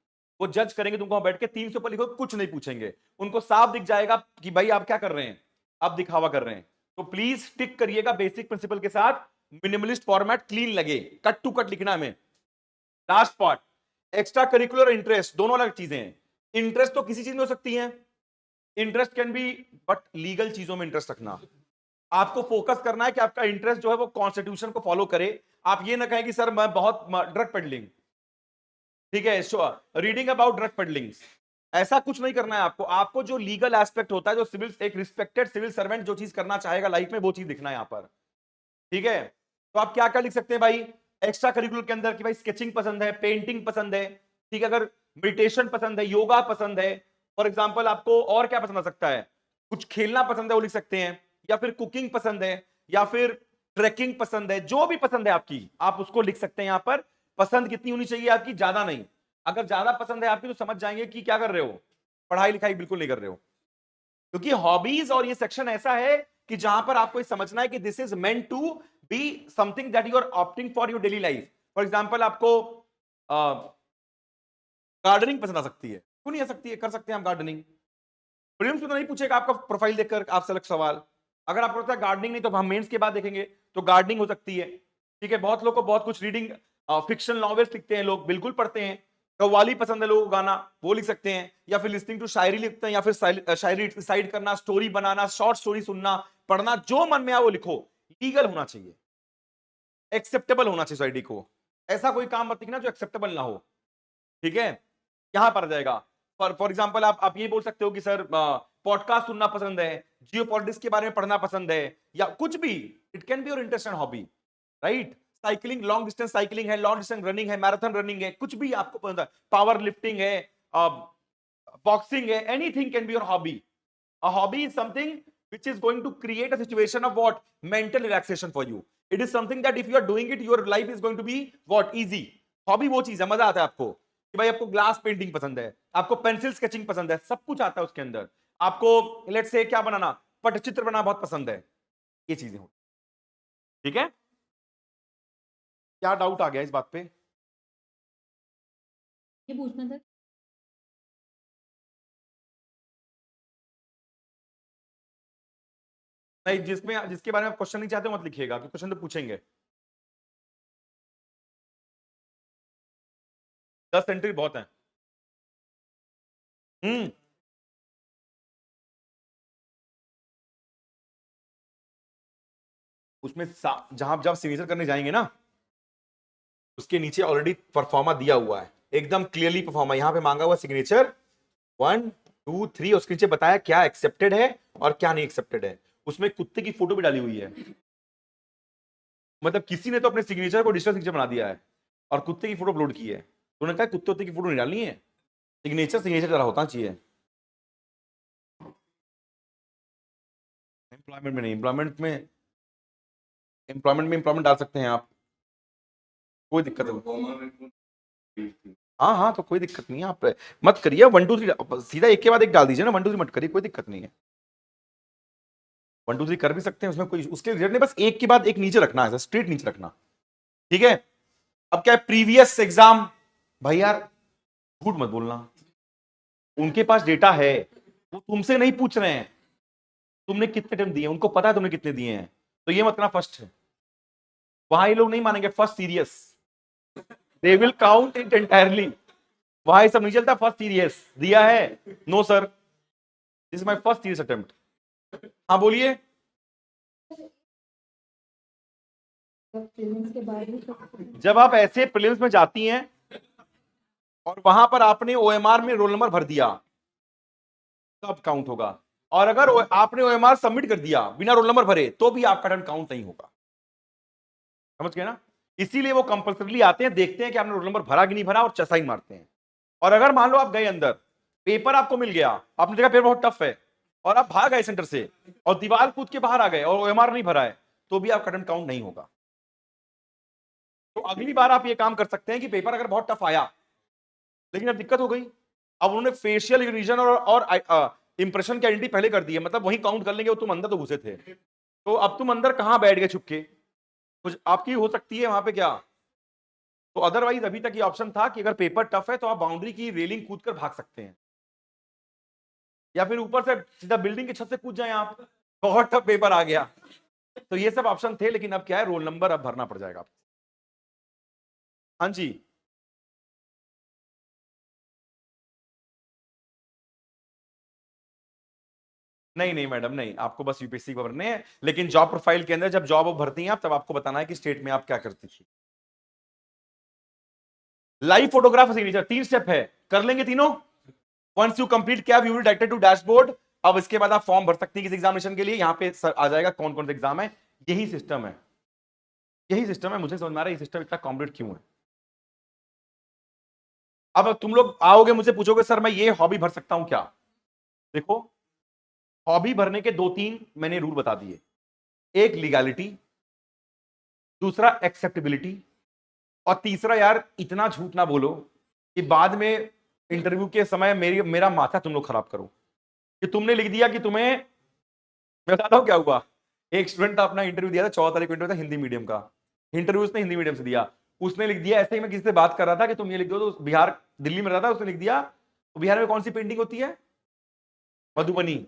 वो जज करेंगे तुमको बैठ के, 3 से ऊपर लिखो कुछ नहीं पूछेंगे, उनको साफ दिख जाएगा कि भाई आप क्या कर रहे हैं, आप दिखावा कर रहे हैं। तो प्लीज टिक करिएगा बेसिक प्रिंसिपल के साथ, मिनिमलिस्ट फॉर्मेट क्लीन लगे, कट टू कट लिखना है। Last part, extra curricular interest, दोनों अलग चीजें हैं। इंटरेस्ट तो किसी चीज में हो सकती है, interest can be, but legal चीजों में इंटरेस्ट रखना, आपको फोकस करना है कि आपका इंटरेस्ट जो है वो कॉन्स्टिट्यूशन को फॉलो करे। आप ये ना कहें कि सर मैं बहुत ड्रग पेडलिंग, ठीक है, रीडिंग अबाउट ड्रग पेडलिंग, ऐसा कुछ नहीं करना है आपको। आपको जो लीगल एस्पेक्ट होता है, जो सिविल, एक रिस्पेक्टेड सिविल सर्वेंट जो चीज करना चाहेगा लाइफ में, वो चीज दिखना है यहां पर, ठीक है। तो आप क्या क्या लिख सकते हैं भाई एक्स्ट्रा करिकुलर के अंदर, कि भाई स्केचिंग पसंद है, पेंटिंग पसंद है, ठीक है, अगर मेडिटेशन पसंद है, योगा पसंद है, फॉर एग्जाम्पल आपको और क्या पसंद आ सकता है, कुछ खेलना पसंद है वो लिख सकते हैं, या फिर कुकिंग पसंद है, या फिर ट्रैकिंग पसंद है, जो भी पसंद है आपकी, आप उसको लिख सकते हैं यहां पर। पसंद कितनी होनी चाहिए आपकी? ज्यादा नहीं। अगर ज्यादा पसंद है आपकी तो समझ जाएंगे कि क्या कर रहे हो, पढ़ाई लिखाई बिल्कुल नहीं कर रहे हो। क्योंकि हॉबीज और ये सेक्शन ऐसा है कि जहां पर आपको समझना है कि this is meant to be something that you are opting for your daily life. For example आपको गार्डनिंग पसंद आ सकती है, क्यों नहीं आ सकती है, कर सकते हैं हम गार्डनिंग। प्रीलिम्स में तो नहीं पूछेगा आपका प्रोफाइल देखकर आपसे अलग सवाल। अगर आपको लगता है गार्डनिंग नहीं तो हम मेंस के बाद देखेंगे, तो गार्डनिंग हो सकती है। ठीक है, बहुत लोग को बहुत कुछ रीडिंग, फिक्शन नॉवेल्स लिखते हैं लोग, बिल्कुल पढ़ते हैं। कव्वाली पसंद है लोगों को गाना, वो लिख सकते हैं। या फिर लिसनिंग टू शायरी लिखते हैं, या फिर शायरी डिसाइड करना, स्टोरी बनाना, शॉर्ट स्टोरी सुनना, पढ़ना, जो मन में आए वो लिखो। लीगल होना चाहिए, एक्सेप्टेबल होना चाहिए सोसाइटी को। ऐसा कोई काम मत लिखना जो एक्सेप्टेबल ना हो। ठीक है, यहां पर आ जाएगा। फॉर एग्जाम्पल आप ये बोल सकते हो कि सर पॉडकास्ट सुनना पसंद है, जियो पॉलिटिक्स के बारे में पढ़ना पसंद है, या कुछ भी। It can be your interest and hobby, right. Cycling, long distance cycling है, लॉन्ग डिस्टेंस रनिंग है, मैराथन रनिंग है, कुछ भी आपको पसंद है, पावर लिफ्टिंग है, बॉक्सिंग है, anything can be your hobby. A hobby is something which is going to create a situation of what? Mental relaxation for you. It is something that if you are doing it, your life is going to be what? Easy. Hobby वो चीज है, मजा आता है आपको कि भाई आपको ग्लास पेंटिंग पसंद है, आपको पेंसिल स्केचिंग पसंद है, सब कुछ आता है उसके अंदर। आपको लेट्स से क्या बनाना, पटचित्र बनाना बहुत पसंद है, ये चीजें हो। ठीक है, क्या डाउट आ गया इस बात पे? ये पूछना था। नहीं, जिसके बारे में आप क्वेश्चन नहीं चाहते मत लिखिएगा, कि क्वेश्चन तो पूछेंगे। 10 एंट्री बहुत है। उसमें जहां जब सिग्नेचर करने जाएंगे ना, उसके नीचे ऑलरेडी परफॉर्मा दिया हुआ है, एकदम क्लियरली परफॉर्मा यहां पे मांगा हुआ सिग्नेचर 1 2 3, उसके नीचे बताया क्या एक्सेप्टेड है और क्या नहीं एक्सेप्टेड है। उसमें कुत्ते की फोटो भी डाली हुई है, मतलब किसी ने तो अपने सिग्नेचर को डिजिटल सिग्नेचर बना दिया है और कुत्ते की फोटो अपलोड की है। तो उन्होंने कहा कुत्ते उत्ते की फोटो नहीं डालनी है, सिग्नेचर सिग्नेचर जरा होता चाहिए। एम्प्लॉयमेंट में नहीं, एम्प्लॉयमेंट डाल सकते हैं आप, कोई दिक्कत नहीं। हाँ हाँ, तो कोई दिक्कत नहीं है, आप मत करिए 1 2 3, सीधा एक के बाद एक डाल दीजिए ना, 1 2 3 मत करिए, कोई दिक्कत नहीं है। 1 2 3 कर भी सकते हैं, उसमें कोई उसके रिजल्ट नहीं, बस एक के बाद एक नीचे रखना है, स्ट्रेट नीचे रखना। ठीक है, अब क्या है, प्रीवियस एग्जाम, भाई यार झूठ मत बोलना, उनके पास डेटा है, वो तुमसे नहीं पूछ रहे हैं तुमने कितने टाइम दिए, उनको पता है तुमने कितने दिए हैं। तो ये मत करना फर्स्ट है, वहां ये लोग नहीं मानेंगे, first serious, they will count it entirely. वहां ये सब नहीं चलता, फर्स्ट सीरियस दिया है, no sir this is my first serious attempt. हाँ बोलिए। प्रीलिम्स के बाद ही जब आप ऐसे प्रीलिम्स में जाती हैं और वहां पर आपने ओएमआर में रोल नंबर भर दिया, तब काउंट होगा। और अगर आपने ओएमआर सबमिट कर दिया बिना रोल नंबर भरे, तो भी आपका अटेम्प्ट काउंट नहीं होगा। समझ गए ना? इसीलिए वो कंपल्सरीली आते हैं, देखते हैं कि आपने रोल नंबर भरा कि नहीं भरा, और साइन मारते हैं। और अगर मान लो आप गए अंदर, पेपर आपको मिल गया, आपने देखा पेपर बहुत टफ है, और आप भाग गए सेंटर से और दीवार कूद के बाहर आ गए और ओएमआर नहीं भरा है, तो भी आपका अटेम्प्ट काउंट नहीं होगा। तो अगली बार आप ये काम कर सकते हैं कि पेपर अगर बहुत टफ आया, लेकिन अब दिक्कत हो गई, अब उन्होंने फेशियल रीजन और इंप्रेशन की आइडेंटिटी पहले कर दी है, मतलब वही काउंट कर लेंगे, वो तुम अंदर तो घुसे थे, तो अब तुम अंदर कहां बैठ गए छुपके, कुछ आपकी हो सकती है वहां पे क्या। तो अदरवाइज अभी तक ये ऑप्शन था कि अगर पेपर टफ है तो आप बाउंड्री की रेलिंग कूद कर भाग सकते हैं, या फिर ऊपर से सीधा बिल्डिंग की छत से कूद जाए आप, बहुत टफ पेपर आ गया। तो ये सब ऑप्शन थे, लेकिन अब क्या है, रोल नंबर अब भरना पड़ जाएगा। हाँ जी, नहीं नहीं मैडम, नहीं, आपको बस यूपीएससी को भरने हैं, लेकिन जॉब प्रोफाइल के अंदर जब जॉब भरती हैं आप, तब आपको बताना है कि स्टेट में आप क्या करती थी। लाइव फोटोग्राफ सिग्नेचर 3 स्टेप है, कर लेंगे तीनों। वंस यू कंप्लीट क्या, you will directed to dashboard. अब इसके बाद आप फॉर्म भर सकती हैं किस एग्जामिनेशन के लिए, यहां पे आ जाएगा कौन कौन से एग्जाम है। यही सिस्टम है, यही सिस्टम है, मुझे समझ में आ रहा है ये सिस्टम इतना कॉम्प्लिकेट क्यों है। अब तुम लोग आओगे मुझसे पूछोगे सर मैं ये हॉबी भर सकता हूं क्या? देखो, हॉबी भरने के 2 3 मैंने रूल बता दिए। एक लीगैलिटी, दूसरा एक्सेप्टेबिलिटी, और तीसरा यार इतना झूठ ना बोलो कि बाद में इंटरव्यू के समय मेरा माथा तुम लोग खराब करो कि तुमने लिख दिया कि तुम्हें, मैं बताता हूं क्या हुआ। एक स्टूडेंट अपना इंटरव्यू दिया था, 14 तारीख को इंटरव्यू था हिंदी मीडियम का, इंटरव्यू उसने हिंदी मीडियम से दिया। उसने लिख दिया ऐसे ही, मैं किसी से बात कर रहा था कि तुम ये लिख दो, तो बिहार दिल्ली में रहता था, उसने लिख दिया तो बिहार में कौन सी पेंटिंग होती है, मधुबनी।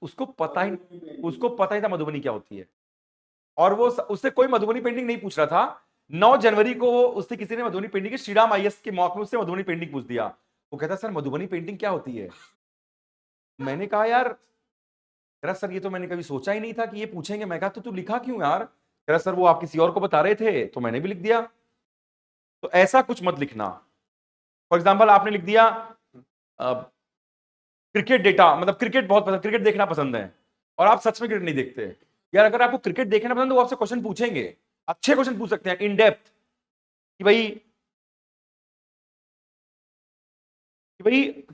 उसको पता ही था मधुबनी क्या होती है, और वो उससे कोई मधुबनी पेंटिंग नहीं पूछ रहा था। 9 जनवरी को उससे किसी ने मधुबनी पेंटिंग के श्रीराम आईएएस के मॉक में उससे मधुबनी पेंटिंग पूछ दिया। वो कहता सर मधुबनी पेंटिंग क्या होती है। मैंने कहा यार, सर ये तो मैंने कभी सोचा ही नहीं था कि ये पूछेंगे। मैं कहा तो तू लिखा क्यों यार। सर वो आप किसी और को बता रहे थे तो मैंने भी लिख दिया। तो ऐसा कुछ मत लिखना। फॉर एग्जाम्पल आपने लिख दिया क्रिकेट डेटा, मतलब क्रिकेट बहुत पसंद, क्रिकेट देखना पसंद है, और आप सच में क्रिकेट नहीं देखते। यार अगर आपको क्रिकेट देखना पसंद है तो वो आपसे क्वेश्चन पूछेंगे, अच्छे क्वेश्चन पूछ सकते हैं इन डेप्थ, कि भाई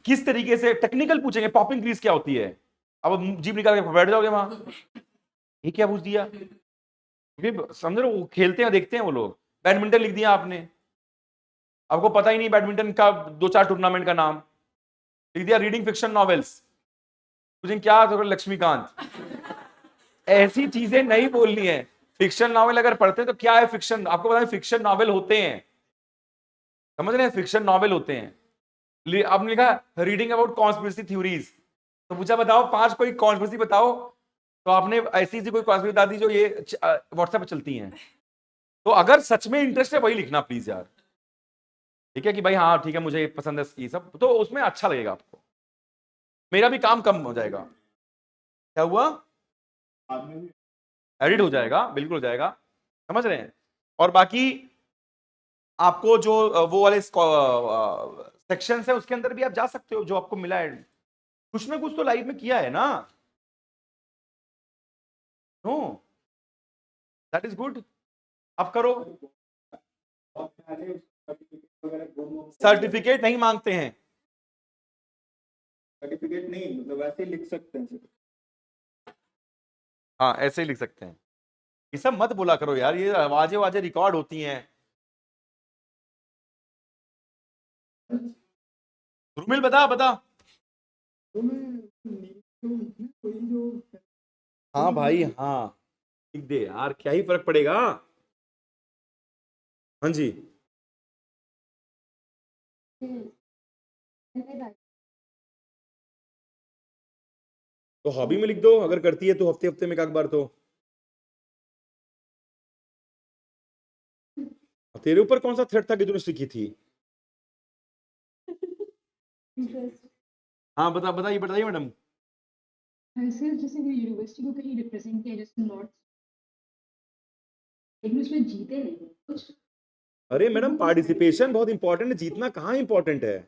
किस तरीके से टेक्निकल पूछेंगे, पॉपिंग क्रीज क्या होती है। अब जीप निकाल के बैठ जाओगे वहां, ये क्या पूछ दिया, क्योंकि समझ रहे हो, वो खेलते हैं देखते हैं वो लोग। बैडमिंटन लिख दिया आपने, आपको पता ही नहीं बैडमिंटन का 2-4 टूर्नामेंट का नाम लिख दिया। रीडिंग फिक्शन नॉवेल्स, मुझे क्या तो लक्ष्मीकांत, ऐसी चीजें नहीं बोलनी है। फिक्शन नॉवेल अगर पढ़ते हैं तो क्या है फिक्शन, आपको पता है फिक्शन नॉवेल होते हैं, समझ रहे हैं, फिक्शन नॉवेल होते हैं। आपने लिखा रीडिंग अबाउट कॉन्स्पिरेसी थ्योरीज, तो पूछा बताओ 5 कोई कॉन्स्पिरेसी बताओ, तो आपने ऐसी कोई कॉन्स्पिरेसी बता दी जो ये व्हाट्सएप पे चलती हैं। तो अगर सच में इंटरेस्ट है वही लिखना प्लीज यार, ठीक है, कि भाई हाँ ठीक है मुझे पसंद है ये सब, तो उसमें अच्छा लगेगा आपको, मेरा भी काम कम हो जाएगा। क्या हुआ, एडिट हो जाएगा, बिल्कुल हो जाएगा, समझ रहे हैं। और बाकी आपको जो वो वाले सेक्शंस है उसके अंदर भी आप जा सकते हो, जो आपको मिला है, कुछ ना कुछ तो लाइफ में किया है ना। नो, दैट इज गुड, आप करो। सर्टिफिकेट नहीं मांगते हैं, सर्टिफिकेट नहीं, मतलब ऐसे ही लिख सकते हैं। हाँ ऐसे ही लिख सकते हैं। ये सब मत बोला करो यार, ये आवाजें वाजें रिकॉर्ड होती हैं। रुमिल बता बता। तो कोई जो हाँ भाई हाँ, लिख दे यार, क्या ही फर्क पड़ेगा। हाँ जी, तो हॉबी में लिख दो, अगर करती है तो हफ्ते हफ्ते में एक आध बार तो। तेरे ऊपर कौन सा थ्रेट था कि तूने सीखी थी। हाँ बताइए बताइए मैडम। ऐसे जैसे कोई यूनिवर्सिटी को कहीं रिप्रेजेंट किया जैसे नॉर्थ, लेकिन उसमें जीते नहीं कुछ। अरे मैडम पार्टिसिपेशन बहुत इंपॉर्टेंट है, जीतना कहाँ इंपॉर्टेंट है।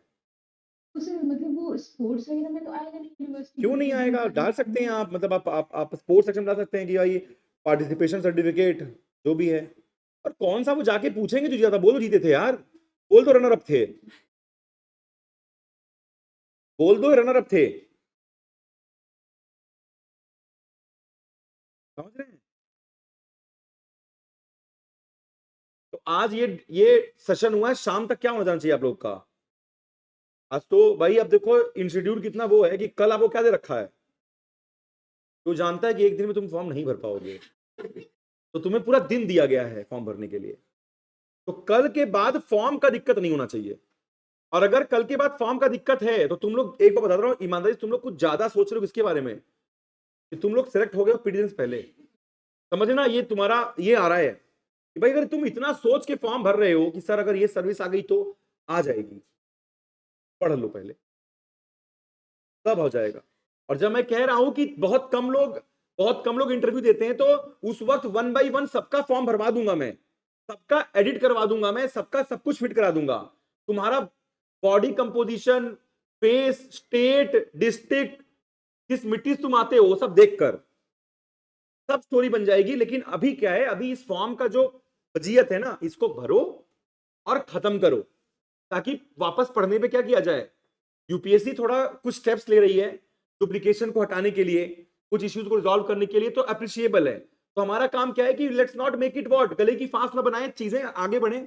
तो सर मतलब वो स्पोर्ट्स वगैरह में तो आएगा नहीं यूनिवर्सिटी क्यों नहीं आएगा, डाल सकते हैं आप, मतलब आप स्पोर्ट्स सेक्शन डाल सकते हैं कि भाई पार्टिसिपेशन सर्टिफिकेट जो भी है। और कौन सा वो जाके पूछेंगे जो ज्यादा, बोल दो जीते थे यार, बोल दो रनर अप थे, बोल दो रनर अप थे, समझ रहे हैं। तो आज ये सेशन हुआ है, शाम तक क्या होना जाना चाहिए आप लोग का। आज तो भाई अब देखो इंस्टीट्यूट कितना वो है कि कल आपको क्या दे रखा है, तो जानता है कि एक दिन में तुम फॉर्म नहीं भर पाओगे, तो तुम्हें पूरा दिन दिया गया है फॉर्म भरने के लिए। तो कल के बाद फॉर्म का दिक्कत नहीं होना चाहिए, और अगर कल के बाद फॉर्म का दिक्कत है तो तुम लोग, एक बार बता रहा हूं ईमानदारी से, तुम लोग कुछ ज्यादा सोच रहे हो किसके बारे में, कि तुम लोग सेलेक्ट हो गए पीटीएम से पहले, समझना ये तुम्हारा ये आ रहा है कि भाई अगर तुम इतना सोच के फॉर्म भर रहे हो कि सर अगर ये सर्विस आ गई तो आ जाएगी, पढ़ लो पहले, तब हो जाएगा। और जब मैं कह रहा हूं कि बहुत कम लोग इंटरव्यू देते हैं, तो उस वक्त 1 बाय 1 सबका फॉर्म भरवा दूंगा मैं, सबका एडिट करवा दूंगा मैं, सबका सब कुछ फिट करा दूंगा। तुम्हारा body composition, face, state, district, किस मिट्टी से तुम आते हो, सब देखकर सब स्टोरी बन जाएगी। लेकिन अभी क्या है, अभी इस फॉर्म का जो वजीयत है ना, इसको भरो और खत्म करो, ताकि वापस पढ़ने पे क्या किया जाए। यूपीएससी थोड़ा कुछ स्टेप्स ले रही है डुप्लीकेशन को हटाने के लिए, कुछ इश्यूज को रिजॉल्व करने के लिए, तो अप्रिशिएबल है। तो तो हमारा काम क्या है कि let's not make it word, गले की फांस ना बनाए, चीजें आगे बढ़े।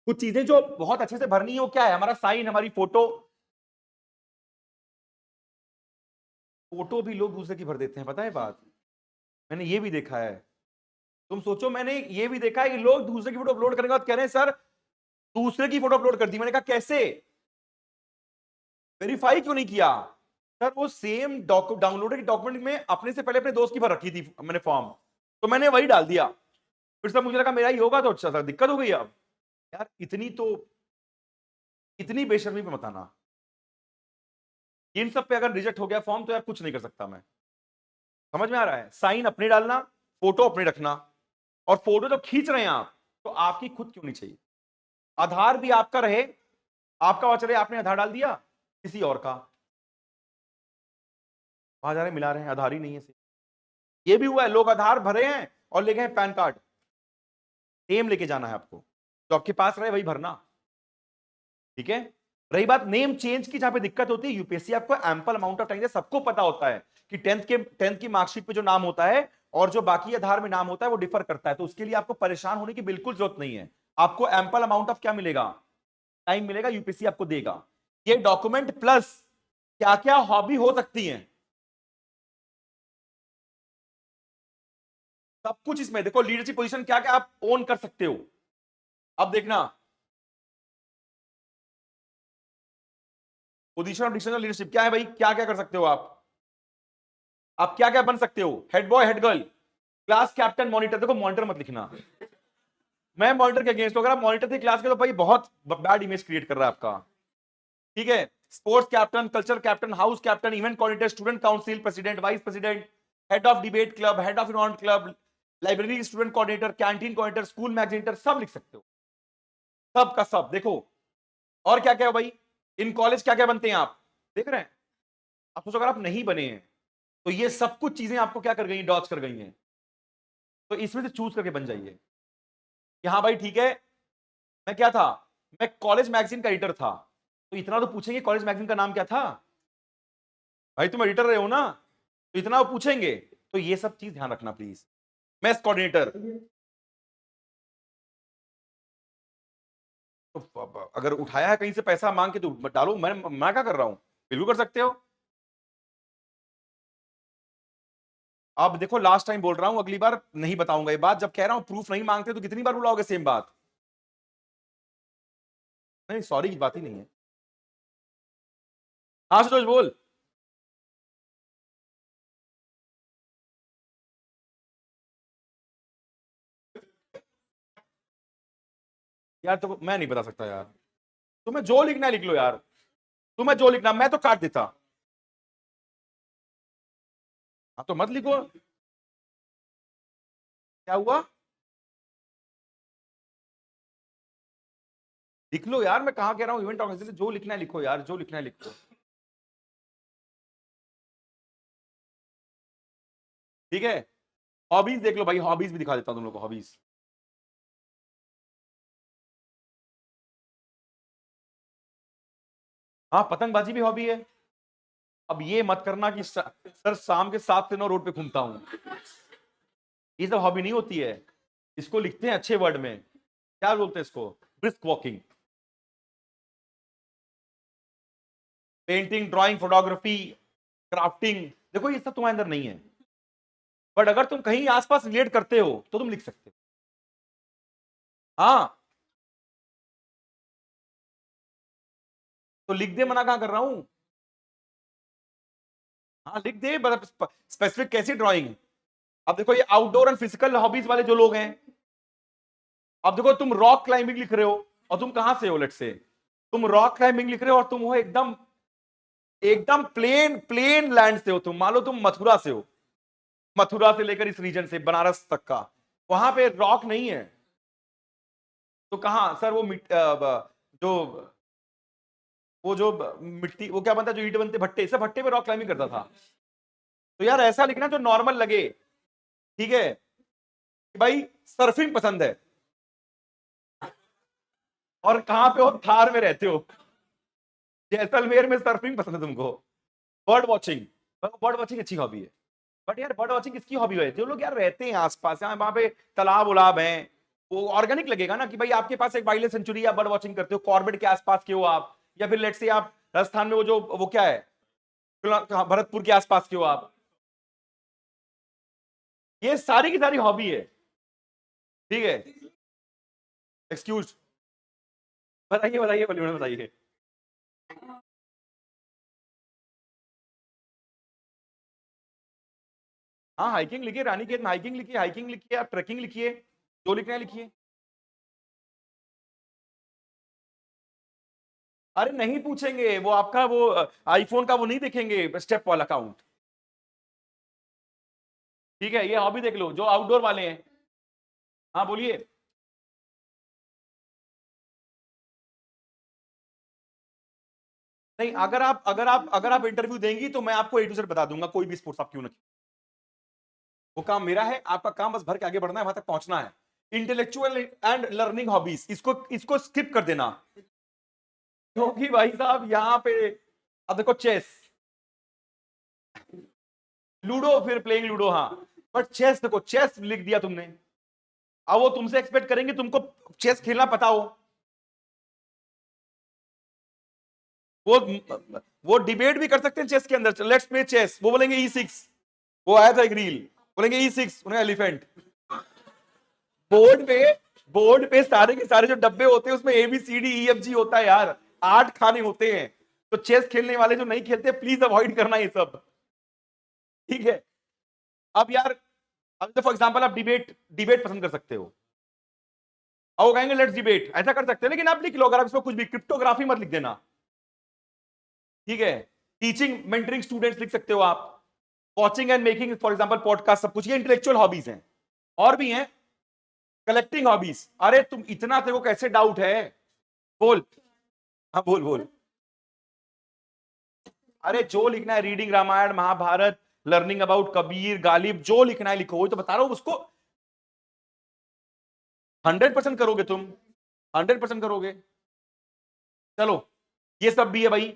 कुछ चीजें जो बहुत अच्छे से भरनी है वो क्या है, हमारा साइन, हमारी फोटो। फोटो भी लोग दूसरे की भर देते हैं, पता है बात, मैंने ये भी देखा है। तुम सोचो, मैंने ये भी देखा है कि लोग दूसरे की फोटो अपलोड करने के बाद कह रहे हैं सर दूसरे की फोटो अपलोड कर दी। मैंने कहा कैसे, वेरीफाई क्यों नहीं किया? सर वो सेम डाउनलोडेड डॉक्यूमेंट में अपने से पहले अपने दोस्त की भर रखी थी मैंने फॉर्म, तो मैंने वही डाल दिया। फिर सब मुझे लगा मेरा ही होगा, तो अच्छा सर दिक्कत हो गई। अब यार इतनी बेशर्मी पे मत आना। इन सब पे अगर रिजेक्ट हो गया फॉर्म तो यार कुछ नहीं कर सकता मैं। समझ में आ रहा है? साइन अपने डालना, फोटो अपने रखना, और फोटो जब खींच रहे हैं आप तो आपकी खुद क्यों नहीं चाहिए। आधार भी आपका रहे, आपका वहां चले, आपने आधार डाल दिया किसी और का, वहां जा रहे मिला रहे हैं, आधार ही नहीं है। ये भी हुआ है, लोग आधार भरे हैं और ले गए पैन कार्ड, सेम लेके जाना है आपको, जो आपके पास रहे वही भरना। ठीक है। रही बात नेम चेंज की, जहां पे दिक्कत होती है, यूपीएससी आपको एम्पल अमाउंट ऑफ टाइम, सबको पता होता है कि टेंथ की मार्कशीट पे जो नाम होता है और जो बाकी आधार में नाम होता है वो डिफर करता है, तो उसके लिए आपको परेशान होने की बिल्कुल जरूरत नहीं है। आपको एम्पल अमाउंट ऑफ क्या मिलेगा, टाइम मिलेगा, यूपीएससी आपको देगा। ये डॉक्यूमेंट प्लस क्या क्या हॉबी हो सकती है, सब कुछ इसमें देखो। लीडरशिप पोजीशन क्या क्या आप ओन कर सकते हो, अब देखना। पोजीशन ऑफ डिसीजन लीडरशिप क्या है भाई, क्या क्या कर सकते हो आप क्या क्या बन सकते हो, head boy, head girl, class captain, monitor. देखो मॉनिटर मत लिखना, मैं मॉनिटर के अगेंस्ट हूं। अगर आप मॉनिटर थे क्लास के तो भाई बहुत बैड इमेज क्रिएट कर रहा है आपका। ठीक है। Sports captain, culture captain, house captain, event coordinator, student council president, vice president, head of debate club, head of event club, library student coordinator, canteen coordinator, school magazine editor, सब लिख सकते हो, सब का सब। देखो और क्या क्या है भाई, इन कॉलेज क्या क्या बनते हैं आप देख रहे हैं। आप सोचो अगर आप नहीं बने हैं तो ये सब कुछ चीजें आपको क्या कर गई, डॉच कर गई हैं। तो इसमें से चूज करके बन जाइए कि हाँ भाई ठीक है। मैं क्या था, मैं कॉलेज मैगजीन का एडिटर था, तो इतना तो पूछेंगे कॉलेज मैगजीन का नाम क्या था, भाई तुम एडिटर रहे हो ना, तो इतना वो पूछेंगे। तो ये सब चीज ध्यान रखना प्लीज। मैथ्स कोऑर्डिनेटर, तो अगर उठाया है कहीं से पैसा मांग के तो डालो, मैं क्या कर रहा हूं, बिल्कुल कर सकते हो। अब देखो लास्ट टाइम बोल रहा हूं, अगली बार नहीं बताऊंगा ये बात। जब कह रहा हूं प्रूफ नहीं मांगते तो कितनी बार बुलाओगे सेम बात। नहीं सॉरी की बात ही नहीं है। हाँ सुजोश बोल। यार तो मैं नहीं बता सकता यार, तुम्हें जो लिखना है लिख लो यार, तुम्हें जो लिखना, मैं तो काट देता। हाँ तो मत लिखो। क्या हुआ, लिख लो यार, मैं कहाँ कह रहा हूँ इवेंट ऑर्गेनाइजर, जो लिखना है लिखो यार, जो लिखना है लिखो। ठीक है। हॉबीज देख लो भाई, हॉबीज भी दिखा देता हूँ तुम लोग को, हॉबीज। हाँ पतंगबाजी भी हॉबी है। अब ये मत करना कि सर शाम के 7 से 9 रोड पे घूमता हूं, ये सब हॉबी नहीं होती है। इसको लिखते हैं अच्छे वर्ड में, क्या बोलते हैं इसको, brisk walking. Painting, drawing, photography, crafting, देखो ये सब तुम्हारे अंदर नहीं है, बट अगर तुम कहीं आसपास रिलेट करते हो तो तुम लिख सकते हो। हाँ तो लिख दे, मना कहां कर रहा हूं। हाँ लिख दे, स्पेसिफिक कैसी ड्राइंग। अब देखो ये आउटडोर एंड फिजिकल हॉबीज वाले जो लोग हैं, अब देखो तुम रॉक क्लाइंबिंग लिख रहे हो, और तुम कहां से हो, लेट से तुम रॉक क्लाइंबिंग लिख रहे हो और तुम हो एकदम एकदम प्लेन प्लेन लैंड से हो, तुम मान लो तुम मथुरा से हो, मथुरा से लेकर इस रीजन से बनारस तक का, वहां पे रॉक नहीं है। तो कहां सर वो जो जो मिट्टी, वो क्या बनता है जो ईंट बनते, भट्टे, सब भट्टे पे रॉक क्लाइंबिंग करता था। तो यार ऐसा लिखना जो नॉर्मल लगे। ठीक है कि भाई सर्फिंग पसंद है, और कहां पे हो, थार में रहते हो, जैसलमेर में सर्फिंग पसंद है तुमको, बर्ड वॉचिंग, बर्ड वॉचिंग अच्छी हॉबी है। बट यार बर्ड वॉचिंग किसकी हॉबी है? जो लोग यार रहते हैं आसपास, यहाँ वहां पे तालाब उलाब हैं, वो ऑर्गेनिक लगेगा ना कि भाई आपके पास एक वाइल्ड सेंचुरी, आप बर्ड वॉचिंग करते हो, कॉर्बेट के आसपास के हो आप, या फिर लेट्स से आप राजस्थान में वो क्या है, भरतपुर के आसपास के हो आप। ये सारी की सारी हॉबी है, ठीक है। एक्सक्यूज, बताइए बताइए, बोलिए मैडम, बताइए। हाँ, हाइकिंग लिखिए, रानीखेत में हाइकिंग लिखिए, हाइकिंग लिखिए, आप ट्रैकिंग लिखिए, जो लिखना है लिखिए। अरे नहीं पूछेंगे, वो आपका वो आईफोन का वो नहीं देखेंगे स्टेप वाला काउंट, ठीक है। ये हॉबी देख लो जो आउटडोर वाले हैं। हाँ बोलिए। नहीं, अगर आप इंटरव्यू देंगी तो मैं आपको A to Z बता दूंगा, कोई भी स्पोर्ट्स आप क्यों ना। वो काम मेरा है, आपका काम बस भर के आगे बढ़ना है, वहां तक पहुंचना है। इंटेलेक्चुअल एंड लर्निंग हॉबीज, इसको स्किप कर देना, क्योंकि भाई साहब यहाँ पे अब देखो, चेस, लूडो, फिर प्लेइंग लूडो, हाँ, बट चेस देखो, चेस लिख दिया तुमने, अब वो तुमसे एक्सपेक्ट करेंगे तुमको चेस खेलना पता हो। वो वो डिबेट भी कर सकते हैं चेस के अंदर, लेट्स प्ले चेस, वो बोलेंगे E6, वो आया था एक रील, बोलेंगे E6, उन्हें एलिफेंट। बोर्ड पे बोर्ड पे सारे के सारे जो डब्बे होते हैं उसमें ABCDEFG होता है यार, 8 खाने होते हैं। तो चेस खेलने वाले जो नहीं खेलते, प्लीज अवॉइड करना ये सब, ठीक है। अब यार, अब तो फॉर एग्जांपल आप डिबेट डिबेट पसंद कर सकते हो, अब वो कहेंगे लेट्स डिबेट, ऐसा कर सकते हैं, लेकिन आप लिख लो, अगर आप इसमें कुछ भी, क्रिप्टोग्राफी मत लिख देना, ठीक है। टीचिंग मेंटरिंग स्टूडेंट्स लिख सकते हो आप, watching and making for example podcast, सब कुछ ये इंटेलेक्चुअल हॉबीज हैं। और भी हैं कलेक्टिंग हॉबीज। अरे तुम इतना, तेरे को कैसे डाउट है? बोल, हाँ बोल बोल। अरे जो लिखना है, reading Ramayana Mahabharata, learning about Kabir Ghalib, जो लिखना है लिखो, वो तो बता रहा हूं उसको 100% करोगे तुम, 100% करोगे। चलो, ये सब भी है भाई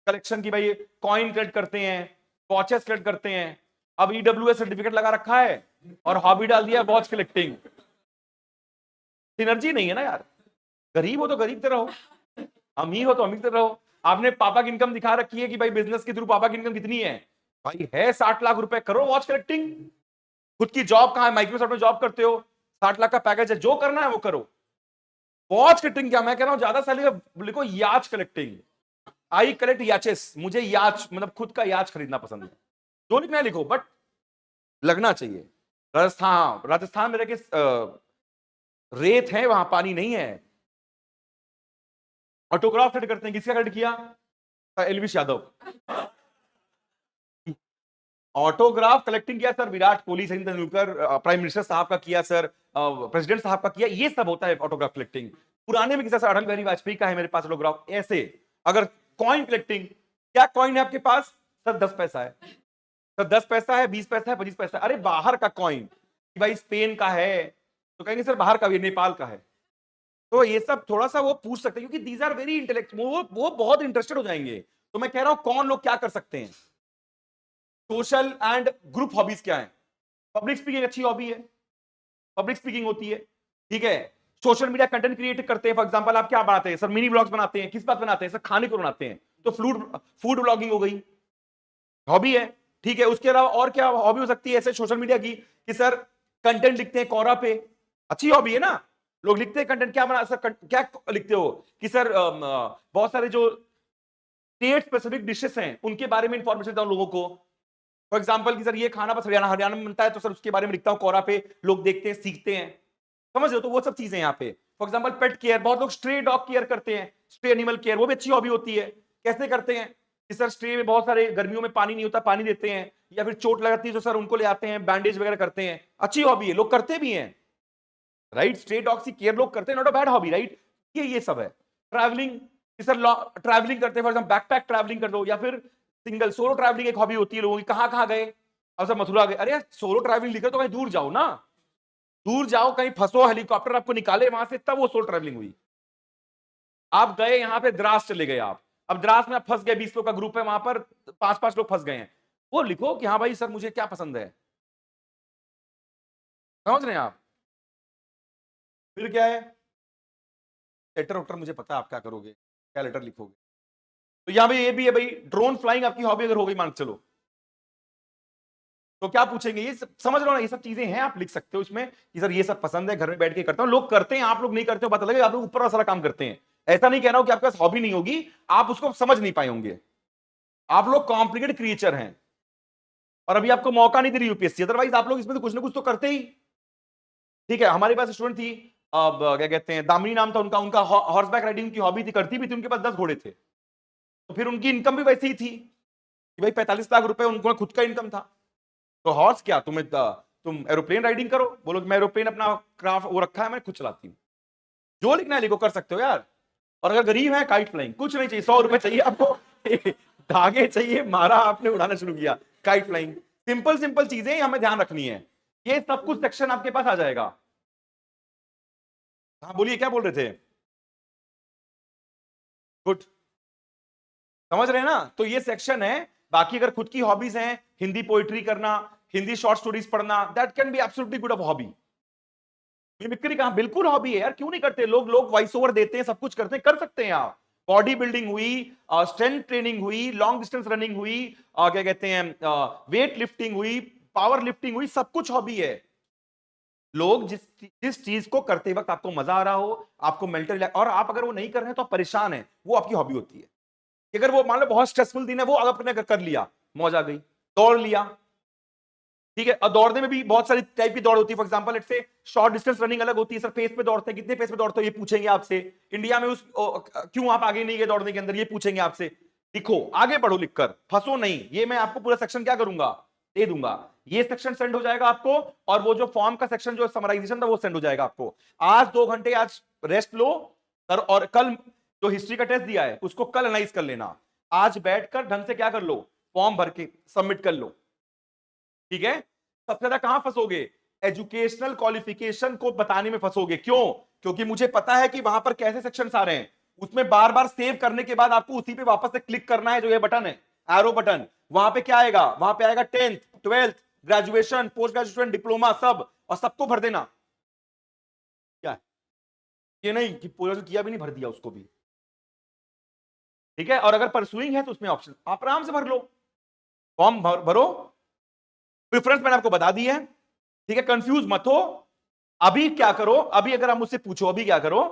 कलेक्शन की, भाई कॉइन कलेक्ट करते हैं, वॉचेस कलेक्ट करते हैं, अब EWS सर्टिफिकेट लगा रखा है और हॉबी डाल दिया वॉच कलेक्टिंग। सिनर्जी नहीं है ना यार, गरीब हो तो गरीब तरह रहो, अमीर हो तो अमीर तरह रहो। आपने पापा की इनकम दिखा रखी है कि भाई बिजनेस के थ्रू पापा की इनकम कितनी है, भाई है 60 लाख रुपए, करो वॉच कलेक्टिंग। खुद की जॉब कहां है, माइक्रोसॉफ्ट में जॉब करते हो, 60 लाख का पैकेज है, जो करना है वो करो। वॉच कलेक्टिंग क्या, मैं कह रहा हूं ज्यादा सैलरी लिखो याच कलेक्टिंग, आई कलेक्ट याचेस, मुझे याच मतलब खुद का याच खरीदना पसंद है, जो लिखना है लिखो, बट लगना चाहिए। राजस्थान में रह के रेत है, वहां पानी नहीं है। ऑटोग्राफ कलेक्ट करते हैं, किसका कलेक्ट किया? एलविश यादव। ऑटोग्राफ कलेक्टिंग किया sir Virat Kohli, Sachin Tendulkar, prime minister साहब का किया सर, प्रेसिडेंट साहब का किया, ये सब होता है ऑटोग्राफ कलेक्टिंग। पुराने में किसी अटल बिहारी वाजपेयी का है मेरे पास ऑटोग्राफ, ऐसे। अगर कॉइन कलेक्टिंग, क्या कॉइन है आपके पास? सर 10 पैसा है, सर 10 पैसा है, 20 पैसा है, 25 पैसा है। अरे बाहर का कॉइन, कि भाई स्पेन का है, तो कहेंगे सर बाहर का भी, नेपाल का है। तो ये सब थोड़ा सा वो पूछ सकते हैं, क्योंकि दीज आर वेरी इंटेलेक्ट, वो बहुत इंटरेस्टेड हो जाएंगे। तो मैं कह रहा हूं कौन लोग क्या कर सकते हैं। सोशल एंड ग्रुप हॉबीज क्या है? पब्लिक स्पीकिंग अच्छी हॉबी है, पब्लिक स्पीकिंग होती है, ठीक है। सोशल मीडिया कंटेंट क्रिएट करते हैं, फॉर एग्जांपल आप क्या बनाते हैं सर? मिनी ब्लॉग्स बनाते हैं, किस बात बनाते हैं सर? खाने को बनाते हैं, तो फूड फूड ब्लॉगिंग हो गई, हॉबी है, ठीक है। उसके अलावा और क्या हॉबी हो सकती है ऐसे सोशल मीडिया की, कि सर कंटेंट लिखते हैं कोरा पे, अच्छी हॉबी है ना, लोग लिखते हैं कंटेंट। क्या बना सर, क्या लिखते हो कि सर बहुत सारे जो स्टेट स्पेसिफिक डिशेस हैं उनके बारे में इंफॉर्मेशन देता हूं लोगों को। फॉर एग्जांपल कि सर ये खाना बस हरियाणा में बनता है, तो सर उसके बारे में लिखता हूं कोरा पे, लोग देखते हैं सीखते हैं, समझ रहे हो? तो वो सब चीजें यहाँ पे। फॉर एग्जांपल पेट केयर, बहुत लोग स्ट्रे डॉग केयर करते हैं, स्ट्रे एनिमल केयर, वो भी अच्छी हॉबी होती है। कैसे करते हैं कि सर स्ट्रे में बहुत सारे गर्मियों में पानी नहीं होता, पानी देते हैं, या फिर चोट लगाती है तो सर उनको ले आते हैं, बैंडेज वगैरह करते हैं, अच्छी हॉबी है, लोग करते भी हैं, राइट। स्ट्रे डॉग्स की केयर लोग करते हैं, not a bad hobby, right. ये सब है। ट्रैवलिंग, सर ट्रैवलिंग करते हैं, फॉर एग्जांपल बैकपैक ट्रैवलिंग कर दो, या फिर सिंगल सोलो ट्रैवलिंग एक हॉबी होती है लोगों की। कहां गए? अब सर मथुरा गए, अरे सोलो ट्रैवलिंग लिखो तो कहीं दूर जाओ ना, दूर जाओ, कहीं फंसो, हेलीकॉप्टर आपको निकाले वहां से, तब वो सोलो ट्रैवलिंग हुई। आप गए यहां पे द्रास चले गए आप, अब द्रास में आप फंस गए, 20 लोग का ग्रुप है वहां पर, 5-5 लोग फंस गए हैं, वो लिखो कि हाँ भाई सर मुझे क्या पसंद है, समझ रहे हैं आप? फिर क्या है, लेटर वेटर मुझे पता है आप क्या करोगे, क्या लेटर लिखोगे। तो यहां पे ये भी है भाई, ड्रोन फ्लाइंग आपकी हॉबी अगर हो गई मान के चलो, तो क्या पूछेंगे, ये समझ लो ना, ये सब चीजें हैं, आप लिख सकते हो इसमें कि सर ये सब पसंद है, घर में बैठ के करता हूं। लोग करते हैं, आप लोग नहीं करते हो, पता लगे आप लोग ऊपर वाला सारा काम करते हैं। ऐसा नहीं कह रहा हूं कि आपके पास हॉबी नहीं होगी, आप उसको समझ नहीं पाए होंगे। आप लोग कॉम्प्लिकेटेड क्रिएचर हैं और अभी आपको मौका नहीं दे रही यूपीएससी, अदरवाइज आप लोग इसमें तो कुछ ना कुछ तो करते ही। ठीक है, हमारे पास स्टूडेंट थी, अब क्या कहते हैं, दामिनी नाम था उनका, उनका हॉर्स बैक राइडिंग की हॉबी थी, करती भी थी, उनके पास 10 घोड़े थे। तो फिर उनकी इनकम भी वैसी ही थी कि भाई 45 लाख रुपए उनको खुद का इनकम था। तो हॉर्स क्या, तुम एरोप्लेन राइडिंग करो, बोलो कि मैं एरोप्लेन अपना क्राफ्ट वो रखा है, मैं खुद चलाती हूँ। जो लिखना है लिखो, कर सकते हो यार। और अगर गरीब है, काइट फ्लाइंग, कुछ नहीं चाहिए, 100 रुपए चाहिए आपको धागे चाहिए, मारा आपने, उड़ाना शुरू किया, काइट फ्लाइंग। सिंपल सिंपल चीजें हमें ध्यान रखनी है, ये सब कुछ सेक्शन आपके पास आ जाएगा। हाँ बोलिए, क्या बोल रहे थे? गुड, समझ रहे हैं ना? तो ये सेक्शन है। बाकी अगर खुद की हॉबीज हैं, हिंदी पोइट्री करना, हिंदी शॉर्ट स्टोरीज पढ़ना, that can be absolutely good of hobby. Mimicry कहां, बिल्कुल हॉबी है यार, क्यों नहीं करते लोग, लोग वॉइस ओवर देते हैं, सब कुछ करते हैं, कर सकते हैं आप। बॉडी बिल्डिंग हुई, स्ट्रेंथ ट्रेनिंग हुई, लॉन्ग डिस्टेंस रनिंग हुई, क्या कहते हैं, वेट लिफ्टिंग हुई, पावर लिफ्टिंग हुई, सब कुछ हॉबी है। लोग जिस जिस चीज को करते वक्त आपको मजा आ रहा हो, आपको मेंटल, और आप अगर वो नहीं कर रहे हैं तो आप परेशान हैं, वो आपकी हॉबी होती है। कि अगर वो मान लो बहुत स्ट्रेसफुल दिन है, वो आपने अगर कर लिया, मौज आ गई, दौड़ लिया, ठीक है। और दौड़ने में भी बहुत सारी टाइप की दौड़ होती है, for example let's say short distance running अलग होती है, सर पेस पे दौड़ते हैं, कितने पेस पे दौड़ते हो, ये पूछेंगे आपसे। इंडिया में क्यों आप आगे नहीं गए दौड़ने के अंदर, ये पूछेंगे आपसे। लिखो, आगे बढ़ो, लिखकर फंसो नहीं। ये मैं आपको पूरा सेक्शन क्या करूंगा, दे दूंगा। ये सेक्शन सेंड हो जाएगा आपको, और वो जो फॉर्म का सेक्शन जो समराइजेशन था वो सेंड हो जाएगा आपको। आज 2 घंटे आज रेस्ट लो सर, और कल जो हिस्ट्री का टेस्ट दिया है उसको कल एनालाइज कर लेना। आज बैठकर ढंग से क्या कर लो, फॉर्म भर के सबमिट कर लो, ठीक है। सबसे ज्यादा कहां फंसोगे, एजुकेशनल क्वालिफिकेशन को बताने में फंसोगे। क्यों? क्योंकि मुझे पता है कि वहां पर कैसे सेक्शंस आ रहे हैं, उसमें बार बार सेव करने के बाद आपको उसी पे वापस से क्लिक करना है, जो ये बटन है, एरो बटन। वहां पे क्या आएगा, वहां पे आएगा 10th 12th graduation, post graduation, diploma, सब, और सबको भर देना। क्या है? ये नहीं कि पूरा जो किया भी नहीं भर दिया उसको भी, ठीक है। और अगर परसुइंग है तो उसमें ऑप्शन आप आराम से भर लो, फॉर्म भरो। प्रेफरेंस मैंने आपको बता दी है, ठीक है, कंफ्यूज मत हो। अभी क्या करो, अभी अगर आप मुझसे पूछो अभी क्या करो,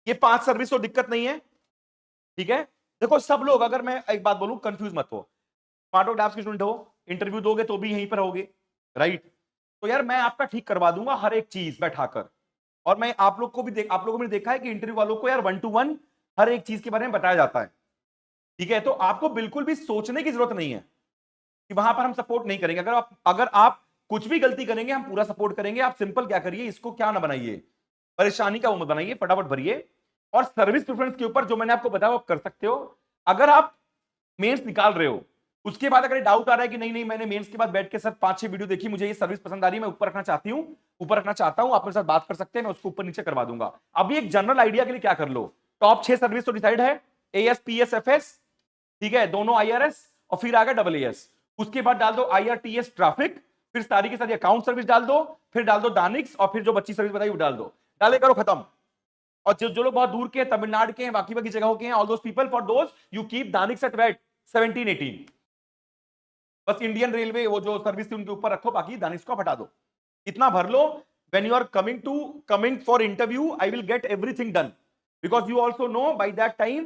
ये 5 सर्विस तो दिक्कत नहीं है, ठीक है। देखो सब लोग, अगर मैं एक बात बोलूं, कंफ्यूज मत हो। स्मार्ट वर्क लैब्स के स्टूडेंट हो, इंटरव्यू दोगे तो भी यहीं पर होगे, राइट। तो यार मैं आपका ठीक करवा दूंगा हर एक चीज बैठाकर। और मैं आप लोग को भी आप लोगों ने देखा है कि इंटरव्यू वालों को यार 1 to 1 हर एक चीज के बारे में बताया जाता है, ठीक है। तो आपको बिल्कुल भी सोचने की जरूरत नहीं है कि वहां पर हम सपोर्ट नहीं करेंगे। अगर आप कुछ भी गलती करेंगे हम पूरा सपोर्ट करेंगे। आप सिंपल क्या करिए, इसको क्या ना बनाइए, परेशानी का वो मत बनाइए, फटाफट भरिए। और सर्विस प्रेफरेंस के ऊपर जो मैंने आपको बताया वो कर सकते हो। अगर आप मेंस निकाल रहे हो, उसके बाद अगर डाउट आ रहा है कि नहीं नहीं मैंने मेंस के बाद बैठ के सर 5-6 वीडियो देखी, मुझे ये सर्विस पसंद आ रही है, मैं ऊपर रखना चाहती हूं, ऊपर रखना चाहता हूं, आप मेरे साथ बात कर सकते हैं, मैं उसको ऊपर नीचे करवा दूंगा। अभी एक जनरल आइडिया के लिए क्या कर लो, टॉप 6 सर्विस तो डिसाइड है, एएस पीएस एफएस, ठीक है, दोनों आईआरएस, और फिर आ गया डब्ल्यूएस। उसके बाद डाल दो आईआरटीएस ट्रैफिक, फिर सारी की सारी अकाउंट सर्विस डाल दो, फिर डाल दो दानिक्स, और फिर जो बच्ची सर्विस बताई वो डाल दो। डाले करो, खत्म। और जो लोग बहुत दूर के हैं, तमिलनाडु के हैं, बाकी बाकी जगहों के हैं, all those people, for those you keep DANICS at wait 17-18। बस इंडियन रेलवे वो जो सर्विस थी उनके ऊपर रखो, बाकी दानिक्स को हटा दो। इतना भर लो। when you are coming for interview, I will get everything done, because you also know by that time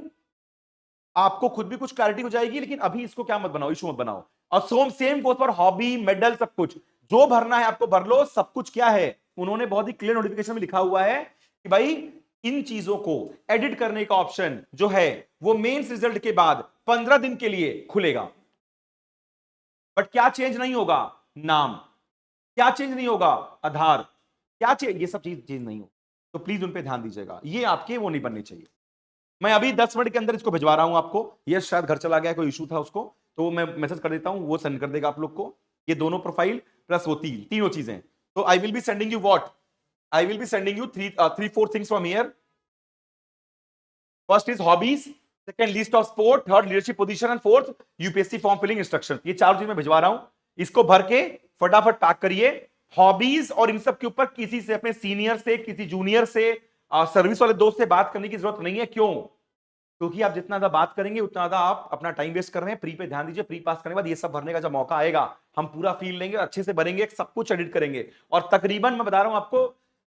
आपको खुद भी कुछ क्लैरिटी हो जाएगी। लेकिन अभी इसको क्या मत बनाओ, इशू मत बनाओ। और same goes for hobby, medal, सब कुछ जो भरना है आपको भर लो। सब कुछ क्या है, उन्होंने बहुत ही क्लियर नोटिफिकेशन में लिखा हुआ है कि भाई इन चीजों को एडिट करने का ऑप्शन जो है वो मेंस रिजल्ट के बाद 15 दिन के लिए खुलेगा। बट क्या चेंज नहीं होगा, नाम। क्या चेंज नहीं होगा, आधार। क्या चेंज, ये सब चेंज नहीं हो। तो प्लीज उन पे ध्यान दीजिएगा, ये आपके वो नहीं बनने चाहिए। मैं अभी 10 मिनट के अंदर इसको भिजवा रहा हूं आपको। ये शायद घर चला गया, कोई इशू था उसको, तो मैं मैसेज कर देता हूं, वो सेंड कर देगा आप लोग को। ये दोनों प्रोफाइल प्लस वो तीनों चीजें। तो I will be sending you what, I will be sending you 3-4 things from here. First is hobbies, second list of sport, third leadership position, and fourth UPSC form filling instruction. ये 4 चीज मैं भिजवा रहा हूं, इसको भर के फटाफट पैक करिए। हॉबीज और इन सब के ऊपर किसी से, अपने सीनियर से, किसी जूनियर से, सर्विस वाले दोस्त से बात करने की जरूरत नहीं है। क्यों? क्योंकि आप जितना ज्यादा बात करेंगे उतना ज्यादा आप अपना टाइम वेस्ट कर रहे हैं। प्री पे ध्यान दीजिए, प्री पास करने के बाद ये सब भरने का जब मौका आएगा, हम पूरा फील लेंगे, अच्छे से भरेंगे, सब कुछ एडिट करेंगे। और तकरीबन मैं बता रहा हूं आपको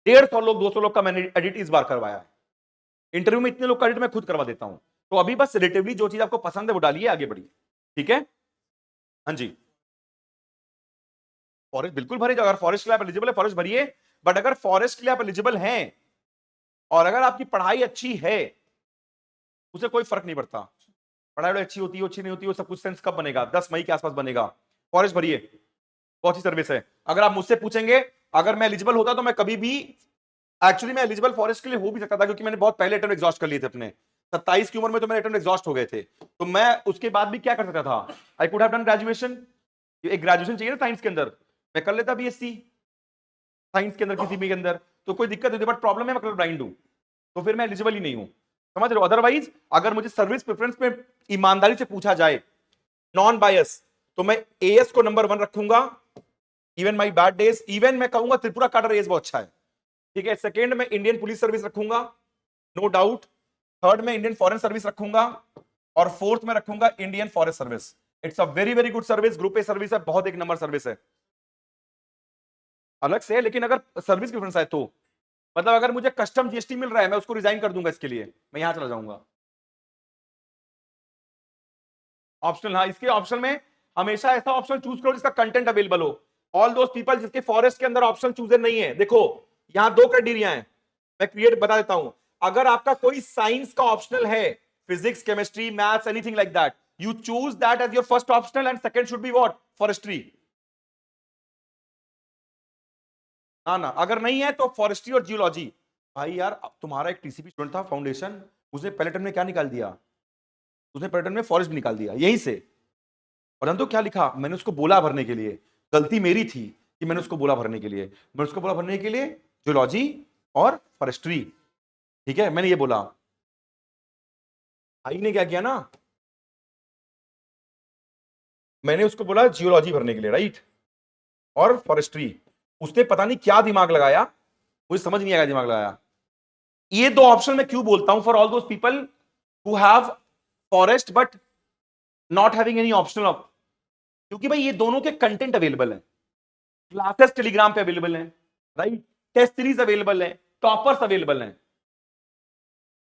150 लोग, 200 लोग का मैंने एडिट इस बार करवाया है। इंटरव्यू में इतने लोग का एडिट मैं खुद करवा देता हूं। तो अभी बस रिलेटिवली जो चीज आपको पसंद है वो डालिए, आगे बढ़िए। ठीक है? हाँ जी, फॉरेस्ट बिल्कुल भरिए। अगर फॉरेस्ट के लिए आप एलिजिबल है, फॉरेस्ट भरिए। बट अगर फॉरेस्ट के लिए आप एलिजिबल हैं और अगर आपकी पढ़ाई अच्छी है, उसे कोई फर्क नहीं पड़ता। पढ़ाई अच्छी होती है, अच्छी नहीं होती, वो सब कुछ सेंस कब बनेगा? 10 मई के आसपास बनेगा। फॉरेस्ट भरिए, बहुत ही सर्विस है। अगर आप मुझसे पूछेंगे, अगर मैं एलिजिबल होता तो मैं कभी भी, एक्चुअली मैं एलिजिबल फॉरेस्ट के लिए हो भी सकता था, क्योंकि मैंने बहुत पहले अटेम्प्ट एग्जॉस्ट कर लिए थे अपने 27 की उम्र में, तो मेरे अटेम्प्ट एग्जॉस्ट हो गए थे। तो मैं उसके बाद भी क्या कर सकता था? I could have done graduation. एक ग्रेजुएशन चाहिए ना साइंस के अंदर, मैं कर लेता बीएससी साइंस के अंदर, किसी भी के अंदर, तो कोई दिक्कत नहीं थी। बट प्रॉब्लम है मैं कलर ब्लाइंड हूं, तो फिर मैं एलिजिबल ही नहीं हूं। समझ रहे हो? अदरवाइज अगर मुझे सर्विस प्रेफरेंस में ईमानदारी से पूछा जाए, नॉन बायस, तो मैं एएस को नंबर 1 रखूंगा। Even my bad days, even मैं कहूंगा त्रिपुरा काडर एएस बहुत अच्छा है। ठीक है? सेकेंड में इंडियन पुलिस सर्विस रखूंगा, नो डाउट। थर्ड में इंडियन फॉरेन सर्विस रखूंगा, और फोर्थ में रखूंगा Indian forest service. It's a very very good service, group a service है, बहुत एक नंबर सर्विस है, अलग से है। लेकिन अगर सर्विस प्रेफरेंस है तो, मतलब अगर मुझे कस्टम जीएसटी मिल रहा है, मैं उसको रिजाइन कर दूंगा इसके लिए, मैं यहां चला जाऊंगा। ऑप्शनल, हाँ, इसके ऑप्शन में हमेशा ऐसा ऑप्शन चूज करो जिसका कंटेंट अवेलेबल हो। ऑल दोस पीपल जिसके फॉरेस्ट के अंदर ऑप्शन चूजर नहीं है, देखो यहां 2 क्राइटेरिया है, मैं क्रिएट बता देता हूं। अगर आपका कोई साइंस का ऑप्शनल है, physics, chemistry, maths, anything like that, you choose that as your first optional, and second should be what? Forestry. हाँ ना, अगर नहीं है तो फॉरेस्ट्री और जियोलॉजी। भाई यार, तुम्हारा एक टीसीपी स्टूडेंट था फाउंडेशन, उसने पहले टर्म में क्या निकाल दिया? उसने पहले टर्म में फॉरेस्ट भी निकाल दिया यहीं से। परंतु क्या लिखा? मैंने उसको बोला भरने के लिए, गलती मेरी थी कि मैंने उसको बोला भरने के लिए, मैंने उसको बोला भरने के लिए जियोलॉजी और फॉरेस्ट्री। ठीक है, मैंने ये बोला। भाई ने क्या किया ना, मैंने उसको बोला जियोलॉजी भरने के लिए, राइट, और फॉरेस्ट्री। उसने पता नहीं क्या दिमाग लगाया, मुझे समझ नहीं आया दिमाग लगाया। ये 2 ऑप्शन मैं क्यों बोलता हूं? For all those people who have forest but not having any optional, क्योंकि भाई ये दोनों के कंटेंट अवेलेबल है, क्लासेस टेलीग्राम पे अवेलेबल हैं, राइट, टेस्ट सीरीज अवेलेबल है, टॉपर्स अवेलेबल हैं।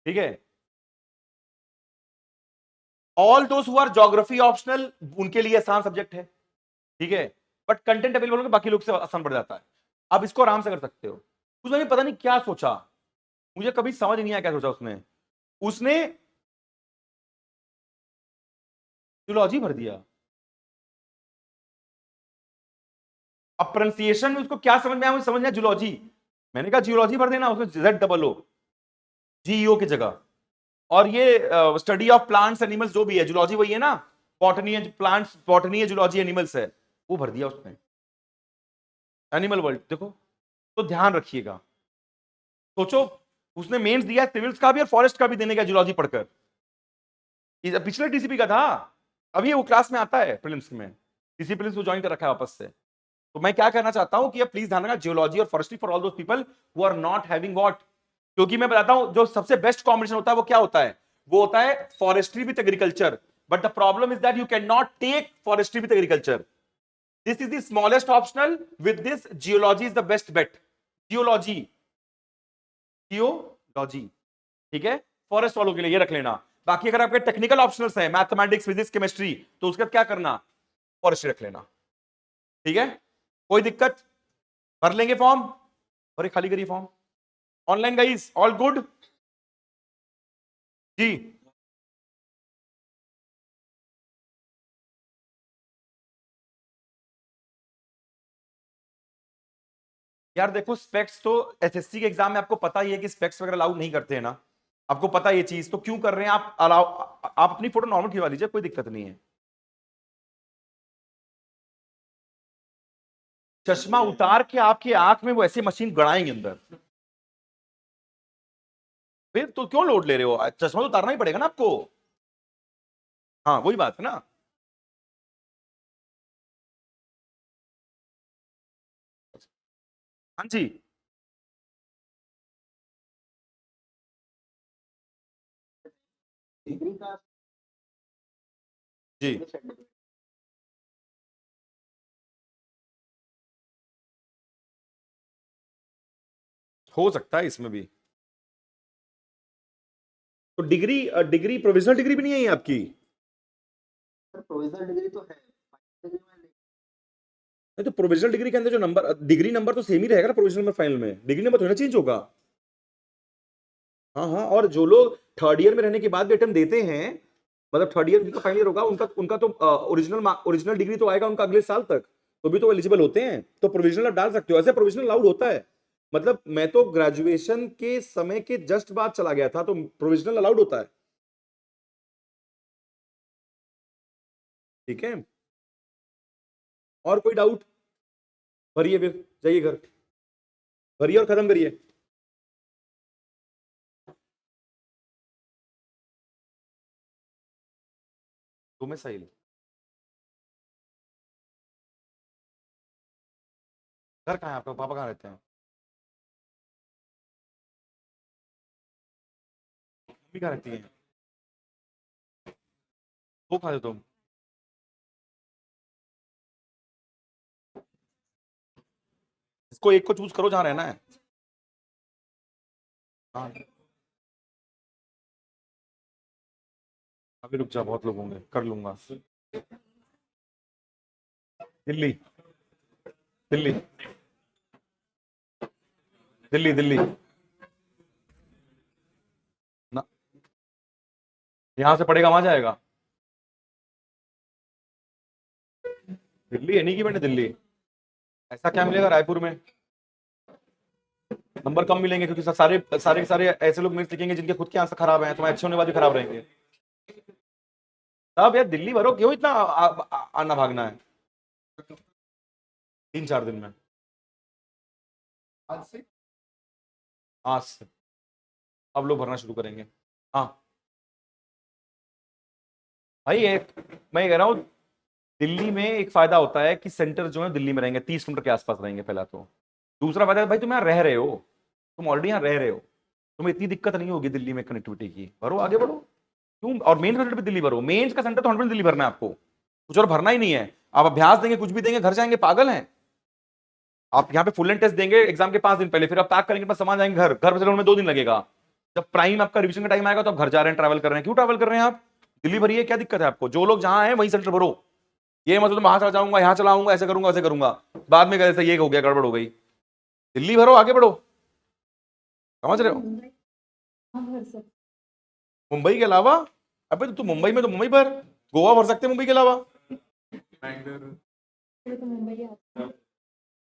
ठीक है? All those who are geography optional, उनके लिए आसान सब्जेक्ट है। ठीक है? बट कंटेंट अवेलेबल होगा, बाकी लोग से आसान पड़ जाता है। आप इसको आराम से कर सकते हो। उसने भी पता नहीं क्या सोचा, मुझे कभी समझ नहीं आया क्या सोचा उसने। उसने जियोलॉजी भर दिया। अब प्रोनाउंसिएशन में उसको क्या समझ में आया? मुझे समझ में आया जियोलॉजी। मैंने कहा जियोलॉजी भर देना, उसने ZOO GEO की जगह। और ये स्टडी ऑफ प्लांट्स एनिमल्स जो भी है, जियोलॉजी वही है ना, बॉटनी है, प्लांट्स बॉटनी है, जियोलॉजी एनिमल्स है, वो भर दिया उसने, एनिमल वर्ल्ड। देखो, तो ध्यान रखिएगा। सोचो, उसने मेंस दिया सिविल्स का भी और फॉरेस्ट का भी देने का जियोलॉजी पढ़कर। ये पिछले टीसीपी का था, अभी वो क्लास में आता है प्रीलिम्स में, टीसीपी प्रीलिम्स को ज्वाइन कर रखा है वापस से। तो मैं क्या कहना चाहता हूं कि प्लीज ध्यान रखना, जियोलॉजी और forestry for all those people who are not having what, क्योंकि मैं बताता हूं जो सबसे बेस्ट कॉम्बिनेशन होता है वो क्या होता है? वो होता है forestry with agriculture. But the problem is that you can not take forestry with agriculture. This is the smallest optional, with this geology is the best bet. Geology, geology. ठीक है? फॉरेस्ट वालों के लिए ये रख लेना। बाकी अगर आपके टेक्निकल ऑप्शनल्स हैं, मैथमेटिक्स, फिजिक्स, केमिस्ट्री, तो उसका क्या करना? फॉरेस्ट्री रख लेना। ठीक है? कोई दिक्कत? भर लेंगे फॉर्म, और खाली करिए form. Online guys, all good जी? यार देखो, स्पेक्स तो एसएससी के एग्जाम में आपको पता ही है कि स्पेक्स वगैरह अलाउ नहीं करते हैं ना, आपको पता है ये चीज, तो क्यों कर रहे हैं आप? अलाउ, आप अपनी फोटो नॉर्मल खिंचवा लीजिए, कोई दिक्कत नहीं है। चश्मा उतार के आपकी आंख में वो ऐसी मशीन गड़ाएंगे अंदर, फिर तो क्यों लोड ले रहे हो? चश्मा तो उतारना ही पड़ेगा ना आपको। हाँ, वही बात है ना। हाँ जी, डिग्री का जी हो सकता है इसमें भी। तो डिग्री डिग्री प्रोविजनल डिग्री भी नहीं है ये आपकी? प्रोविजनल डिग्री तो है, डिग्री में नहीं तो प्रोविजनल डिग्री के अंदर जो नंबर, डिग्री नंबर तो सेम ही रहेगा ना प्रोविजनल में फाइनल में, डिग्री नंबर थोड़ा चेंज होगा। हाँ हाँ, और जो लोग थर्ड ईयर में रहने के बाद भी अटेम्प्ट देते हैं, मतलब थर्ड ईयर जिनका फाइनल ईयर होगा, उनका उनका तो ओरिजिनल डिग्री तो आएगा उनका अगले साल तक, तो भी तो एलिजिबल होते हैं, तो प्रोविजनल आप डाल सकते हो, ऐसे प्रोविजनल अलाउड होता है। मतलब मैं तो ग्रेजुएशन के समय के जस्ट बाद चला गया था, तो प्रोविजनल अलाउड होता है। ठीक है, और कोई डाउट? भरिए फिर, जाइए घर, भरिए और खत्म करिए। तुम्हें सही, घर कहाँ है आपका, पापा कहाँ रहते हैं, मम्मी कहाँ रहती है, वो कहाँ हो तुम? इसको एक को चूज करो जहाँ रहना है। हाँ, अभी रुक जा, बहुत लोग होंगे, कर लूंगा। दिल्ली, दिल्ली, दिल्ली, दिल्ली ना, यहाँ से पढ़ेगा वहां जाएगा। दिल्ली है नहीं कि मैंने दिल्ली, ऐसा क्या मिलेगा रायपुर में? नंबर कम मिलेंगे क्योंकि सारे सारे सारे ऐसे लोग मेरे लिखेंगे जिनके खुद के आंसर खराब हैं, तुम्हारे अच्छे होने वाले खराब रहेंगे। तब यार दिल्ली भरो, क्यों इतना आना भागना है? 3-4 दिन में, आज से आज से अब लोग भरना शुरू करेंगे। हाँ भाई, एक मैं ये कह रहा हूँ, दिल्ली में एक फायदा होता है कि सेंटर जो है दिल्ली में रहेंगे, 30 किलोमीटर के आसपास रहेंगे पहला तो। दूसरा फायदा है भाई, तुम यहाँ रह रहे हो, तुम ऑलरेडी यहाँ रह रहे हो, तुम्हें इतनी दिक्कत नहीं होगी दिल्ली में कनेक्टिविटी की, भरो आगे बढ़ो। क्यों? और मेन सेंटर पे दिल्ली भरो, मेंस का सेंटर तो 100% दिल्ली भरना है आपको, कुछ और भरना ही नहीं है। आप अभ्यास देंगे, कुछ भी देंगे, घर जाएंगे, पागल हैं आप? यहाँ पे फुल एंड टेस्ट देंगे एग्जाम के 5 दिन पहले, फिर आप पैक करेंगे, बस सामान जाएंगे घर, घर पे चलने में 2 दिन लगेगा। जब प्राइम आपका रिविजन का टाइम आएगा तो आप घर जा रहे हैं, ट्रैवल कर रहे हैं, क्यों ट्रैवल कर रहे हैं आप? दिल्ली भरिए, क्या दिक्कत है आपको? जो लोग जहां हैं वहीं सेंटर भरो। ये मतलब वहां चला जाऊंगा, यहाँ चलाऊंगा, ऐसे करूंगा, ऐसे करूंगा, बाद में कैसे ये हो गया, गड़बड़ हो गई। दिल्ली भरो, आगे बढ़ो, समझ रहे हो? मुंबई हाँ भर सकते मुंबई के अलावा, अबे तो तू मुंबई में तो मुंबई भर, गोवा भर सकते हैं मुंबई के अलावा। तो मुंबई आता है।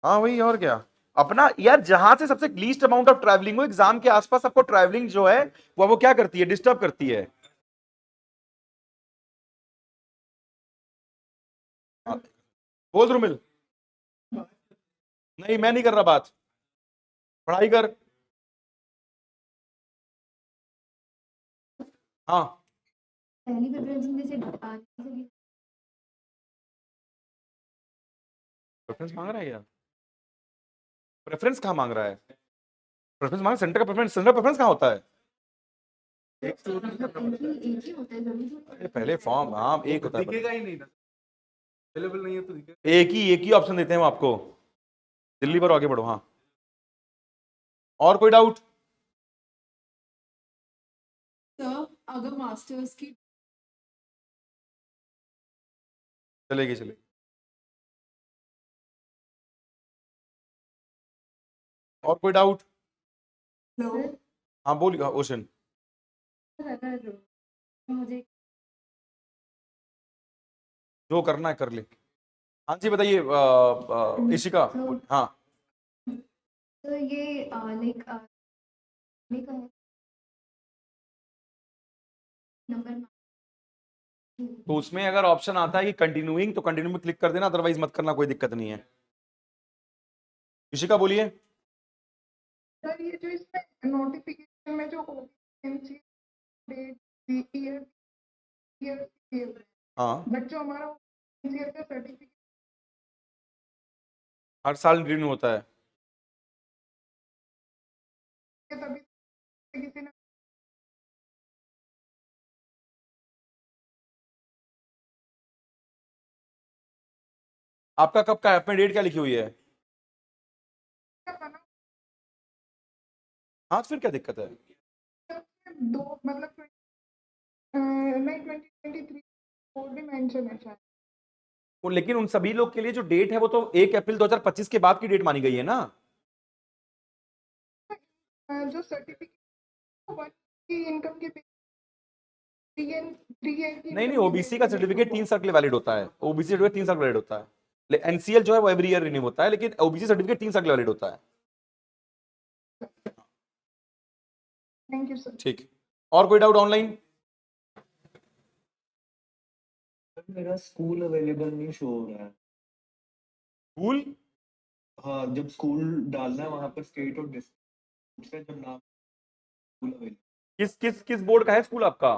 हाँ वही, और क्या। अपना यार, जहां से सबसे लीस्ट अमाउंट ऑफ ट्रैवलिंग हो, एग्जाम के आसपास आपको ट्रैवलिंग जो है वो क्या करती है, डिस्टर्ब करती है। हाँ, बोल ध्रुमिल। नहीं मैं नहीं कर रहा बात, पढ़ाई कर। हाँ, पहली प्रेफरेंस में से आने के लिए प्रेफरेंस मांग रहा है क्या? प्रेफरेंस कहाँ मांग रहा है? प्रेफरेंस मांग, सेंटर का प्रेफरेंस, सेंटर प्रेफरेंस कहाँ होता है? एक ही होता है जरूरी थोड़ी अरे पहले फॉर्म, हाँ एक होता है, दिखेगा ही नहीं ना, अवेलेबल नहीं है तो दिखेगा। एक ही ऑप्शन देते हैं वो आपको, दिल्ली पर आगे बढ़ो। हाँ, और कोई डाउट? सर अगर मास्टर्स की चलेगी चलेगी। और कोई डाउट? लो हाँ बोलिए, ओशन। अगर मुझे जो करना है कर ले। हाँ जी बताइए, इशिका। हाँ, तो ये लाइक में का है नंबर तो उसमें अगर ऑप्शन आता है कि कंटिन्यूइंग, तो कंटिन्यू में क्लिक कर देना, अदरवाइज मत करना, कोई दिक्कत नहीं है। इशिका बोलिए। सर ये जो इसमें नोटिफिकेशन में जो एमसी डेट ईयर ईयर हाँ, बट जो हमारा ईयर का सर्टिफिकेट हर साल रिन्यू होता है। तभी किसी ने आपका कब का है? आपने डेट क्या लिखी हुई है? क्या बना हाँ, तो फिर क्या दिक्कत है? दो मतलब नहीं 2023 बोर्ड भी मेंशन है शायद। लेकिन उन सभी लोग के लिए जो डेट है वो तो 1 अप्रैल 2025 के बाद की डेट मानी गई है ना। जो सर्टिफिकेट वन की इनकम के 3 नहीं नहीं, ओबीसी का सर्टिफिकेट 3 साल के लिए वैलिड होता है। ओबीसी सर्टिफिकेट 3 साल वैलिड होता है। एनसीएल जो है वो एवरी ईयर रिन्यू होता है, लेकिन ओबीसी सर्टिफिकेट 3 साल के लिए वैलिड होता है। Thank you sir. ठीक, और कोई डाउट ऑनलाइन? मेरा स्कूल अवेलेबल नहीं शो हो रहा है। स्कूल? हाँ, जब स्कूल डालना है वहाँ पर स्टेट और डिस्ट्रिक्ट से जब नाम स्कूल अवेलेबल। किस किस किस बोर्ड का है स्कूल आपका?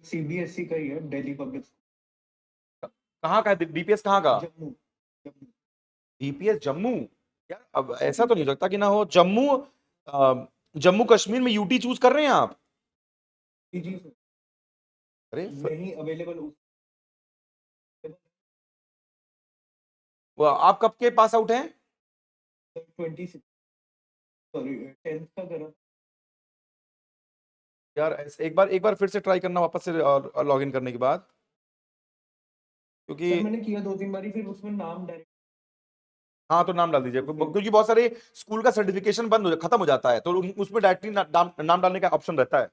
सीबीएसई का ही है, दिल्ली पब्लिक कहाँ का है डीपीएस? कहाँ का? जम्मू। जम्मू डीपीएस जम्मू? यार अब ऐसा तो नहीं हो सकता कि ना हो। जम्मू जम्मू कश्मीर में यूटी चूज कर रहे हैं आप? जी सर, अरे नहीं अवेलेबल। आप कब के पास आउट हैं? 26 सॉरी 10th का करा। यार एक बार फिर से ट्राई करना वापस से लॉग इन करने के बाद, क्योंकि सर मैंने किया 2-3 बारी, फिर उसमें नाम डायरेक्ट। हाँ तो नाम डाल दीजिए, क्योंकि बहुत सारे स्कूल का सर्टिफिकेशन बंद हो खत्म हो जाता है, तो उसमें डायरेक्टली नाम डालने का ऑप्शन रहता है।